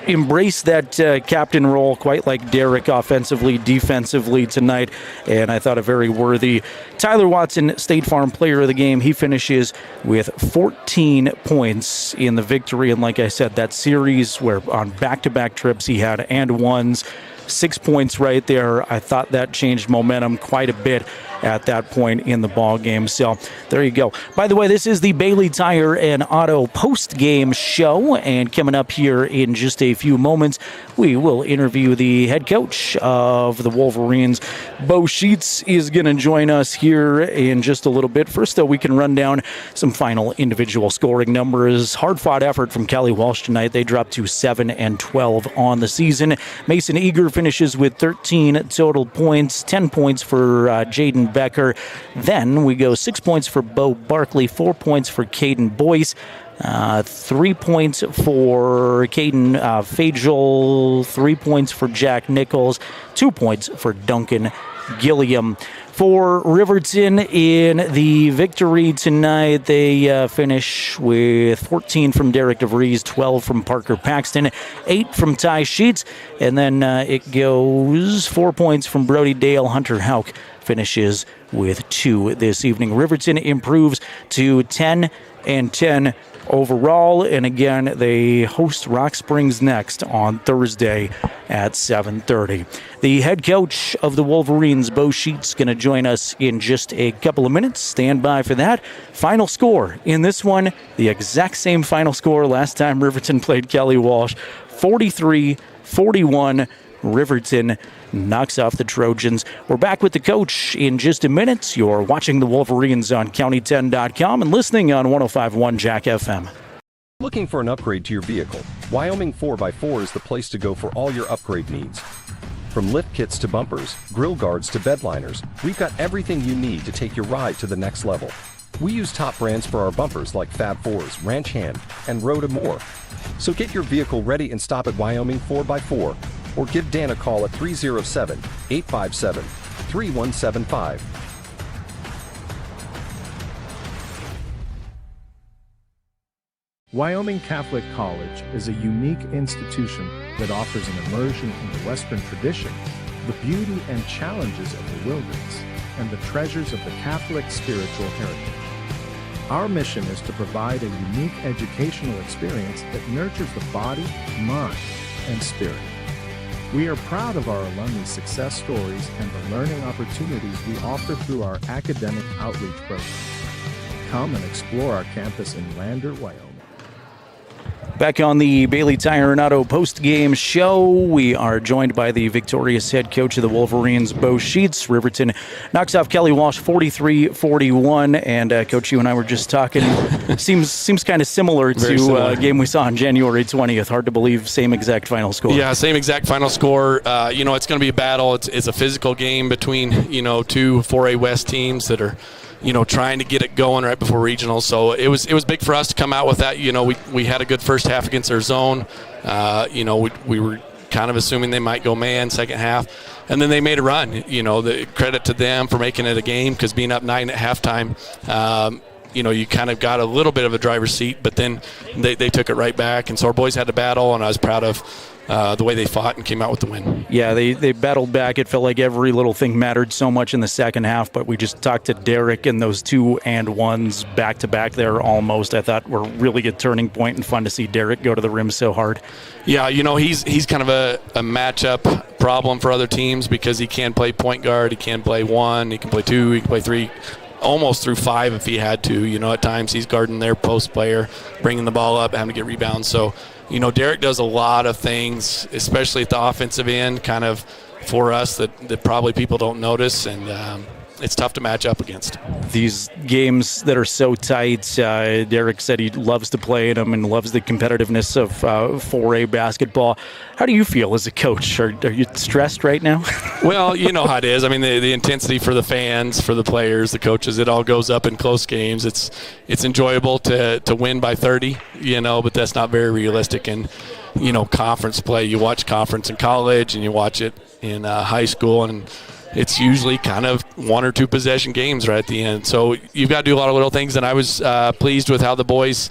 embrace that captain role quite like Derek, offensively, defensively tonight, and I thought a very worthy Tyler Watson State Farm Player of the Game. He finishes with 14 points in the victory, and like I said, that series where on back-to-back trips he had and ones, 6 points right there. I thought that changed momentum quite a bit at that point in the ball game. So there you go. By the way, this is the Bailey Tire and Auto post-game show, and coming up here in just a few moments, we will interview the head coach of the Wolverines. Bo Sheets is going to join us here in just a little bit. First, though, we can run down some final individual scoring numbers. Hard-fought effort from Kelly Walsh tonight. They dropped to 7-12 on the season. Mason Eager finishes with 13 total points, 10 points for Jaden Becker. Then we go 6 points for Bo Barkley, 4 points for Caden Boyce, 3 points for Caden Fagel, 3 points for Jack Nichols, 2 points for Duncan Gilliam. For Riverton in the victory tonight, they finish with 14 from Derek DeVries, 12 from Parker Paxton, 8 from Ty Sheets, and then it goes 4 points from Brody Dale. Hunter Hauk finishes with 2 this evening. Riverton improves to 10-10 overall, and again, they host Rock Springs next on Thursday at 7:30. The head coach of the Wolverines, Bo Sheets, going to join us in just a couple of minutes. Stand by for that. Final score in this one, the exact same final score last time Riverton played Kelly Walsh, 43-41. Riverton knocks off the Trojans. We're back with the coach in just a minute. You're watching the Wolverines on County10.com and listening on 105.1 Jack FM. Looking for an upgrade to your vehicle? Wyoming 4x4 is the place to go for all your upgrade needs. From lift kits to bumpers, grill guards to bed liners, we've got everything you need to take your ride to the next level. We use top brands for our bumpers like Fab 4s, Ranch Hand, and Road and more. So get your vehicle ready and stop at Wyoming 4x4 or give Dan a call at 307-857-3175. Wyoming Catholic College is a unique institution that offers an immersion in the Western tradition, the beauty and challenges of the wilderness, and the treasures of the Catholic spiritual heritage. Our mission is to provide a unique educational experience that nurtures the body, mind, and spirit. We are proud of our alumni success stories and the learning opportunities we offer through our academic outreach programs. Come and explore our campus in Lander, Wyoming. Back on the Bailey Tire and Auto post-game show, we are joined by the victorious head coach of the Wolverines, Bo Sheets. Riverton knocks off Kelly Walsh 43-41, and Coach, you and I were just talking. seems kind of similar to a game we saw on January 20th. Hard to believe, same exact final score. Yeah, same exact final score. It's going to be a battle. It's a physical game between, two 4A West teams that are trying to get it going right before regionals. So it was big for us to come out with that. We had a good first half against our zone. We were kind of assuming they might go man second half, and then they made a run. The credit to them for making it a game, because being up 9 at halftime, you kind of got a little bit of a driver's seat, but then they took it right back. And so our boys had to battle, and I was proud of the way they fought and came out with the win. Yeah, they battled back. It felt like every little thing mattered so much in the second half, but we just talked to Derek, and those 2-and-1s back-to-back there almost, I thought, were really a turning point, and fun to see Derek go to the rim so hard. Yeah, he's kind of a matchup problem for other teams, because he can play point guard, he can play 1, he can play 2, he can play 3, almost through 5 if he had to. At times he's guarding their post player, bringing the ball up, having to get rebounds. So, Derek does a lot of things, especially at the offensive end, kind of for us that probably people don't notice, and it's tough to match up against. These games that are so tight, Derek said he loves to play in them and loves the competitiveness of 4A basketball. How do you feel as a coach? Are you stressed right now? Well, you know how it is. I mean, the intensity for the fans, for the players, the coaches, it all goes up in close games. It's enjoyable to win by 30, but that's not very realistic. And, conference play, you watch conference in college and you watch it in high school, and it's usually kind of 1 or 2 possession games right at the end. So you've got to do a lot of little things, and I was pleased with how the boys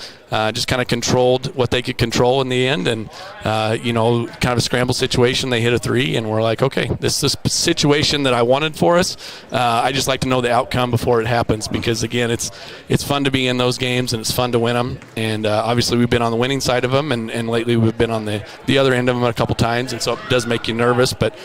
just kind of controlled what they could control in the end. And, kind of a scramble situation, they hit a 3, and we're like, okay, this is a situation that I wanted for us. I just like to know the outcome before it happens, because, again, it's fun to be in those games, and it's fun to win them. And obviously we've been on the winning side of them, and lately we've been on the other end of them a couple times, and so it does make you nervous, but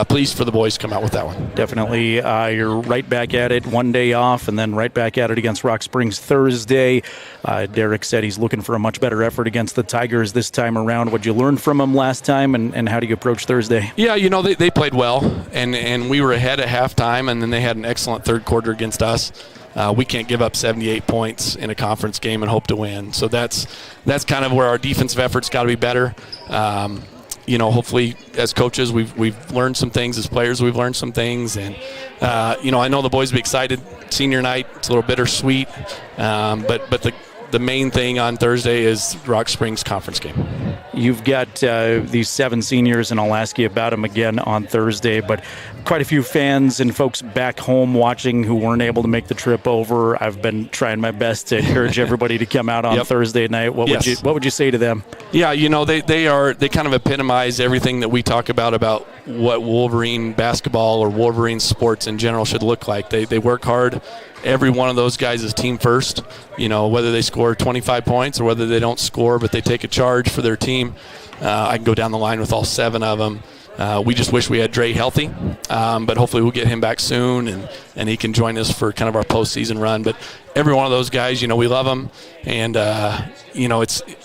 pleased for the boys to come out with that one. Definitely. You're right back at it, 1 day off, and then right back at it against Rock Springs Thursday. Derek said he's looking for a much better effort against the Tigers this time around. What'd you learn from them last time, and how do you approach Thursday? Yeah, they played well, and we were ahead at halftime, and then they had an excellent third quarter against us. We can't give up 78 points in a conference game and hope to win. So that's kind of where our defensive efforts got to be better. Hopefully as coaches we've learned some things. As players we've learned some things. And, I know the boys will be excited. Senior night, it's a little bittersweet. But the main thing on Thursday is Rock Springs conference game. You've got these 7 seniors, and I'll ask you about them again on Thursday, but quite a few fans and folks back home watching who weren't able to make the trip over. I've been trying my best to encourage everybody to come out on Thursday night. What would you say to them? Yeah, they kind of epitomize everything that we talk about what Wolverine basketball or Wolverine sports in general should look like. They work hard. Every one of those guys is team first, whether they score 25 points or whether they don't score, but they take a charge for their team. I can go down the line with all 7 of them. We just wish we had Dre healthy, but hopefully we'll get him back soon, and he can join us for kind of our postseason run. But every one of those guys, we love them, and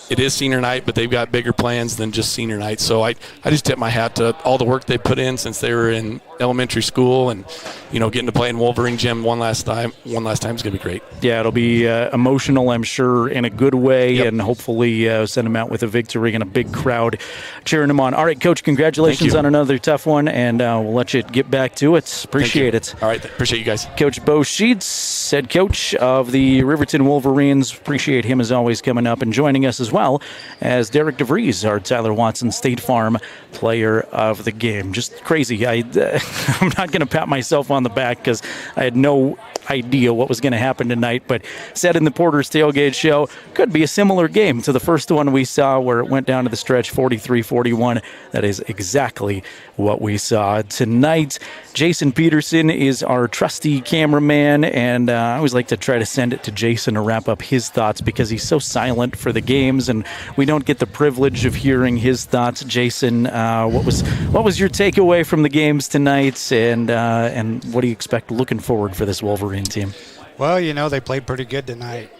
it is senior night, but they've got bigger plans than just senior night. So I just tip my hat to all the work they put in since they were in elementary school, and getting to play in Wolverine Gym one last time is going to be great. Yeah, it'll be emotional, I'm sure, in a good way, and hopefully send them out with a victory and a big crowd cheering them on. All right, Coach, congratulations on another tough one, and we'll let you get back to it. Appreciate it. All right, appreciate you guys. Coach Bo Sheets, head coach of the Riverton Wolverines. Appreciate him as always coming up and joining us as well as Derek DeVries, our Tyler Watson State Farm player of the game. Just crazy. I'm not going to pat myself on the back because I had no idea what was going to happen tonight, but said in the Porter's Tailgate Show, could be a similar game to the first one we saw where it went down to the stretch 43-41. That is exactly what we saw tonight. Jason Peterson is our trusty cameraman, and I always like to try to send it to Jason to wrap up his thoughts because he's so silent for the games, and we don't get the privilege of hearing his thoughts. Jason, what was your takeaway from the games tonight, and what do you expect looking forward for this Wolverine team? Well, they played pretty good tonight.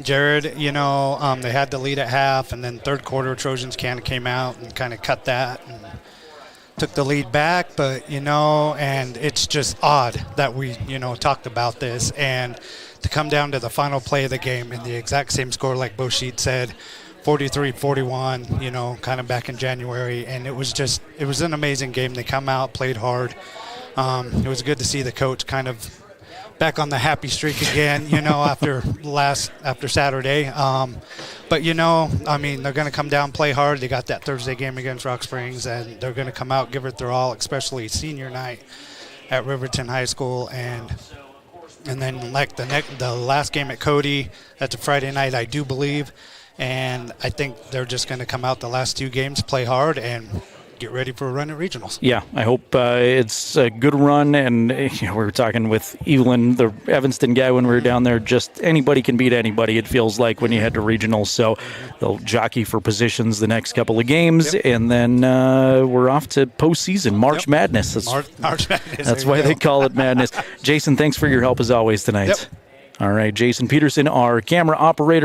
Jared, they had the lead at half, and then third quarter Trojans kind of came out and kind of cut that and took the lead back. But, and it's just odd that we, talked about this. And to come down to the final play of the game in the exact same score like Bo Sheet said, 43-41, kind of back in January. And it was an amazing game. They come out, played hard. It was good to see the coach kind of back on the happy streak again, after Saturday. But, they're going to come down, play hard. They got that Thursday game against Rock Springs, and they're going to come out, give it their all, especially senior night at Riverton High School. And then like the last game at Cody, that's a Friday night, I do believe. And I think they're just going to come out the last two games, play hard, and get ready for a run at regionals. Yeah, I hope it's a good run. And we were talking with Evelyn, the Evanston guy, when we were down there. Just anybody can beat anybody, it feels like, when you head to regionals. So they'll jockey for positions the next couple of games, and then we're off to postseason, March Madness. March Madness. That's why they call it Madness. Jason, thanks for your help as always tonight. All right, Jason Peterson, our camera operator.